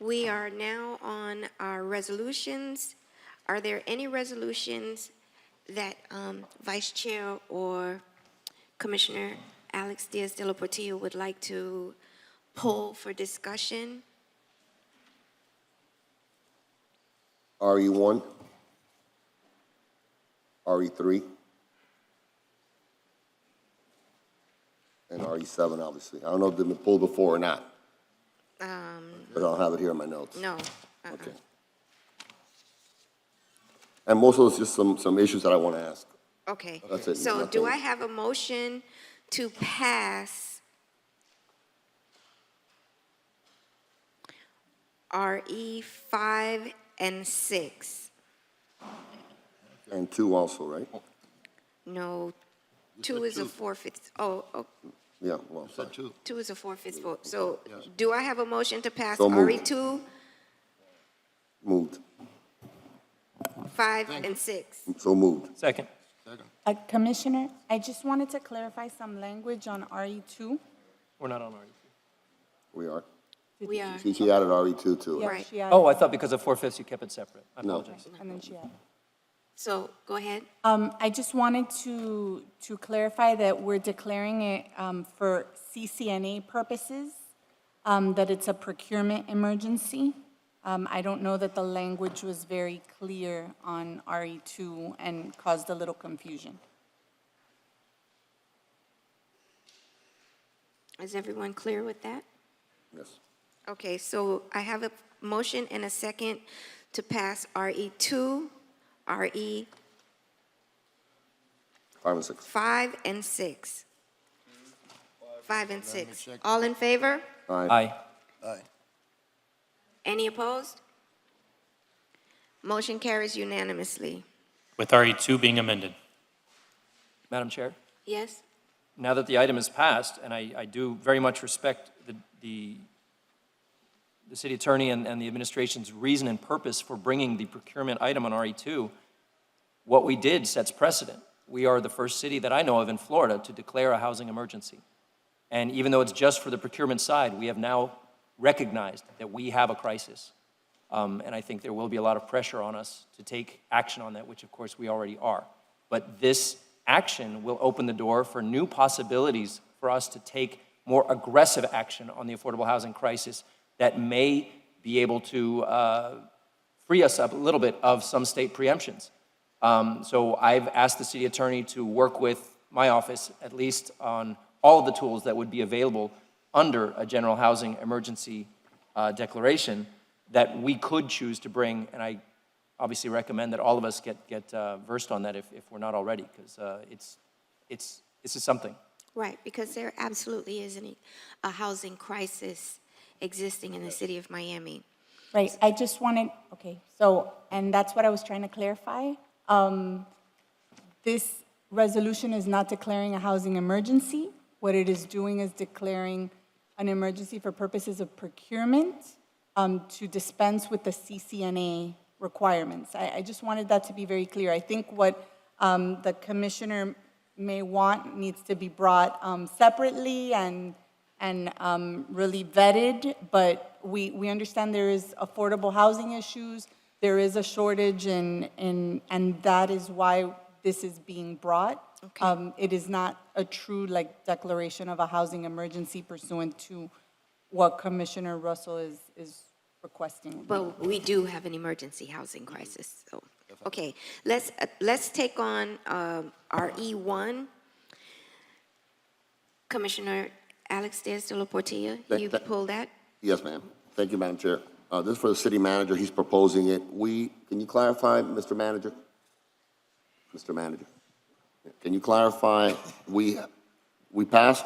We are now on our resolutions. Are there any resolutions that Vice Chair or Commissioner Alex Diaz de la Portillo would like to pull for discussion? RE1, RE3, and RE7, obviously. I don't know if they've been pulled before or not, but I don't have it here in my notes. No. Okay. And most of it's just some issues that I want to ask. Okay. That's it. So Nothing. do I have a motion to pass RE 5 and 6? And 2 also, right? No, 2 is a 4/5. Oh, Yeah, well, sorry. 2 is a 4/5 vote. So do I have a motion to pass So moved. RE2, Moved. 5, and 6? So moved. Second. Commissioner, I just wanted to clarify some language on RE2. We're not on RE. We are. We are. She added RE2 to it. Yeah, Right. she added Oh, I that, thought because of 4/5 you kept it separate. I No. apologize. and then she added. So go ahead. I just wanted to clarify that we're declaring it for CCNA purposes, that it's a procurement emergency. I don't know that the language was very clear on RE2 and caused a little confusion. Is everyone clear with that? Yes. Okay, so I have a motion and a second to pass RE2, RE 5 and 6. 5 and 6. 5 and 6. All in favor? Aye. Any opposed? Motion carries unanimously. With RE2 being amended. Madam Chair? Yes? Now that the item is passed, and I do very much respect the the city attorney and the administration's reason and purpose for bringing the procurement item on RE2, what we did sets precedent. We are the first city that I know of in Florida to declare a housing emergency. And even though it's just for the procurement side, we have now recognized that we have a crisis. And I think there will be a lot of pressure on us to take action on that, which of course we already are. But this action will open the door for new possibilities for us to take more aggressive action on the affordable housing crisis that may be able to free us up a little bit of some state preemptions. So I've asked the city attorney to work with my office, at least on all of the tools that would be available under a general housing emergency declaration that we could choose to bring, and I obviously recommend that all of us get versed on that if we're not already, because this is something. Right, because there absolutely is a housing crisis existing in the city of Miami. Right, I just wanted, okay, so, and that's what I was trying to clarify. This resolution is not declaring a housing emergency. What it is doing is declaring an emergency for purposes of procurement to dispense with the CCNA requirements. I just wanted that to be very clear. I think what the commissioner may want needs to be brought separately and really vetted, but we understand there is affordable housing issues, there is a shortage, and that is why this is being brought. Okay. It is not a true declaration of a housing emergency pursuant to what Commissioner Russell is requesting. But we do have an emergency housing crisis, so. Okay, let's take on RE1. Commissioner Alex Diaz de la Portilla, you pulled that? Yes, ma'am. Thank you, Madam Chair. This is for the city manager. He's proposing it. Can you clarify, Mr. Manager? Mr. Manager, can you clarify, we passed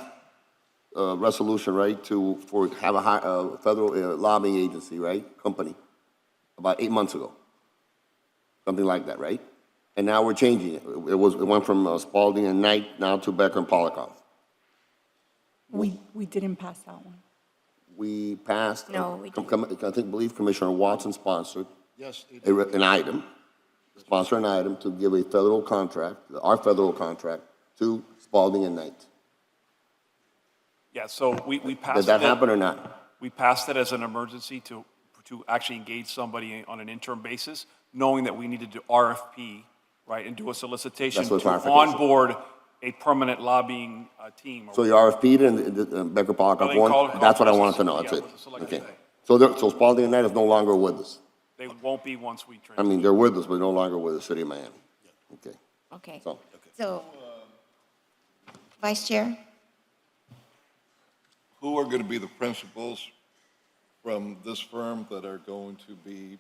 a resolution, right, to have a federal lobbying agency, right, company, about 8 months ago. Something like that, right? And now we're changing it. It went from Spalding and Knight now to Becker and Polikoff. We didn't pass that one. We passed, No, we believe Commissioner Watson sponsored Yes, an item, sponsor an item to give a federal contract, our federal contract, to Spalding and Knight. Yeah, so we passed Did that happen or not? We passed it as an emergency to actually engage somebody on an interim basis, knowing that we needed to RFP, right, and do a solicitation That's what to clarification. onboard a permanent lobbying team. So you RFP'd and Becker Polikoff won? That's what I wanted to know, that's it. Okay. So Spalding and Knight is no longer with us. They won't be once we I transition. mean, they're with us, but no longer with the city of Miami. Okay. Okay, So, Vice Chair? Who are going to be the principals from this firm that are going to be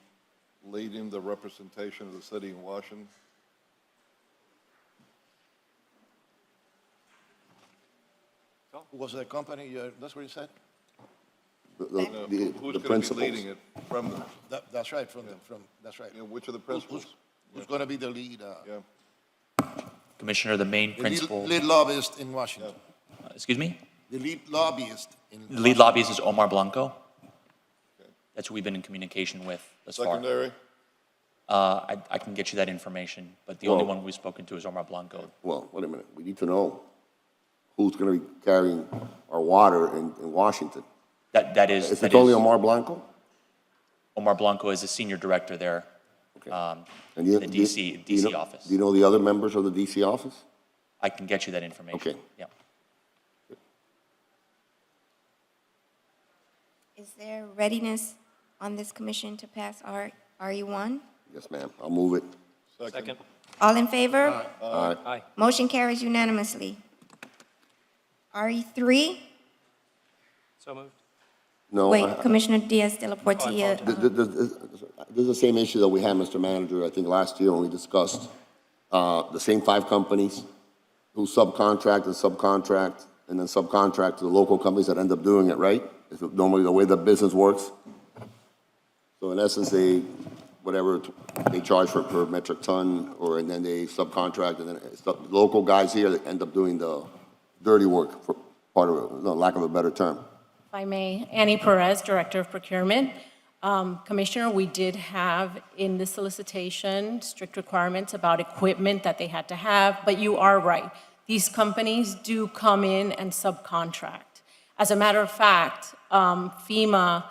leading the representation of the city in Washington? Who was the company? That's what you said? Who's the going to be principals. leading it from them? That's right, that's right. You know, which are the principals? Who's going to be the lead? Yeah. Commissioner, the main The principal, lead lobbyist in Washington. excuse me? The lead lobbyist in The lead lobbyist is Omar Blanco. That's who we've been in communication with thus far. Secondary? I can get you that information, but the only Well- one we've spoken to is Omar Blanco. well, wait a minute. We need to know who's going to be carrying our water in Washington. That is. Is that it only is- Omar Blanco? Omar Blanco is the senior director there, And you- the do you- DC do you know- office. Do you know the other members of the DC office? I can get you that information. Okay. Yeah. Is there readiness on this commission to pass RE1? Yes, ma'am. I'll move it. Second. All in favor? Aye. Aye. Motion carries unanimously. RE3? So moved. No. Wait, Commissioner Diaz de la Portilla. This is the same issue that we had, Mr. Manager, I think last year when we discussed the same 5 companies who subcontract, and then subcontract to the local companies that end up doing it, right? It's normally the way the business works. So in essence, whatever they charge per metric ton, and then they subcontract, and then local guys here that end up doing the dirty work, for part of it, no, lack of a better term. If I may, Annie Perez, Director of Procurement. Commissioner, we did have in the solicitation strict requirements about equipment that they had to have, but you are right. These companies do come in and subcontract. As a matter of fact, FEMA,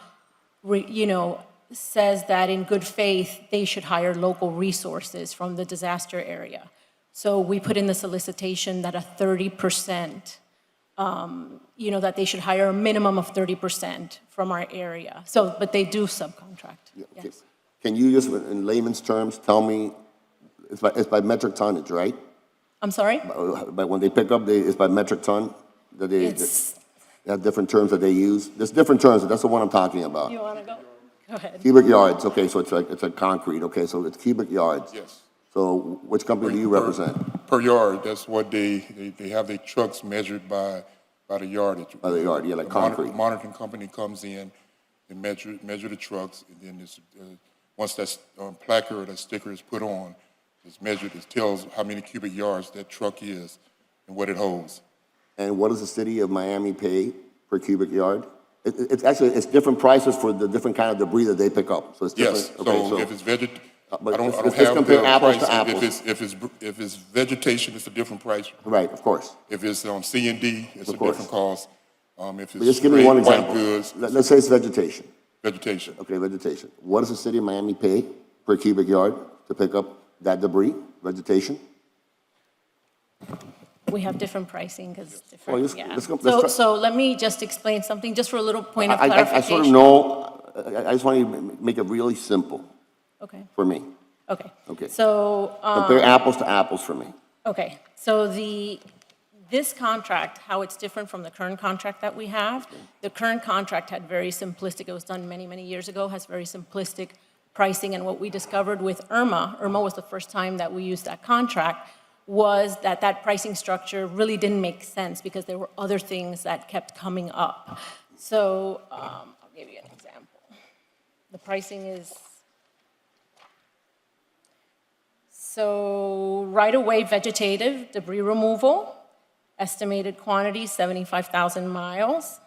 says that in good faith, they should hire local resources from the disaster area. So we put in the solicitation that a 30%, that they should hire a minimum of 30% from our area. So, but they do subcontract. Yeah, okay. Yes. Can you just, in layman's terms, tell me, it's by metric tonnage, right? I'm sorry? But when they pick up, it's by metric ton? That they have different terms that they use? There's different terms, that's the one I'm talking about. You want to go? Go ahead. Cubic yards, okay, so it's like concrete, okay, so it's cubic yards. Yes. So which company do you represent? Per yard, that's what they have their trucks measured by the yardage. By the yard, yeah, like concrete. Monitoring company comes in and measure the trucks, and then this, once that placard or that sticker is put on, it's measured, it tells how many cubic yards that truck is and what it holds. And what does the city of Miami pay per cubic yard? It's different prices for the different kind of debris that they pick up, so it's different. Yes, Okay, so if it's I don't let's have compare the apples price. to apples. If it's vegetation, it's a different price. Right, of course. If it's C and D, it's a different cost. If But it's just give me one straight example. white goods, Let's say it's vegetation. vegetation. Okay, vegetation. What does the city of Miami pay per cubic yard to pick up that debris, vegetation? We have different pricing because it's Well, different, let's yeah. go- let's try- So let me just explain something, just for a little point of I clarification. sort of know, I just want you to make it really simple Okay, for me. okay. Okay. So, Compare apples to apples for me. okay, so this contract, how it's different from the current contract that we have, the current contract had very simplistic, it was done many, many years ago, has very simplistic pricing, and what we discovered with Irma was the first time that we used that contract, was that pricing structure really didn't make sense because there were other things that kept coming up. So, I'll give you an example. The pricing is, so right-of-way vegetative debris removal, estimated quantity 75,000 miles,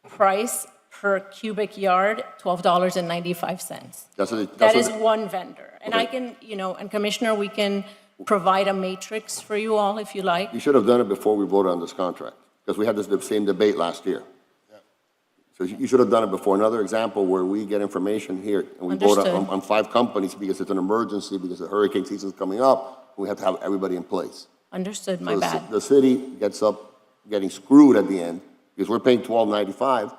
price per cubic yard $12.95. That is one vendor. And I can, and Commissioner, we can provide a matrix for you all if you like. You should have done it before we voted on this contract, because we had this same debate last year. So you should have done it before. Another example where we get information here, and we vote on 5 companies because it's an emergency, because the hurricane season is coming up, we have to have everybody in place. Understood, my So bad. the city gets up getting screwed at the end, because we're paying $12.95.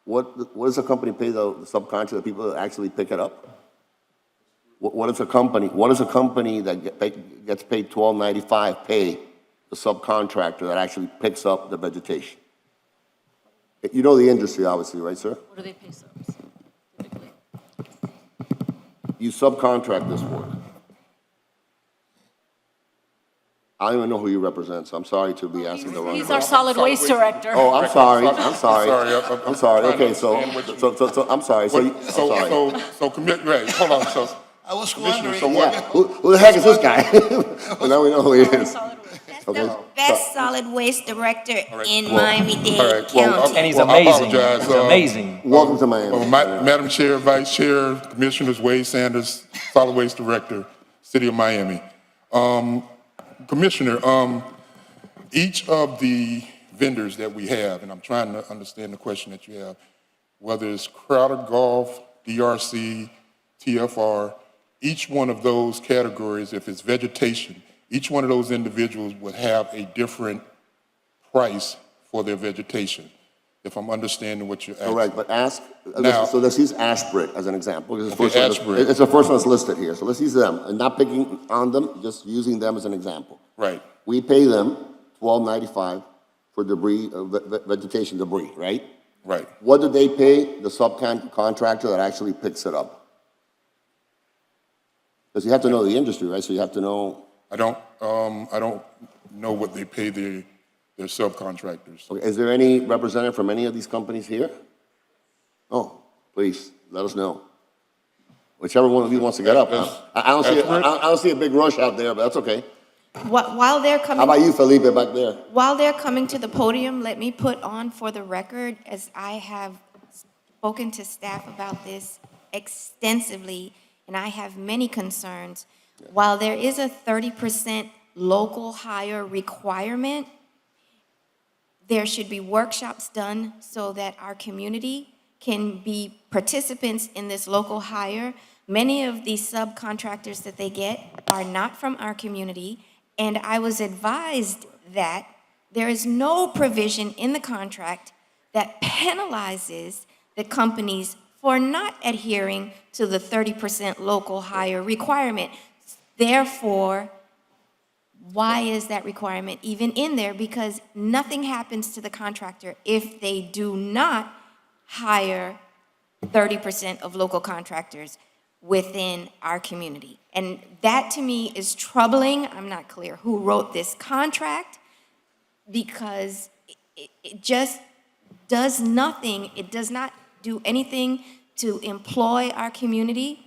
What does the company pay the subcontractor, the people that actually pick it up? What is a company that gets paid $12.95 pay the subcontractor that actually picks up the vegetation? You know the industry, obviously, right, sir? What do they pay subs? typically? You subcontract this work. I don't even know who you represent, so I'm sorry to be asking the wrong He's person. our solid waste director. Oh, I'm sorry. I'm sorry. I'm sorry. Okay, so I'm sorry. Right, hold on, so. I was Commissioner, wondering. so Yeah, who the heck is this guy? Well, now we know who he is. Okay. Best solid waste director in Well, Miami-Dade all right, well, County. And he's Well, I amazing. apologize, He's amazing. Welcome to Miami. Madam Chair, Vice Chair, Commissioners, Wade Sanders, Solid Waste Director, City of Miami. Commissioner, each of the vendors that we have, and I'm trying to understand the question that you have, whether it's Crowder Golf, DRC, TFR, each one of those categories, if it's vegetation, each one of those individuals would have a different price for their vegetation, if I'm understanding what you're asking. Correct, but Now- so let's use Ashbridge as an example. It's the Okay, first one- Ashbridge. It's the first one that's listed here, so let's use them, and not picking on them, just using them as an example. Right, We pay them $12.95 for debris, vegetation debris, right? right. What do they pay the subcontractor that actually picks it up? Because you have to know the industry, right? So you have to know. I don't know what they pay their subcontractors. Okay, is there any representative from any of these companies here? Oh, please, let us know. Whichever one of you wants to get up. I don't see a big rush out there, but that's okay. While they're How coming, about you, Felipe, back there? while they're coming to the podium, let me put on for the record, as I have spoken to staff about this extensively, and I have many concerns. While there is a 30% local hire requirement, there should be workshops done so that our community can be participants in this local hire. Many of these subcontractors that they get are not from our community, and I was advised that there is no provision in the contract that penalizes the companies for not adhering to the 30% local hire requirement. Therefore, why is that requirement even in there? Because nothing happens to the contractor if they do not hire 30% of local contractors within our community. And that to me is troubling. I'm not clear who wrote this contract, because it just does nothing. It does not do anything to employ our community.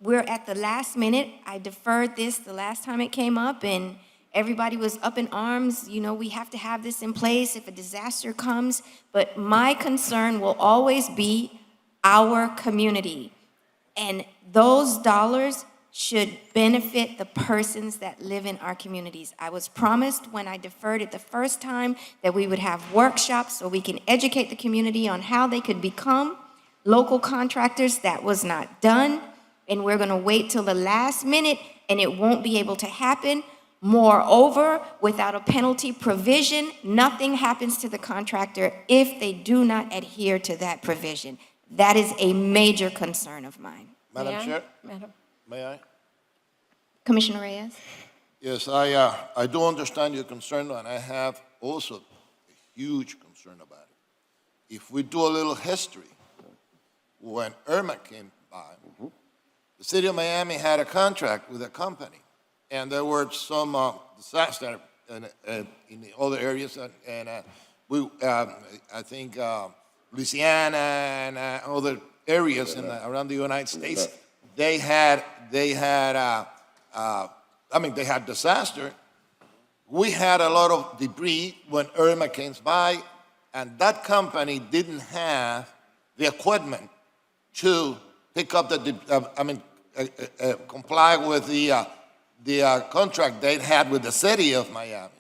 We're at the last minute. I deferred this the last time it came up, and everybody was up in arms. You know, we have to have this in place if a disaster comes. But my concern will always be our community. And those dollars should benefit the persons that live in our communities. I was promised when I deferred it the first time that we would have workshops so we can educate the community on how they could become local contractors. That was not done. And we're going to wait till the last minute, and it won't be able to happen. Moreover, without a penalty provision, nothing happens to the contractor if they do not adhere to that provision. That is a major concern of mine. Madam Chair? Madam. May I? Commissioner Reyes? Yes, I do understand your concern, and I have also a huge concern about it. If we do a little history, when Irma came by, the city of Miami had a contract with a company, and there were some disasters in the other areas, and I think Louisiana and other areas around the United States, they had disaster. We had a lot of debris when Irma came by, and that company didn't have the equipment to pick up comply with the contract they had with the city of Miami.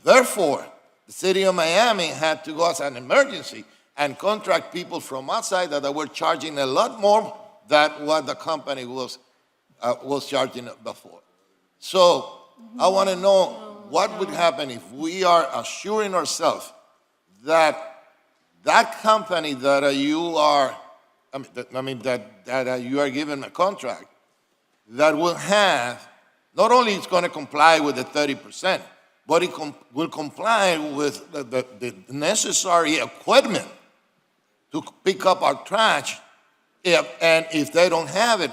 Therefore, the city of Miami had to go as an emergency and contract people from outside that were charging a lot more than what the company was charging before. So I want to know what would happen if we are assuring ourselves that that company that you are, that you are given a contract, that will have, not only it's going to comply with the 30%, but it will comply with the necessary equipment to pick up our trash. And if they don't have it,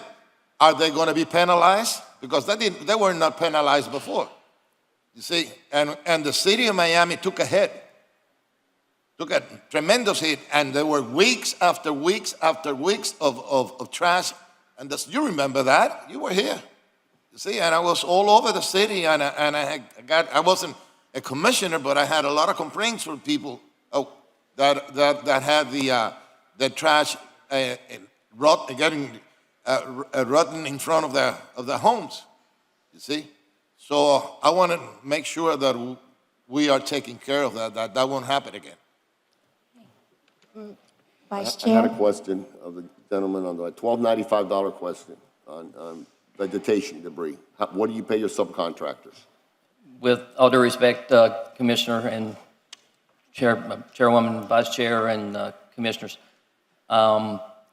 are they going to be penalized? Because they were not penalized before. You see, and the city of Miami took a hit, took a tremendous hit, and there were weeks after weeks after weeks of trash. And you remember that? You were here. You see, and I was all over the city, and I wasn't a commissioner, but I had a lot of complaints from people that had the trash getting rotten in front of the homes. You see, so I want to make sure that we are taking care of that won't happen again. Vice I Chair? had a question of the gentleman on the $12.95 question on vegetation debris. What do you pay your subcontractors? With all due respect, Commissioner and Chairwoman, Vice Chair, and Commissioners,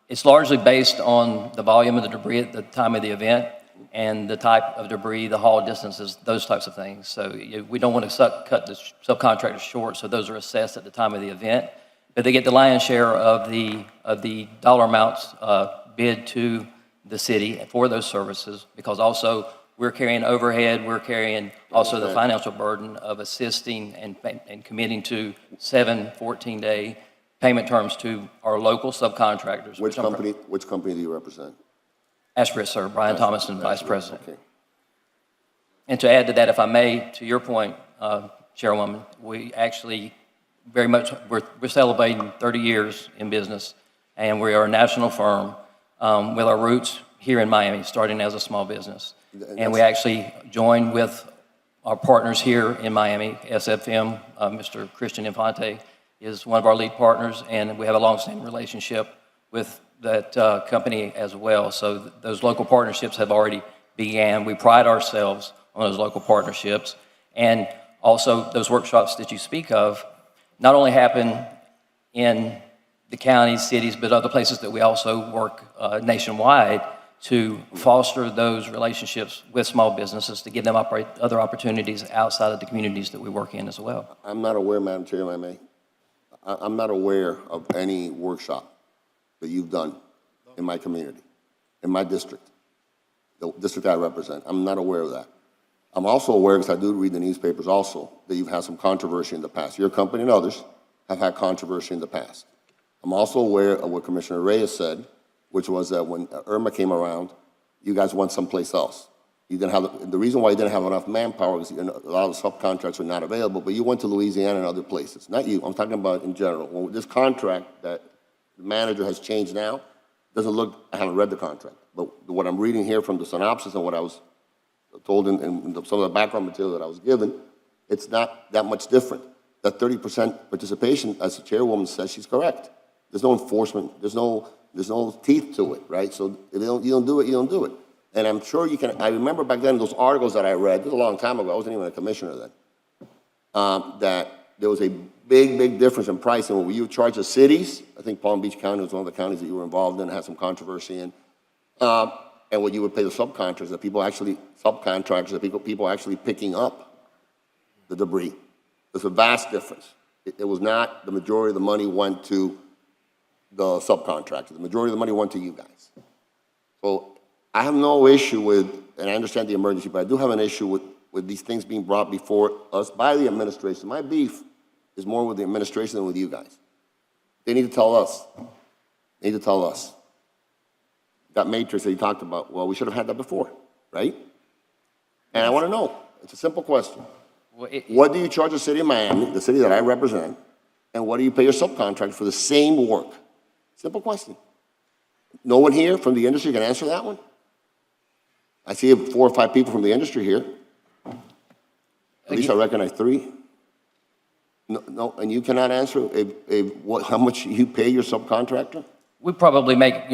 it's largely based on the volume of the debris at the time of the event and the type of debris, the haul distances, those types of things. So we don't want to cut the subcontractors short, so those are assessed at the time of the event. But they get the lion's share of the dollar amounts bid to the city for those services, because also we're carrying overhead, we're carrying also the financial burden of assisting and committing to 14-day payment terms to our local subcontractors. Which company do you represent? Ashford, sir, Brian Thomas, and Vice President. Okay. And to add to that, if I may, to your point, Chairwoman, we actually very much, we're celebrating 30 years in business, and we are a national firm with our roots here in Miami, starting as a small business. And we actually joined with our partners here in Miami, SFM, Mr. Christian Infante is one of our lead partners, and we have a long-standing relationship with that company as well. So those local partnerships have already began. We pride ourselves on those local partnerships. And also those workshops that you speak of not only happen in the counties, cities, but other places that we also work nationwide to foster those relationships with small businesses to give them other opportunities outside of the communities that we work in as well. I'm not aware, Madam Chair, if I may. I'm not aware of any workshop that you've done in my community, in my district, the district I represent. I'm not aware of that. I'm also aware, because I do read the newspapers also, that you've had some controversy in the past. Your company and others have had controversy in the past. I'm also aware of what Commissioner Reyes said, which was that when Irma came around, you guys went someplace else. You didn't have the reason why you didn't have enough manpower was a lot of the subcontracts were not available, but you went to Louisiana and other places. Not you, I'm talking about in general. When this contract that the manager has changed now, doesn't look, I haven't read the contract, but what I'm reading here from the synopsis and what I was told in some of the background material that I was given, it's not that much different. That 30% participation, as the chairwoman says, she's correct. There's no enforcement, there's no teeth to it, right? So if you don't do it, you don't do it. And I'm sure you can, I remember back then those articles that I read, it was a long time ago, I wasn't even a commissioner then, that there was a big difference in pricing. When you charge the cities, I think Palm Beach County was one of the counties that you were involved in and had some controversy in, and what you would pay the subcontractors, people actually picking up the debris. There's a vast difference. It was not the majority of the money went to the subcontractor. The majority of the money went to you guys. So I have no issue with, and I understand the emergency, but I do have an issue with these things being brought before us by the administration. My beef is more with the administration than with you guys. They need to tell us. They need to tell us. That matrix that you talked about, well, we should have had that before, right? And I want to know. It's a simple question. What do you charge the city of Miami, the city that I represent, and what do you pay your subcontractor for the same work? Simple question. No one here from the industry can answer that one? I see 4 or 5 people from the industry here. At least I recognize 3. No, and you cannot answer how much you pay your subcontractor? We probably make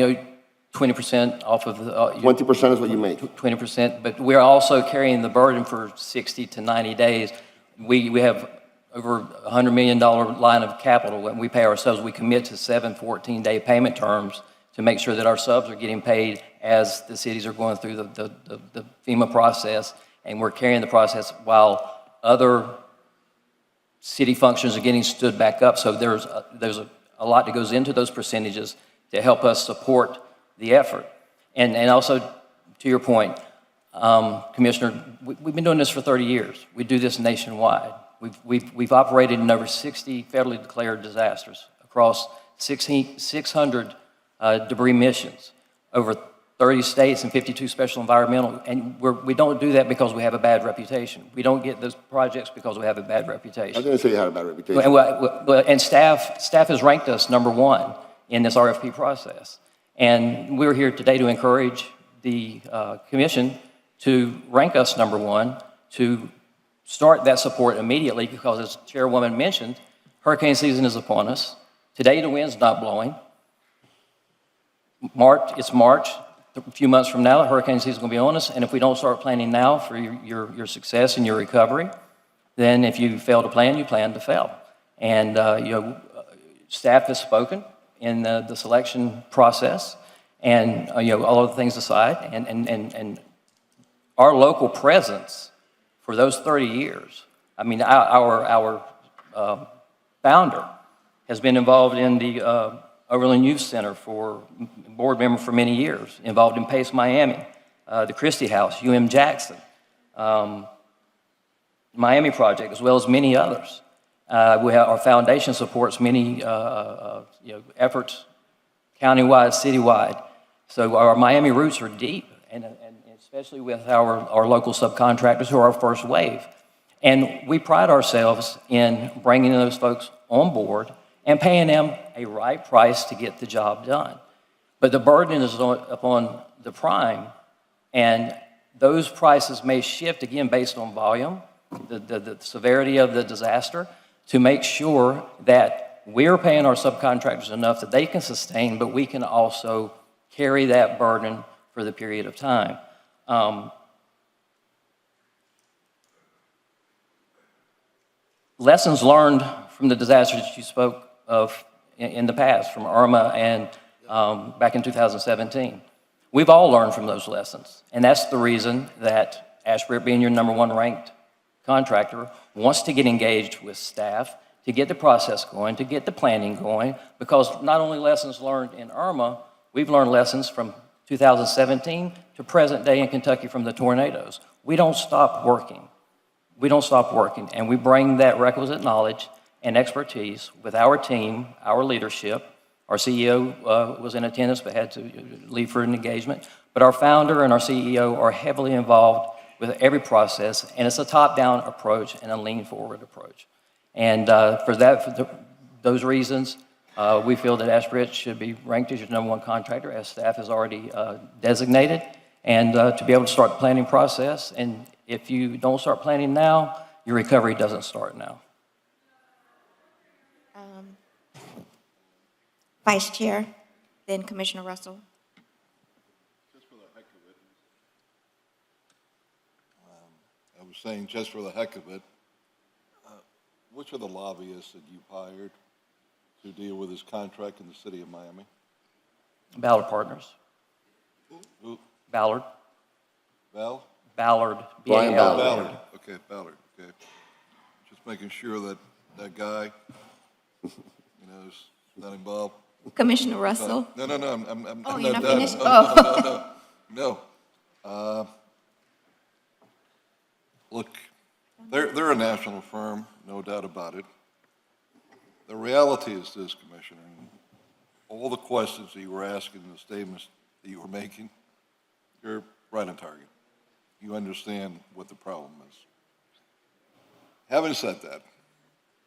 20% off of the 20% is what you make. 20%, but we're also carrying the burden for 60 to 90 days. We have over $100 million line of capital. When we pay ourselves, we commit to 7 14-day payment terms to make sure that our subs are getting paid as the cities are going through the FEMA process, and we're carrying the process while other city functions are getting stood back up. So there's a lot that goes into those percentages to help us support the effort. And also, to your point, Commissioner, we've been doing this for 30 years. We do this nationwide. We've operated in over 60 federally declared disasters across 600 debris missions, over 30 states and 52 special environmental, and we don't do that because we have a bad reputation. We don't get those projects because we have a bad reputation. I didn't say you had a bad reputation. And staff has ranked us #1 in this RFP process. And we're here today to encourage the commission to rank us #1, to start that support immediately, because as Chairwoman mentioned, hurricane season is upon us. Today the wind's not blowing. It's March. A few months from now, the hurricane season is going to be on us, and if we don't start planning now for your success and your recovery, then if you fail to plan, you plan to fail. And staff has spoken in the selection process, and all of the things aside, and our local presence for those 30 years. I mean, our founder has been involved in the Overland Youth Center board member for many years, involved in PACE Miami, the Christie House, Jackson, Miami Project, as well as many others. Our foundation supports many efforts countywide, citywide. So our Miami roots are deep, and especially with our local subcontractors who are our first wave. And we pride ourselves in bringing those folks on board and paying them a right price to get the job done. But the burden is upon the prime, and those prices may shift again based on volume, the severity of the disaster, to make sure that we're paying our subcontractors enough that they can sustain, but we can also carry that burden for the period of time. Lessons learned from the disasters that you spoke of in the past, from Irma and back in 2017. We've all learned from those lessons, and that's the reason that Ashbridge, being your #1 ranked contractor, wants to get engaged with staff to get the process going, to get the planning going, because not only lessons learned in Irma, we've learned lessons from 2017 to present day in Kentucky from the tornadoes. We don't stop working. We don't stop working, and we bring that requisite knowledge and expertise with our team, our leadership. Our CEO was in attendance but had to leave for an engagement. But our founder and our CEO are heavily involved with every process, and it's a top-down approach and a lean-forward approach. And for those reasons, we feel that Ashbridge should be ranked as your #1 contractor, as staff has already designated, and to be able to start the planning process. And if you don't start planning now, your recovery doesn't start now. Vice Chair, then Commissioner Russell. Just for the heck of it, I was saying, just for the heck of it, which are the lobbyists that you've hired to deal with this contract in the city of Miami? Ballard Partners. Who? Ballard. Val? Ballard. Brian B-A-L-L-A-R-D. Ballard. Okay, Ballard, okay. Just making sure that that guy, is not involved. Commissioner Russell. No, I'm Oh, not you're not done. finished? No. Look, they're a national firm, no doubt about it. The reality is this, Commissioner, and all the questions that you were asking and the statements that you were making, you're right on target. You understand what the problem is. Having said that,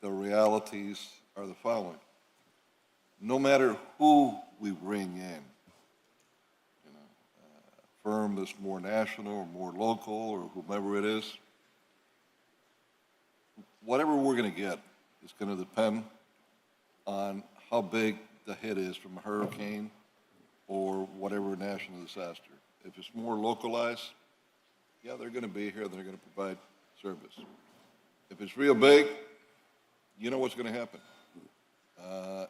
the realities are the following. No matter who we bring in, a firm that's more national or more local or whomever it is, whatever we're going to get is going to depend on how big the hit is from a hurricane or whatever national disaster. If it's more localized, yeah, they're going to be here, they're going to provide service. If it's real big, you know what's going to happen.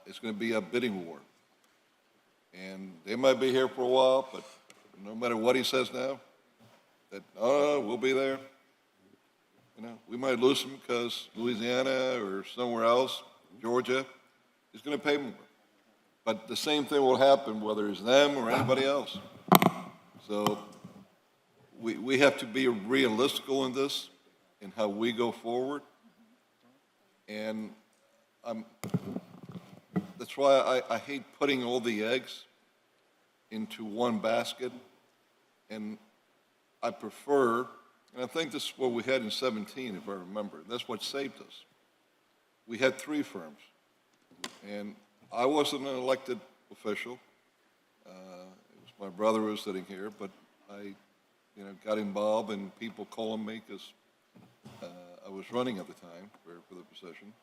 It's going to be a bidding war. And they might be here for a while, but no matter what he says now, that, we'll be there. We might lose them because Louisiana or somewhere else, Georgia, is going to pay more. But the same thing will happen whether it's them or anybody else. So we have to be realistic in this and how we go forward. And that's why I hate putting all the eggs into one basket. And I prefer, and I think this is what we had in 17, if I remember. That's what saved us. We had 3 firms. And I wasn't an elected official. It was my brother who was sitting here, but I got involved in people calling me because I was running at the time for the position.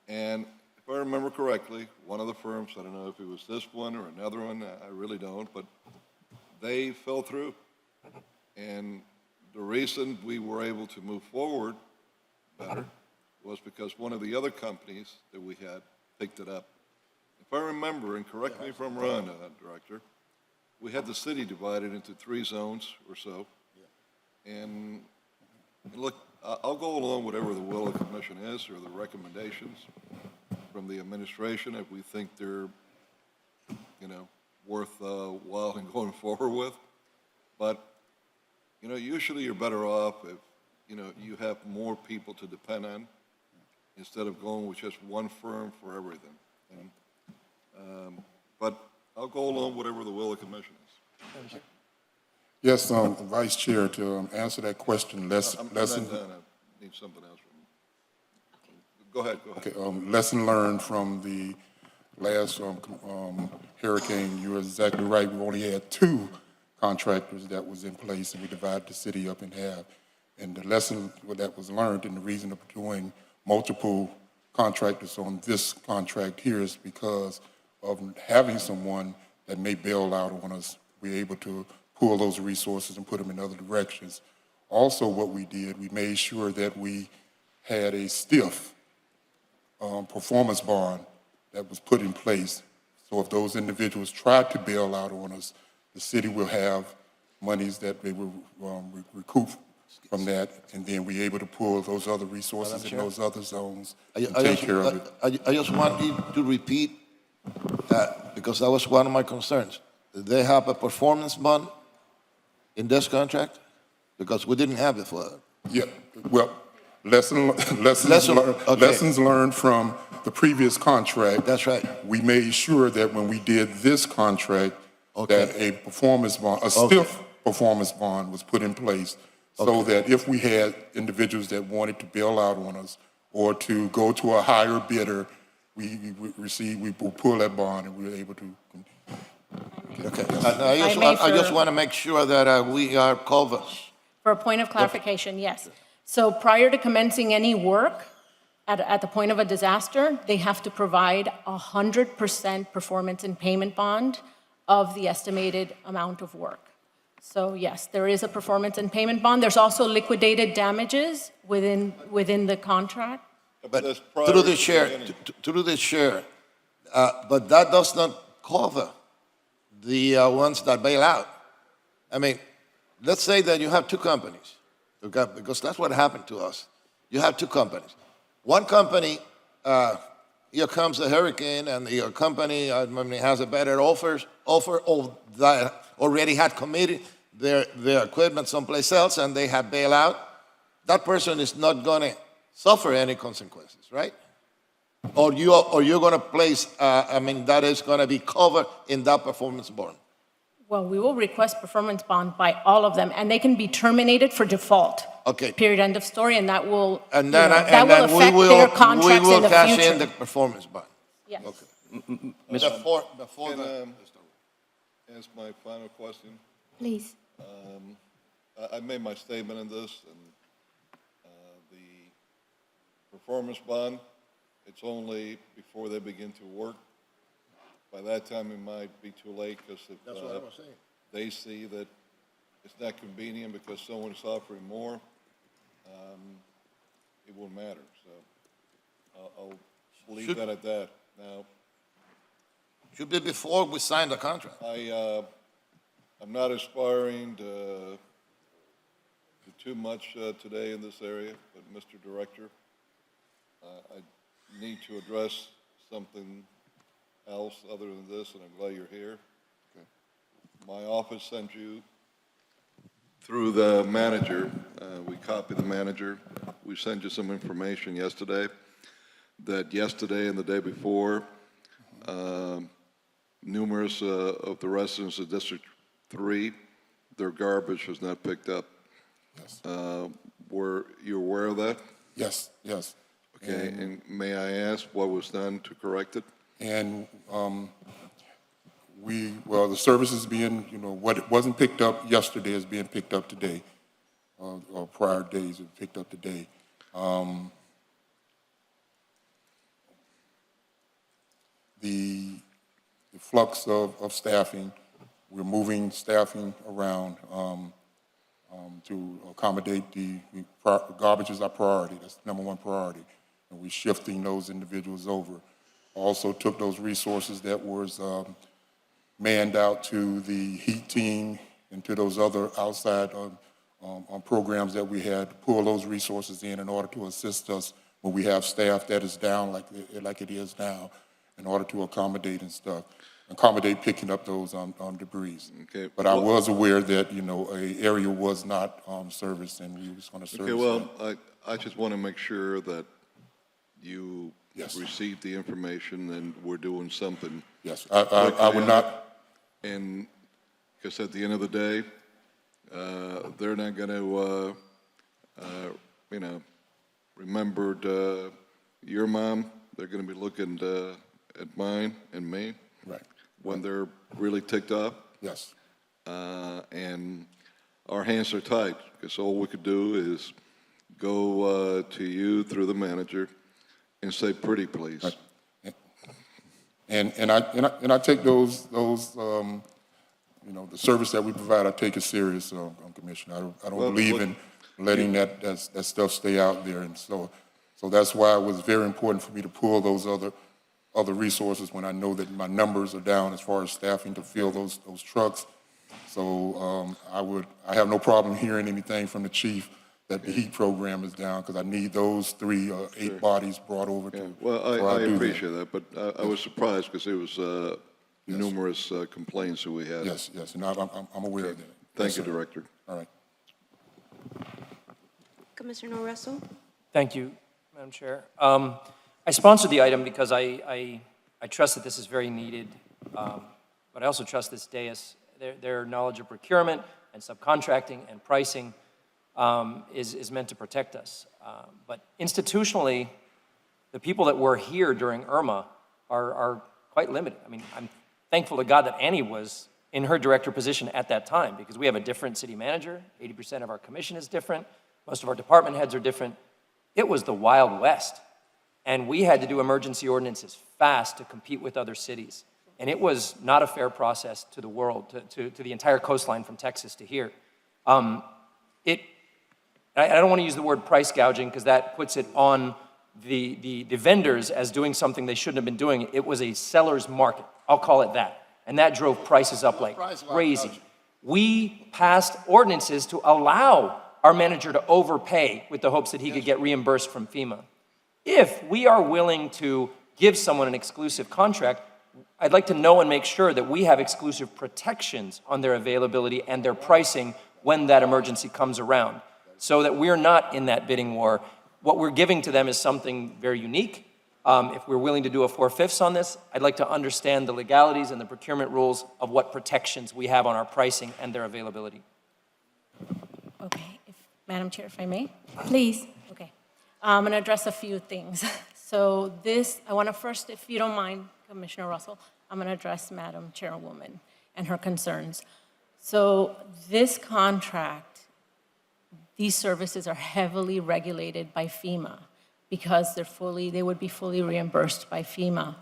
And if I remember correctly, one of the firms, I don't know if it was this one or another one, I really don't, but they fell through. And the reason we were able to move forward better was because one of the other companies that we had picked it up. If I remember, and correct me if I'm wrong, Director, we had the city divided into 3 zones or so. And look, I'll go along whatever the will of the commission is or the recommendations from the administration if we think they're, worthwhile in going forward with. But, usually you're better off if, you have more people to depend on instead of going with just one firm for everything. But I'll go along whatever the will of the commission is. Yes, Vice Chair, to answer that question, I'm lesson, not done. I need something else from you. Go ahead. okay, lesson learned from the last hurricane, you're exactly right. We only had 2 contractors that was in place, and we divided the city up in half. And the lesson that was learned, and the reason of doing multiple contractors on this contract here is because of having someone that may bail out on us. We're able to pull those resources and put them in other directions. Also, what we did, we made sure that we had a stiff performance bond that was put in place. So if those individuals tried to bail out on us, the city will have monies that they will recoup from that, and then we're able to pull those other resources in those other zones and take care of it. I just want you to repeat that, because that was one of my concerns. Did they have a performance bond in this contract? Because we didn't have it for that. Yeah, well, lessons learned from the previous contract. That's right. We made sure that when we did this contract, that a performance bond, a stiff performance bond was put in place, so that if we had individuals that wanted to bail out on us or to go to a higher bidder, we will pull that bond, and we were able to. Okay. I just want to make sure that we are covered. For a point of clarification, yes. So prior to commencing any work at the point of a disaster, they have to provide 100% performance and payment bond of the estimated amount of work. So yes, there is a performance and payment bond. There's also liquidated damages within the contract. But through the share, but that does not cover the ones that bail out. I mean, let's say that you have 2 companies, okay, because that's what happened to us. You have 2 companies. One company, here comes a hurricane, and the company has a better offer or that already had committed their equipment someplace else, and they have bailout. That person is not going to suffer any consequences, right? Or you're going to place, that is going to be covered in that performance bond. Well, we will request performance bond by all of them, and they can be terminated for default. Okay. Period, end of story, and that will, that will affect their contracts in the future. We will cash in the performance bond. Yes. Okay. Before ask my final question. Please. I made my statement in this, and the performance bond, it's only before they begin to work. By that time, it might be too late, because if they see that it's not convenient because someone is offering more, it won't matter. So I'll leave that at that. Now, should be before we sign the contract. I'm not aspiring to too much today in this area, but Mr. Director, I need to address something else other than this, and I'm glad you're here. Okay. My office sent you through the manager. We copied the manager. We sent you some information yesterday that yesterday and the day before, numerous of the residents of District 3, their garbage was not picked up. Yes. Were you aware of that? Yes, yes. Okay, and may I ask what was done to correct it? And the service is being, what wasn't picked up yesterday is being picked up today, or prior days are picked up today. The flux of staffing, we're moving staffing around to accommodate the garbage is our priority. That's the #1 priority. And we're shifting those individuals over. Also took those resources that was manned out to the heat team and to those other outside programs that we had to pull those resources in order to assist us when we have staff that is down like it is now, in order to accommodate picking up those debris. Okay. But I was aware that, a area was not serviced, and we was going to service well, I just want to make sure that you Yes. received the information and we're doing something. Yes, I would not. And because at the end of the day, they're not going to, remember your mom. They're going to be looking at mine and me. Right. When they're really ticked off. Yes. And our hands are tied, because all we could do is go to you through the manager and say, pretty please. Right. And I take those the service that we provide, I take it serious, Commissioner. I don't believe in letting that stuff stay out there, and so that's why it was very important for me to pull those other resources when I know that my numbers are down as far as staffing to fill those trucks. So I have no problem hearing anything from the chief that the heat program is down, because I need those 8 bodies brought over to. Well, I appreciate that, but I was surprised because there was numerous complaints that we had. Yes, and I'm aware of that. Thank you, Director. All right. Commissioner Russell? Thank you, Madam Chair. I sponsored the item because I trust that this is very needed, but I also trust this dais. Their knowledge of procurement and subcontracting and pricing is meant to protect us. But institutionally, the people that were here during Irma are quite limited. I mean, I'm thankful to God that Annie was in her director position at that time, because we have a different city manager, 80% of our commission is different, most of our department heads are different. It was the Wild West, and we had to do emergency ordinances fast to compete with other cities. And it was not a fair process to the world, to the entire coastline from Texas to here. I don't want to use the word price gouging, because that puts it on the vendors as doing something they shouldn't have been doing. It was a seller's market, I'll call it that. And that drove prices up like crazy. We passed ordinances to allow our manager to overpay with the hopes that he could get reimbursed from FEMA. If we are willing to give someone an exclusive contract, I'd like to know and make sure that we have exclusive protections on their availability and their pricing when that emergency comes around, so that we're not in that bidding war. What we're giving to them is something very unique. If we're willing to do a 4/5 on this, I'd like to understand the legalities and the procurement rules of what protections we have on our pricing and their availability. Okay, Madam Chair, if I may? Please. Okay. I'm going to address a few things. So I want to first, if you don't mind, Commissioner Russell, I'm going to address Madam Chairwoman and her concerns. So this contract, these services are heavily regulated by FEMA, because they would be fully reimbursed by FEMA.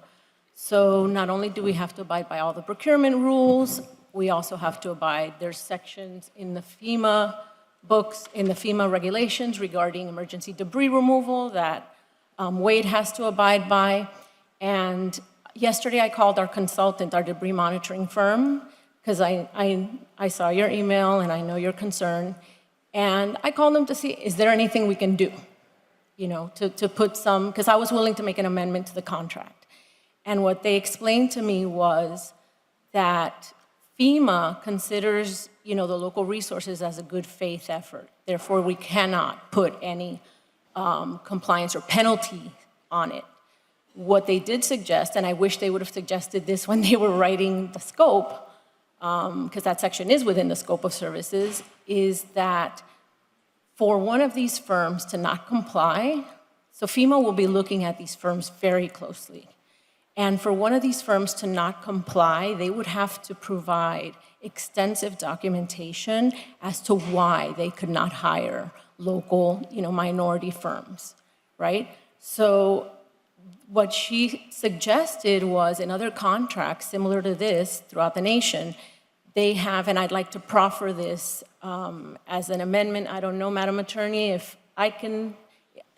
So not only do we have to abide by all the procurement rules, we also have to abide, there's sections in the FEMA books, in the FEMA regulations regarding emergency debris removal that Wade has to abide by. And yesterday I called our consultant, our debris monitoring firm, because I saw your email and I know your concern. And I called them to see, is there anything we can do? To put some, because I was willing to make an amendment to the contract. And what they explained to me was that FEMA considers, the local resources as a good faith effort. Therefore, we cannot put any compliance or penalty on it. What they did suggest, and I wish they would have suggested this when they were writing the scope, because that section is within the scope of services, is that for one of these firms to not comply, so FEMA will be looking at these firms very closely. And for one of these firms to not comply, they would have to provide extensive documentation as to why they could not hire local, minority firms, right? So what she suggested was in other contracts similar to this throughout the nation, they have, and I'd like to proffer this as an amendment. I don't know, Madam Attorney, if I can,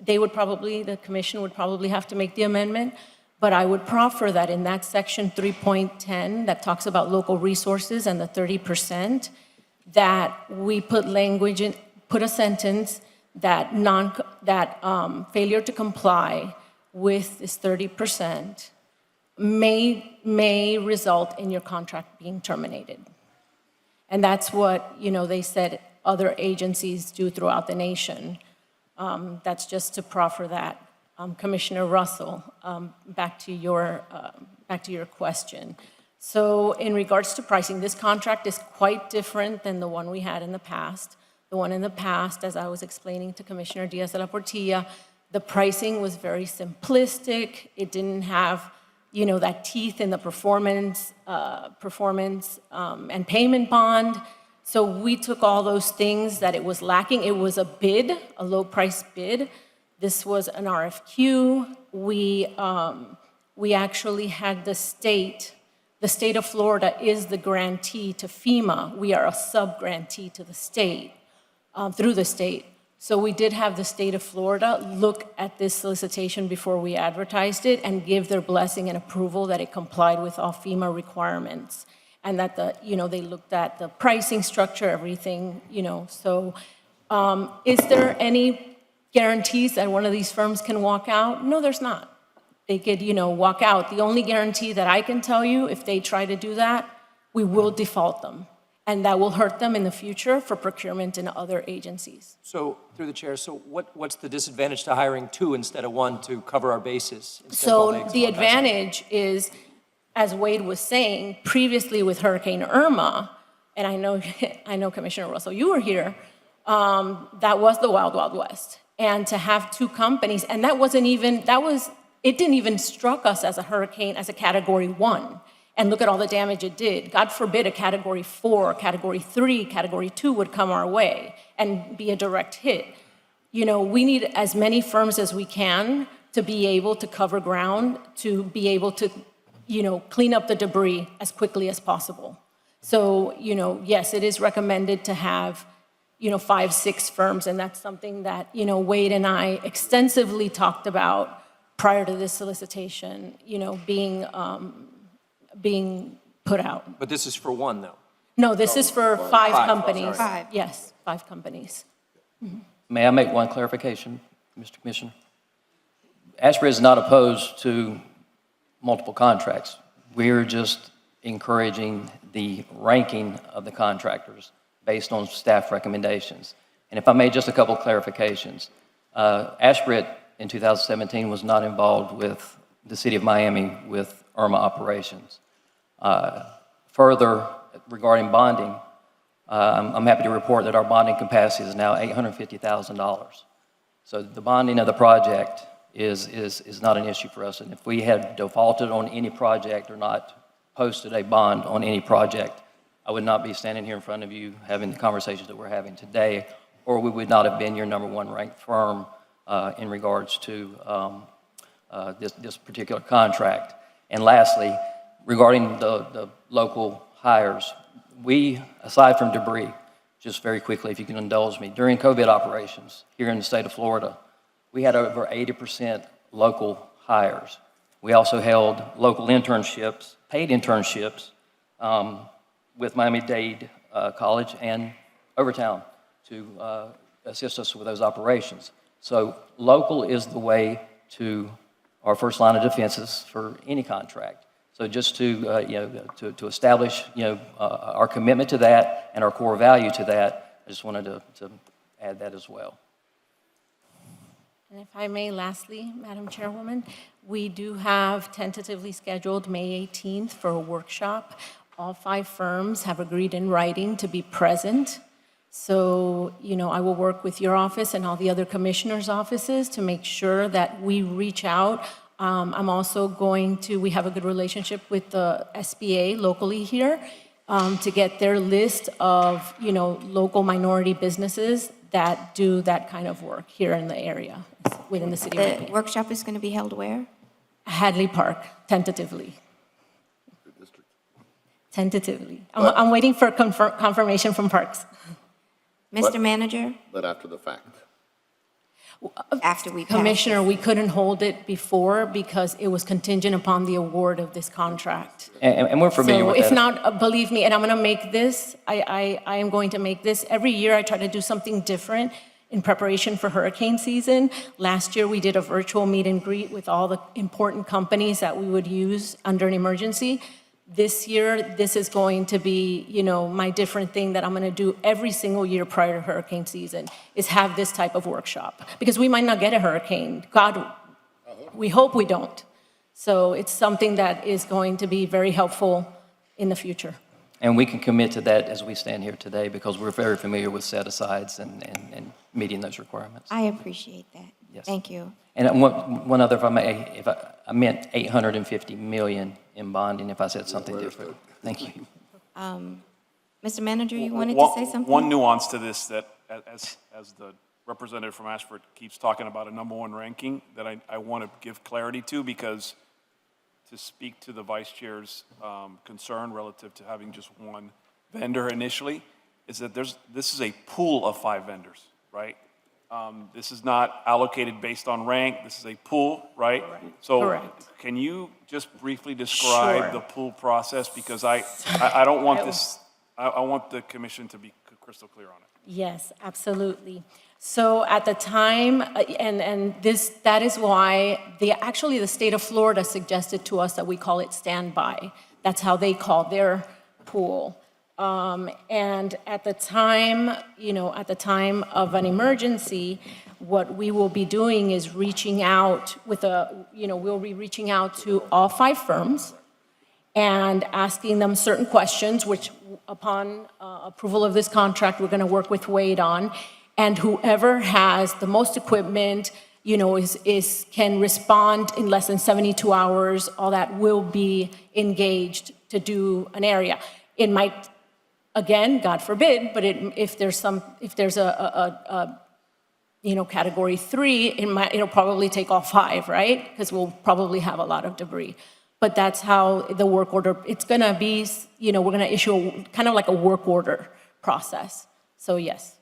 the commission would probably have to make the amendment, but I would proffer that in that section 3.10 that talks about local resources and the 30%, that we put language in, put a sentence that failure to comply with this 30% may result in your contract being terminated. And that's what, they said other agencies do throughout the nation. That's just to proffer that. Commissioner Russell, back to your question. So in regards to pricing, this contract is quite different than the one we had in the past. The one in the past, as I was explaining to Commissioner Diaz de la Portilla, the pricing was very simplistic. It didn't have, that teeth in the performance and payment bond. So we took all those things that it was lacking. It was a bid, a low price bid. This was an RFQ. We actually had the state of Florida is the grantee to FEMA. We are a sub-grantee to the state, through the state. So we did have the state of Florida look at this solicitation before we advertised it and give their blessing and approval that it complied with all FEMA requirements. And that they looked at the pricing structure, everything, So is there any guarantees that one of these firms can walk out? No, there's not. They could, walk out. The only guarantee that I can tell you, if they try to do that, we will default them. And that will hurt them in the future for procurement in other agencies. So, through the chair, so what's the disadvantage to hiring two instead of one to cover our bases? So the advantage is, as Wade was saying, previously with Hurricane Irma, and I know Commissioner Russell, you were here, that was the Wild Wild West. And to have two companies, and it didn't even struck us as a hurricane, as a Category 1. And look at all the damage it did. God forbid a Category 4, Category 3, Category 2 would come our way and be a direct hit. We need as many firms as we can to be able to cover ground, to be able to, clean up the debris as quickly as possible. So, yes, it is recommended to have, 5, 6 firms, and that's something that, Wade and I extensively talked about prior to this solicitation, being put out. But this is for one, though? No, this is for 5 companies. Sorry. Yes, 5 companies. May I make one clarification, Mr. Commissioner? ASPR is not opposed to multiple contracts. We're just encouraging the ranking of the contractors based on staff recommendations. And if I may, just a couple clarifications. ASPR in 2017 was not involved with the City of Miami with Irma operations. Further, regarding bonding, I'm happy to report that our bonding capacity is now $850,000. So the bonding of the project is not an issue for us. And if we had defaulted on any project or not posted a bond on any project, I would not be standing here in front of you having the conversations that we're having today, or we would not have been your #1 ranked firm in regards to this particular contract. And lastly, regarding the local hires, we, aside from debris, just very quickly, if you can indulge me, during COVID operations here in the state of Florida, we had over 80% local hires. We also held local internships, paid internships, with Miami-Dade College and Overtown to assist us with those operations. So local is the way to our first line of defenses for any contract. So just to establish our commitment to that and our core value to that, I just wanted to add that as well. And if I may, lastly, Madam Chairwoman, we do have tentatively scheduled May 18th for a workshop. All 5 firms have agreed in writing to be present. So, I will work with your office and all the other commissioners' offices to make sure that we reach out. I'm also we have a good relationship with the SBA locally here to get their list of, local minority businesses that do that kind of work here in the area within the city. The workshop is going to be held where? Hadley Park, tentatively. Tentatively. I'm waiting for confirmation from Parks. Mr. Manager? But after the fact. After we pass Commissioner, we couldn't hold it before because it was contingent upon the award of this contract. And we're familiar with that. So if not, believe me, and I'm going to make this, I am going to make this. Every year I try to do something different in preparation for hurricane season. Last year we did a virtual meet and greet with all the important companies that we would use under an emergency. This year, this is going to be, my different thing that I'm going to do every single year prior to hurricane season is have this type of workshop. Because we might not get a hurricane. God, we hope we don't. So it's something that is going to be very helpful in the future. And we can commit to that as we stand here today because we're very familiar with set-asides and meeting those requirements. I appreciate that. Yes. Thank you. And one other, if I may, I meant 850 million in bonding if I said something different. Thank you. Mr. Manager, you wanted to say something? One nuance to this that, as the representative from Ashford keeps talking about a #1 ranking, that I want to give clarity to, because to speak to the vice chair's concern relative to having just one vendor initially, is that this is a pool of 5 vendors, right? This is not allocated based on rank. This is a pool, right? Correct. So Correct. can you just briefly describe Sure. the pool process? Because I don't want this, I want the commission to be crystal clear on it. Yes, absolutely. So at the time, and that is why actually the state of Florida suggested to us that we call it standby. That's how they call their pool. And at the time, at the time of an emergency, what we will be doing is reaching out we'll be reaching out to all 5 firms and asking them certain questions, which upon approval of this contract, we're going to work with Wade on. And whoever has the most equipment, can respond in less than 72 hours, all that will be engaged to do an area. It might, again, God forbid, but if there's a category 3, it'll probably take all 5, right? Because we'll probably have a lot of debris. But that's how the work order, it's gonna be, we're gonna issue kind of like a work order process. So yes.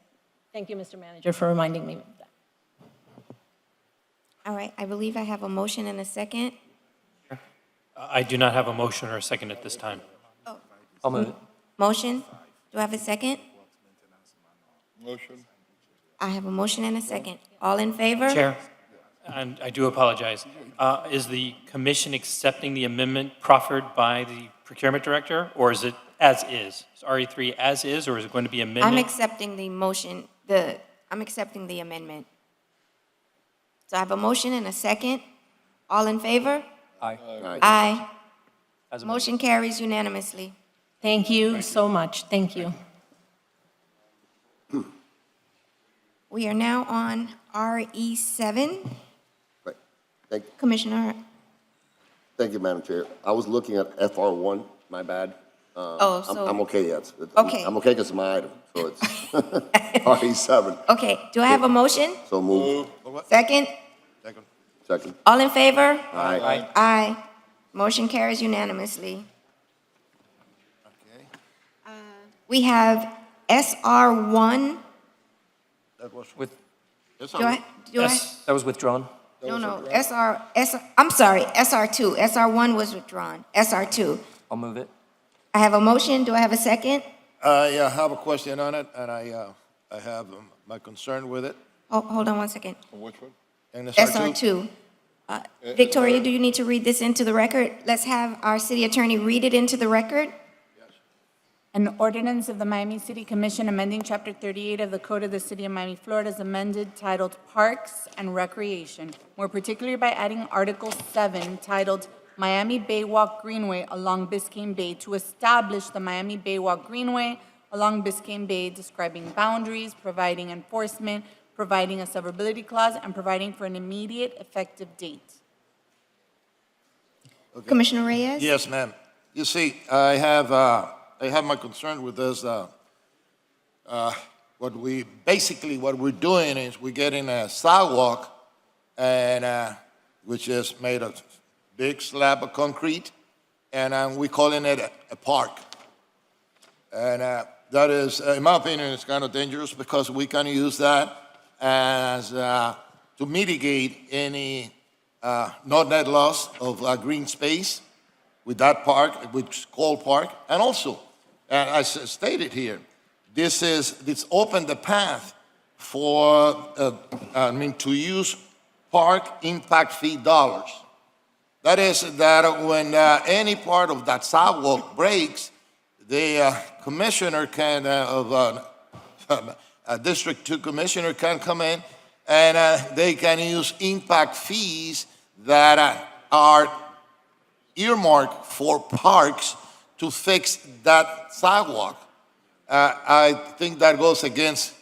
Thank you, Mr. Manager, for reminding me of that. All right, I believe I have a motion and a second. I do not have a motion or a second at this time. I'll move it. Motion? Do I have a second? Motion. I have a motion and a second. All in favor? Chair, and I do apologize. Is the commission accepting the amendment proffered by the procurement director, or is it as is? Is RE3 as is, or is it going to be amended? I'm accepting the motion, I'm accepting the amendment. So I have a motion and a second. All in favor? Aye. Aye. As amended. Motion carries unanimously. Thank you so much. Thank you. We are now on RE7. Right. Thank Commissioner, you, Madam Chair. I was looking at FR1, my bad. I'm okay, yes. Okay. I'm okay because it's my item, so it's RE7. okay, do I have a motion? So move. Second? Second. All in favor? Aye. Aye. Motion carries unanimously. We have SR1. That was With, that was withdrawn. No, I'm sorry, SR2. SR1 was withdrawn. SR2. I'll move it. I have a motion. Do I have a second? Yeah, I have a question on it, and I have my concern with it. Oh, hold on one second. On which one? And it's SR2. Victoria, do you need to read this into the record? Let's have our city attorney read it into the record. An ordinance of the Miami City Commission amending Chapter 38 of the Code of the City of Miami, Florida is amended titled Parks and Recreation, more particularly by adding Article 7 titled Miami Bay Walk Greenway along Biscayne Bay to establish the Miami Bay Walk Greenway along Biscayne Bay, describing boundaries, providing enforcement, providing a severability clause, and providing for an immediate effective date. Okay. Commissioner Reyes? Yes, ma'am. You see, I have my concern with this. What we're doing is we're getting a sidewalk, and which is made of big slab of concrete, and we're calling it a park. And that is, in my opinion, it's kind of dangerous because we can use that as to mitigate any net loss of green space with that park, which is called park, and also. And as stated here, this opened the path for, to use park impact fee dollars. That is that when any part of that sidewalk breaks, the commissioner can, a District 2 commissioner can come in and they can use impact fees that are earmarked for parks to fix that sidewalk. I think that goes against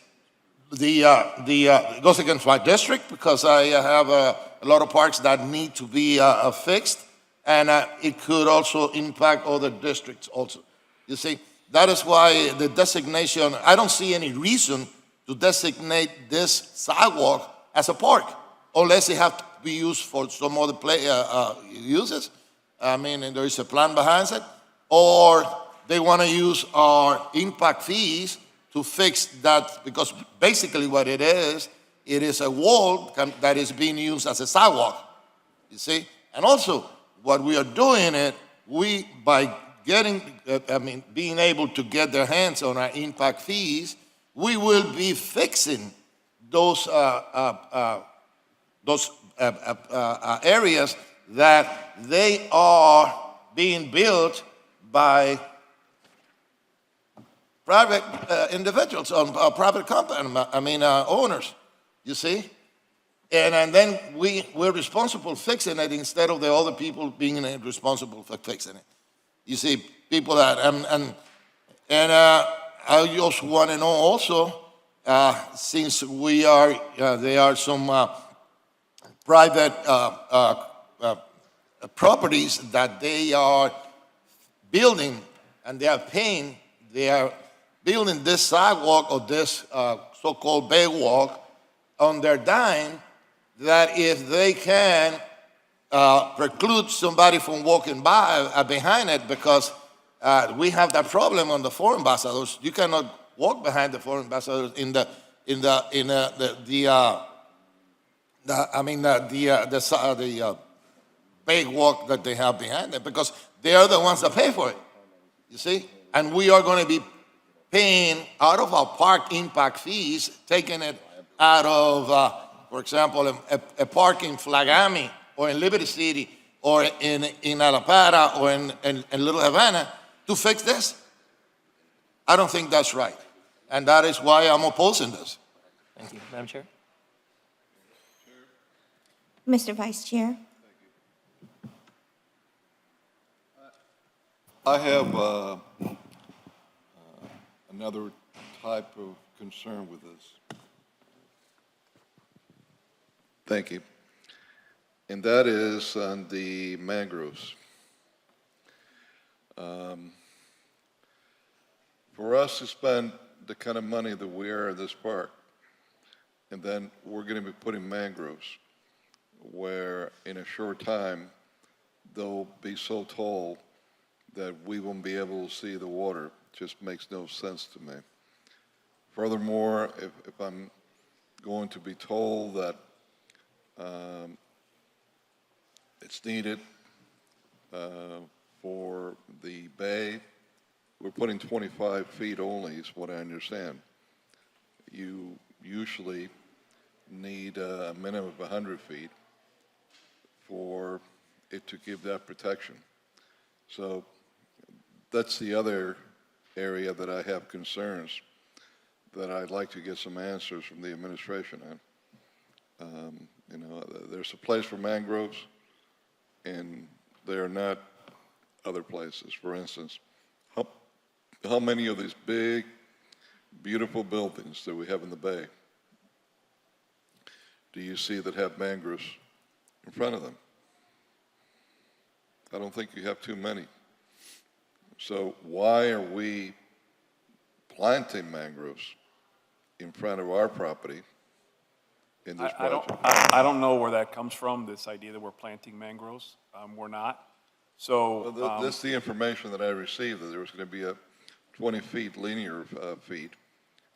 it goes against my district because I have a lot of parks that need to be fixed, and it could also impact other districts also. You see, that is why the designation, I don't see any reason to designate this sidewalk as a park, unless it has to be used for some other uses. I mean, and there is a plan behind it, or they want to use our impact fees to fix that, because basically what it is a wall that is being used as a sidewalk, you see? And also, what we are doing by getting, being able to get their hands on our impact fees, we will be fixing those areas that they are being built by private individuals, private company, owners, you see? And then we're responsible for fixing it instead of the other people being responsible for fixing it. You see, people that, I just want to know also, since there are some private properties that they are building and they are building this sidewalk or this so-called bay walk on their dime, that if they can preclude somebody from walking by behind it, because we have that problem on the foreign ambassadors. You cannot walk behind the foreign ambassadors in the bay walk that they have behind it, because they are the ones that pay for it. You see, and we are going to be paying out of our park impact fees, taking it out of, for example, a park in Flagami or in Liberty City or in Alapata or in Little Havana to fix this. I don't think that's right. And that is why I'm opposing this. Thank you. Madam Chair? Mr. Vice Chair. I have another type of concern with this. Thank you. And that is on the mangroves. For us to spend the kind of money that we are in this park, and then we're going to be putting mangroves where in a short time they'll be so tall that we won't be able to see the water, just makes no sense to me. Furthermore, if I'm going to be told that it's needed for the bay, we're putting 25 feet only is what I understand. You usually need a minimum of 100 feet for it to give that protection. So that's the other area that I have concerns that I'd like to get some answers from the administration on. There's a place for mangroves, and they are not other places. For instance, how many of these big, beautiful buildings that we have in the bay do you see that have mangroves in front of them? I don't think you have too many. So why are we planting mangroves in front of our property in this project? I don't know where that comes from, this idea that we're planting mangroves. We're not. So this is the information that I received, that there was going to be a 20 feet linear feet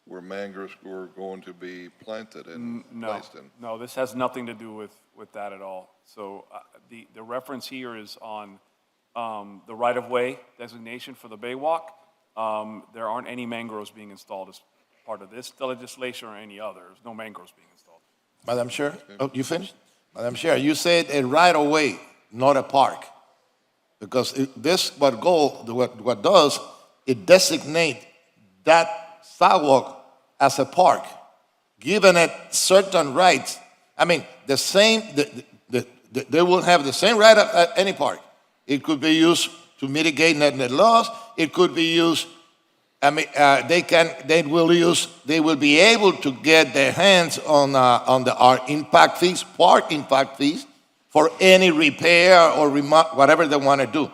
where mangroves were going to be planted and placed in. No, this has nothing to do with that at all. So the reference here is on the right-of-way designation for the bay walk. There aren't any mangroves being installed as part of this legislation or any other. There's no mangroves being installed. Madam Chair, oh, you finished? Madam Chair, you said a right-of-way, not a park. Because what does, it designates that sidewalk as a park, giving it certain rights. I mean, they will have the same right at any park. It could be used to mitigate net loss. It could be used, they will be able to get their hands on our impact fees, park impact fees, for any repair or whatever they want to do.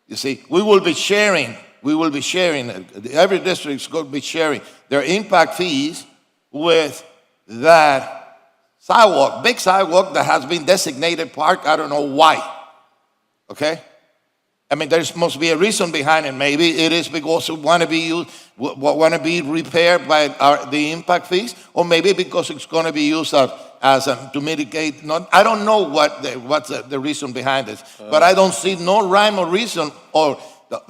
You see, we will be sharing, every district is going to be sharing their impact fees with that sidewalk, big sidewalk that has been designated park, I don't know why, okay? I mean, there must be a reason behind it. Maybe it is because it want to be repaired by the impact fees, or maybe because it's going to be used to mitigate. I don't know what's the reason behind this, but I don't see no rhyme or reason or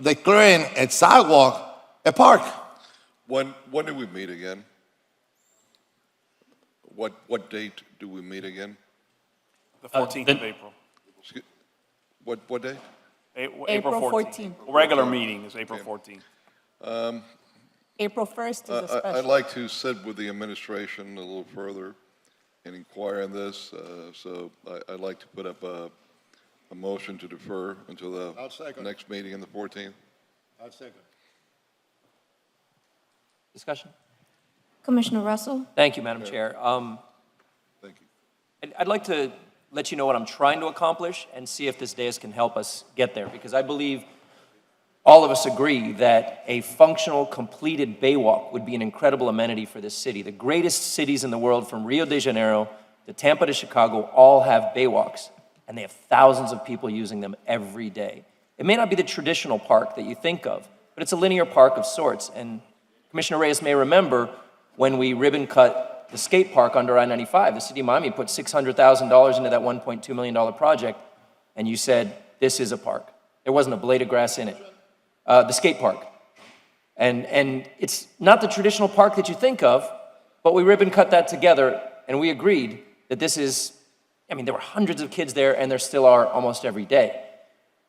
declaring a sidewalk a park. When do we meet again? What date do we meet again? The 14th of April. What date? April 14th. Regular meeting is April 14th. April 1st is a special. I'd like to sit with the administration a little further and inquire on this. So I'd like to put up a motion to defer until the next meeting on the 14th. I'll second. Discussion? Commissioner Russell? Thank you, Madam Chair. Thank you. I'd like to let you know what I'm trying to accomplish and see if this dais can help us get there, because I believe all of us agree that a functional, completed Baywalk would be an incredible amenity for this city. The greatest cities in the world, from Rio de Janeiro to Tampa to Chicago, all have Baywalks, and they have thousands of people using them every day. It may not be the traditional park that you think of, but it's a linear park of sorts. And Commissioner Reyes may remember when we ribbon cut the skate park under I-95. The city of Miami put $600,000 into that $1.2 million project, and you said, this is a park. There wasn't a blade of grass in it. The skate park. And it's not the traditional park that you think of, but we ribbon cut that together, and we agreed that this is, there were hundreds of kids there, and there still are almost every day.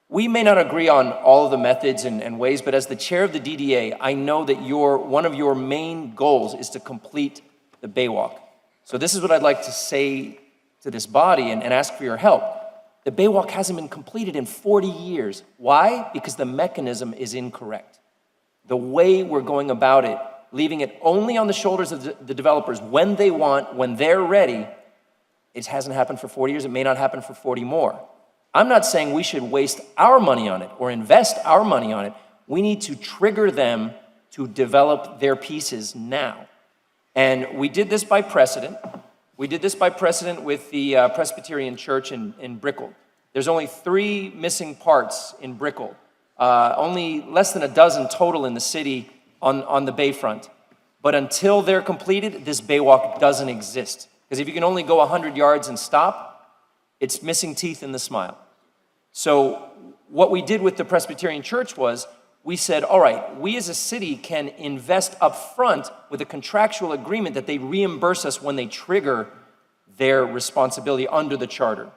We may not agree on all of the methods and ways, but as the chair of the DDA, I know that one of your main goals is to complete the Baywalk. So this is what I'd like to say to this body and ask for your help. The Baywalk hasn't been completed in 40 years. Why? Because the mechanism is incorrect. The way we're going about it, leaving it only on the shoulders of the developers when they want, when they're ready, it hasn't happened for 40 years. It may not happen for 40 more. I'm not saying we should waste our money on it or invest our money on it. We need to trigger them to develop their pieces now. And we did this by precedent. We did this by precedent with the Presbyterian Church in Brickell. There's only 3 missing parts in Brickell, only less than a dozen total in the city on the bayfront. But until they're completed, this Baywalk doesn't exist. Because if you can only go 100 yards and stop, it's missing teeth in the smile. So what we did with the Presbyterian Church was, we said, all right, we as a city can invest up front with a contractual agreement that they reimburse us when they trigger their responsibility under the charter.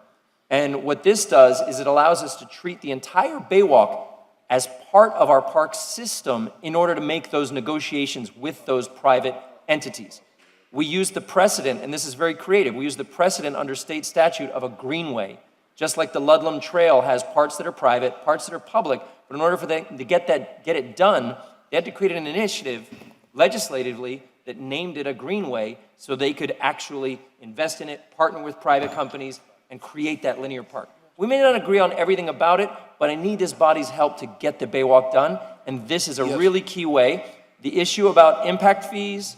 And what this does is it allows us to treat the entire Baywalk as part of our park system in order to make those negotiations with those private entities. We use the precedent, and this is very creative, we use the precedent under state statute of a greenway. Just like the Ludlam Trail has parts that are private, parts that are public, but in order for them to get it done, they had to create an initiative legislatively that named it a greenway so they could actually invest in it, partner with private companies, and create that linear park. We may not agree on everything about it, but I need this body's help to get the Baywalk done, and this is a really key way. The issue about impact fees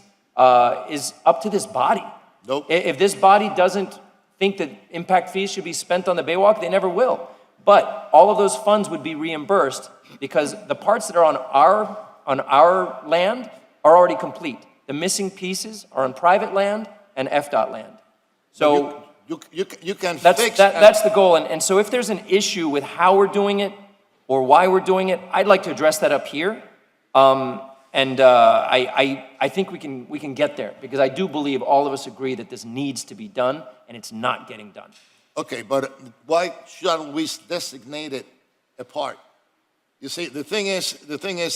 is up to this body. Nope. If this body doesn't think that impact fees should be spent on the Baywalk, they never will. But all of those funds would be reimbursed because the parts that are on our land are already complete. The missing pieces are on private land and FDOT land. So you can fix that. That's the goal. And so if there's an issue with how we're doing it or why we're doing it, I'd like to address that up here. I think we can get there because I do believe all of us agree that this needs to be done and it's not getting done. Okay, but why shouldn't we designate it a park? You see, the thing is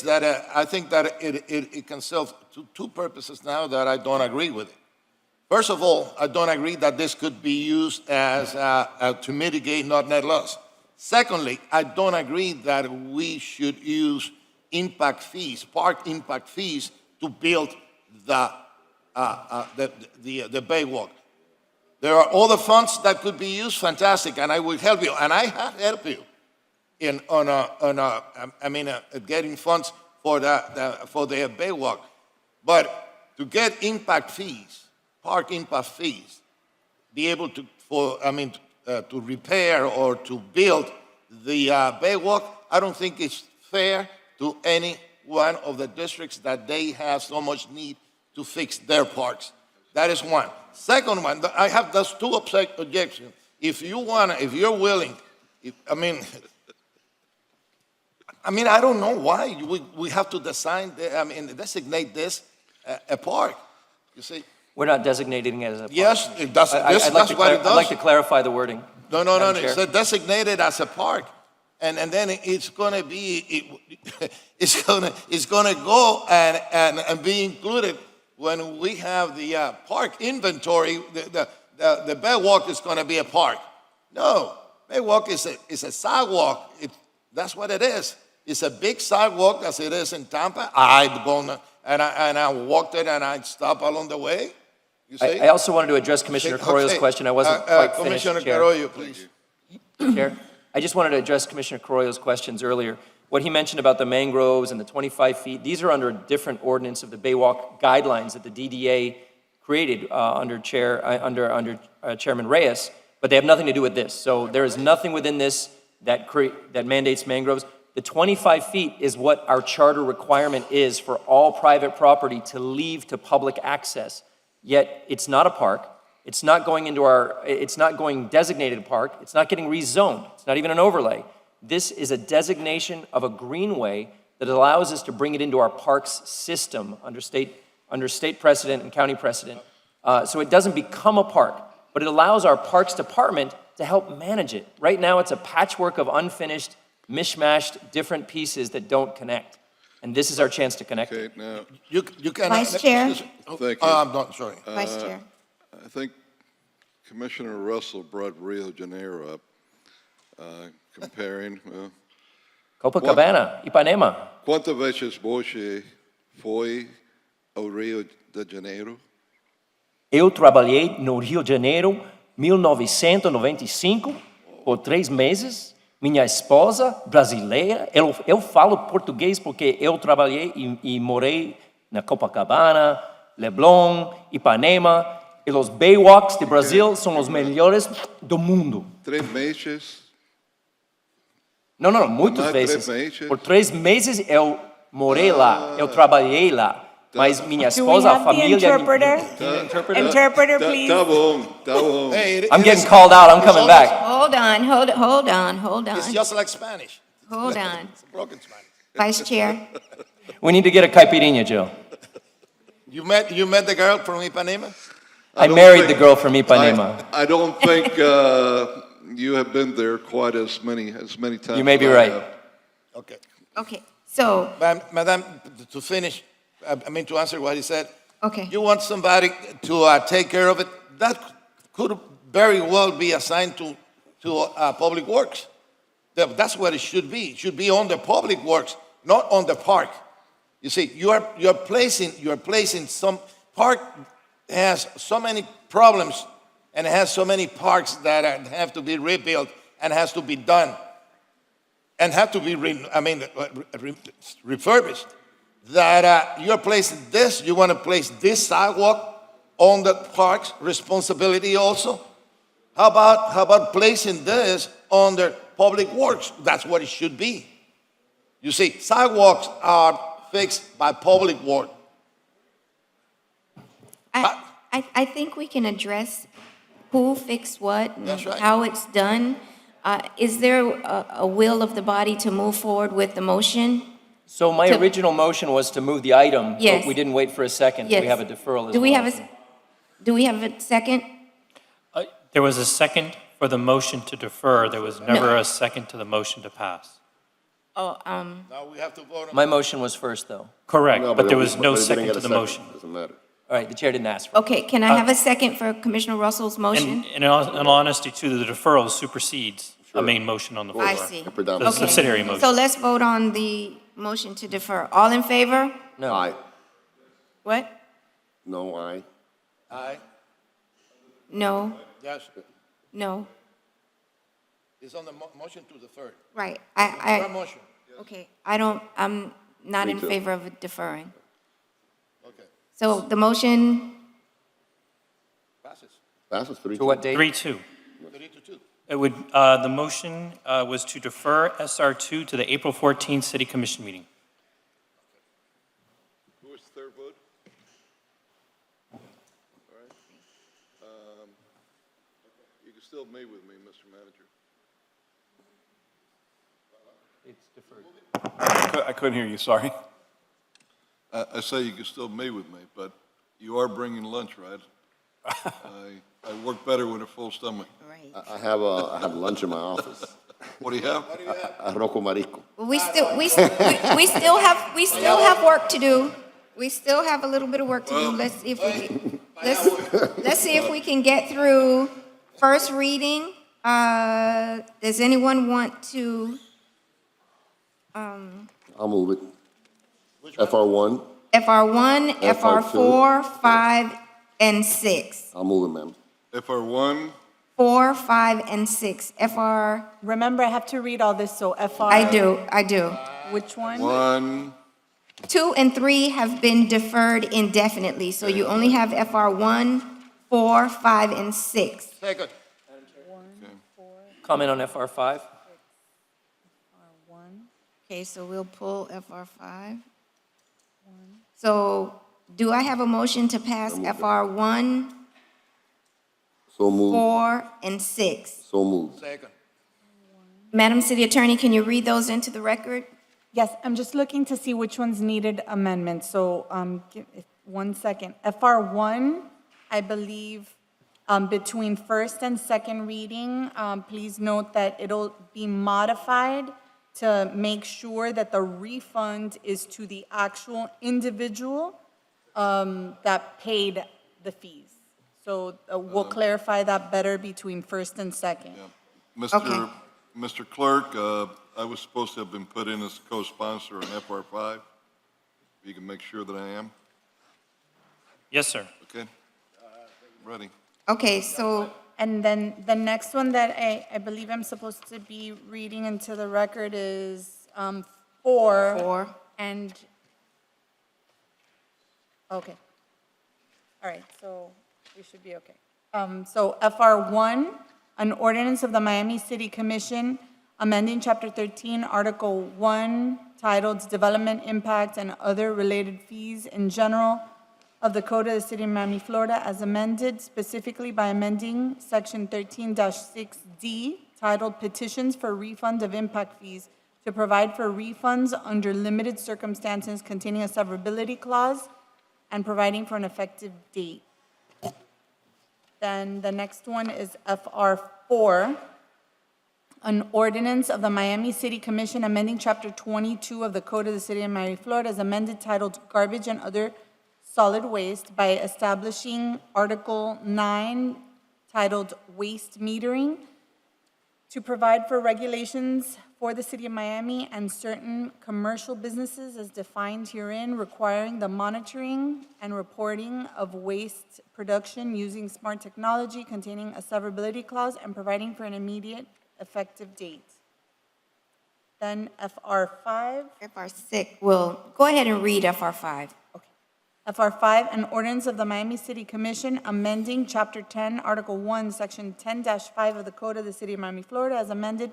that I think that it can serve two purposes now that I don't agree with it. First of all, I don't agree that this could be used as to mitigate net loss. Secondly, I don't agree that we should use impact fees, park impact fees, to build the Baywalk. There are other funds that could be used, fantastic, and I will help you, and I have helped you getting funds for the Baywalk. But to get impact fees, park impact fees, be able to to repair or to build the Baywalk, I don't think it's fair to any one of the districts that they have so much need to fix their parks. That is one. Second one, I have those two objections. If you're willing, I don't know why we have to designate this a park. You see? We're not designating it as a park. Yes, it does. That's what it does. I'd like to clarify the wording. No. Madam Chair. It's designated as a park, and then it's gonna go and be included when we have the park inventory. The Baywalk is gonna be a park. No, Baywalk is a sidewalk. That's what it is. It's a big sidewalk as it is in Tampa. I walked it and I stopped along the way. You see? I also wanted to address Commissioner Carollo's question. I wasn't quite finished, Commissioner Chair. Carollo, please. Chair, I just wanted to address Commissioner Carollo's questions earlier. What he mentioned about the mangroves and the 25 feet, these are under a different ordinance of the Baywalk guidelines that the DDA created under Chairman Reyes, but they have nothing to do with this. So there is nothing within this that mandates mangroves. The 25 feet is what our charter requirement is for all private property to leave to public access. Yet it's not a park. It's not going designated park. It's not getting rezoned. It's not even an overlay. This is a designation of a greenway that allows us to bring it into our parks system under state precedent and county precedent. So it doesn't become a park, but it allows our parks department to help manage it. Right now, it's a patchwork of unfinished, mishmashed, different pieces that don't connect. And this is our chance to connect it. Now, You can. Vice Chair. thank you. I'm not sorry. Vice Chair. I think Commissioner Russell brought Rio de Janeiro up, comparing. Copacabana, Ipanema. Quantas vezes você foi ao Rio de Janeiro? Eu trabalhei no Rio de Janeiro, 1995, por 3 meses. Minha esposa, brasileira, eu falo português porque eu trabalhei e morei na Copacabana, Leblon, Ipanema, e os Baywalks de Brasil são os melhores do mundo. 3 meses? Não, muitas vezes. 3 meses? Por 3 meses eu morei lá, eu trabalhei lá. Mas minha esposa, a família... Interpreter, please. Tá bom. I'm getting called out, I'm coming back. Hold on. It's just like Spanish. Hold on. It's broken Spanish. Vice Chair. We need to get a caipirinha, Joe. You met the girl from Ipanema? I married the girl from Ipanema. I don't think you have been there quite as many times. You may be as I right. have. Okay, so, Madam, to finish, to answer what he said. okay. You want somebody to take care of it? That could very well be assigned to Public Works. That's what it should be. It should be on the Public Works, not on the park. You see, you're placing some park has so many problems and has so many parks that have to be rebuilt and has to be done and have to be refurbished. That you're placing this, you want to place this sidewalk on the park's responsibility also? How about placing this on the Public Works? That's what it should be. You see, sidewalks are fixed by Public Works. I think we can address who fixed what and That's right. how it's done. Is there a will of the body to move forward with the motion? So my original motion was to move the item, Yes. but we didn't wait for a second. Yes. We have a deferral as Do we well. have a second? There was a second for the motion to defer. There was never a second to the motion to pass. Oh, Now we have to vote on. My motion was first, though. Correct, No, but there it was no but it didn't second get to a the second. motion. Doesn't matter. All right, the chair didn't ask for it. okay, can I have a second for Commissioner Russell's motion? And in all honesty, too, the deferral supersedes a main motion on the floor. I see. The Okay. subsidiary motion. So let's vote on the motion to defer. All in favor? No. Aye. What? No, aye. Aye. No? Yes. No? It's on the motion to the third. Right. Third motion. Okay, I'm not Me in too. favor of deferring. Okay. So the motion, Passes. Passes 3-2. To what date? 3-2. 3-2. It would, the motion was to defer SR2 to the April 14th City Commission meeting. Who was the third vote? All right. You can still meet with me, Mr. Manager. It's deferred. I couldn't hear you, sorry. I say you can still meet with me, but you are bringing lunch, right? I work better with a full stomach. right. I have lunch in my office. What do you have? Arroz con marisco. We still have work to do. We still have a little bit of work to do. Let's see if we can get through first reading. Does anyone want to, I'll move it. FR1, FR1, FR4, 5, and 6? I'll move it, ma'am. FR1, 4, 5, and 6. FR, Remember, I have to read all this, so FR. I do. Which one? 1, 2 and 3 have been deferred indefinitely, so you only have FR1, 4, 5, and 6. Second. Comment on FR5? Okay, so we'll pull FR5. So do I have a motion to pass FR1, So moved. 4, and 6? So moved. Second. Madam City Attorney, can you read those into the record? Yes, I'm just looking to see which ones needed amendments, so, one second. FR1, I believe, between first and second reading, please note that it'll be modified to make sure that the refund is to the actual individual that paid the fees. So we'll clarify that better between first and second. Mr. Mr. Clerk, I was supposed to have been put in as co-sponsor on FR5. You can make sure that I am, Yes, sir. okay? Ready. Okay, so, And then the next one that I believe I'm supposed to be reading into the record is 4. 4. And, okay. All right, so we should be okay. So FR1, an ordinance of the Miami City Commission amending Chapter 13, Article 1, titled Development Impact and Other Related Fees in General of the Code of the City of Miami, Florida, as amended specifically by amending Section 13-6D, titled Petitions for Refund of Impact Fees, to provide for refunds under limited circumstances containing a severability clause and providing for an effective date. Then the next one is FR4, an ordinance of the Miami City Commission amending Chapter 22 of the Code of the City of Miami, Florida, as amended, titled Garbage and Other Solid Waste, by establishing Article 9, titled Waste Metering, to provide for regulations for the City of Miami and certain commercial businesses as defined herein, requiring the monitoring and reporting of waste production using smart technology containing a severability clause and providing for an immediate effective date. Then FR5. FR6, well, go ahead and read FR5. FR5, an ordinance of the Miami City Commission amending Chapter 10, Article 1, Section 10-5 of the Code of the City of Miami, Florida, as amended,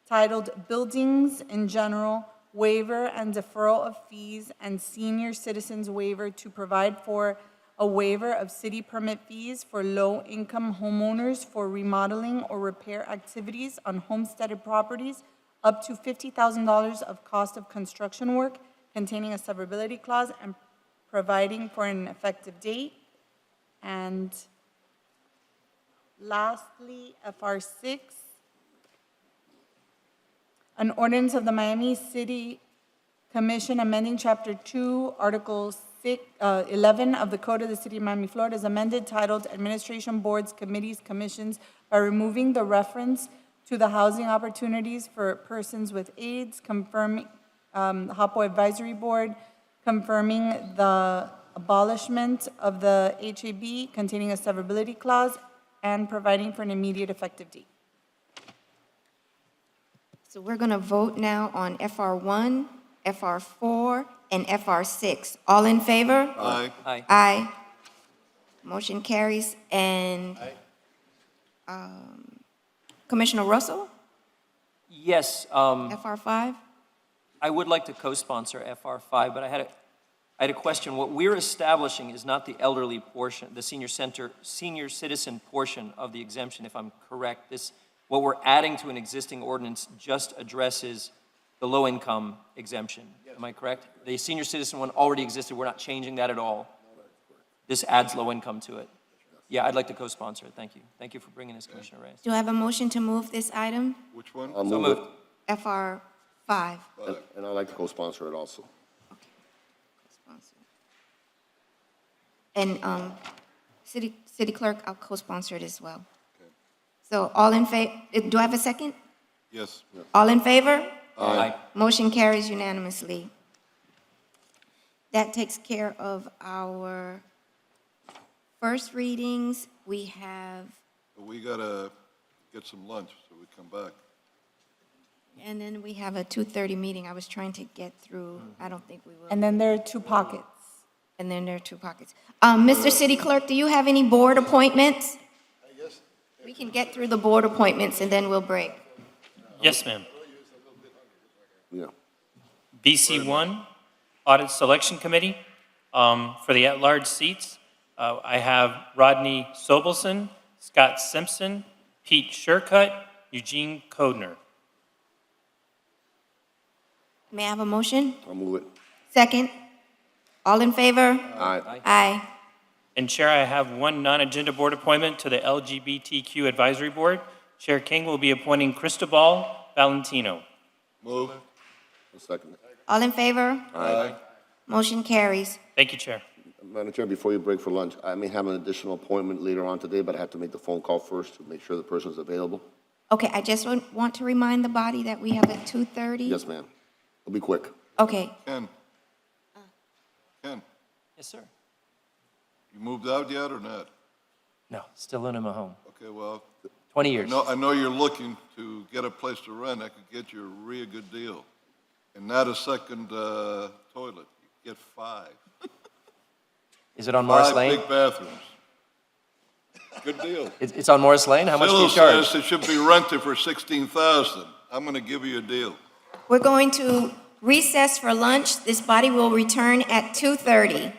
titled Buildings in General, Waiver and Deferral of Fees and Senior Citizens Waiver, to provide for a waiver of city permit fees for low-income homeowners for remodeling or repair activities on homesteaded properties up to $50,000 of cost of construction work, containing a severability clause and providing for an effective date. And lastly, FR6, an ordinance of the Miami City Commission amending Chapter 2, Article 11 of the Code of the City of Miami, Florida, is amended, titled Administration Boards, Committees, Commissions, by removing the reference to the housing opportunities for persons with AIDS, confirming, the HOPO Advisory Board, confirming the abolishment of the HAB containing a severability clause, and providing for an immediate effective date. So we're going to vote now on FR1, FR4, and FR6. All in favor? Aye. Aye. Aye. Motion carries. And Commissioner Russell, Yes, FR5? I would like to co-sponsor FR5, but I had a question. What we're establishing is not the elderly portion, the senior citizen portion of the exemption, if I'm correct. What we're adding to an existing ordinance just addresses the low-income exemption. Am I correct? The senior citizen one already existed. We're not changing that at all. This adds low income to it. Yeah, I'd like to co-sponsor it. Thank you. Thank you for bringing this, Commissioner Reyes. Do I have a motion to move this item? Which one? I'll So move moved. FR5. And I'd like to co-sponsor it also. And City Clerk, I'll co-sponsor it as well. So all in favor, do I have a second? Yes. All in favor? Aye. Motion carries unanimously. That takes care of our first readings. We have, We gotta get some lunch, so we come back. and then we have a 2:30 meeting. I was trying to get through. I don't think we will. And then there are two pockets. And then there are two pockets. Mr. City Clerk, do you have any board appointments? We can get through the board appointments and then we'll break. Yes, ma'am. Yeah. BC1, Audit Selection Committee. For the at-large seats, I have Rodney Sobelson, Scott Simpson, Pete Shercutt, Eugene Kodner. May I have a motion? I'll move it. Second? All in favor? Aye. Aye. And Chair, I have one non-agenda board appointment to the LGBTQ Advisory Board. Chair King will be appointing Cristobal Valentino. Move. I'll second it. All in favor? Aye. Motion carries. Thank you, Chair. Madam Chair, before you break for lunch, I may have an additional appointment later on today, but I have to make the phone call first to make sure the person's available. Okay, I just want to remind the body that we have at 2:30. Yes, ma'am. It'll be quick. Okay. Ken? Ken, Yes, sir. you moved out yet or not? No, still living in my home. Okay, well. 20 years. I know you're looking to get a place to rent. I could get you a really good deal. And not a second toilet. You get 5. Is it on Morris Lane? 5 big bathrooms. Good deal. It's on Morris Lane? How much do you Phil charge? says it should be rented for $16,000. I'm going to give you a deal. We're going to recess for lunch. This body will return at 2:30.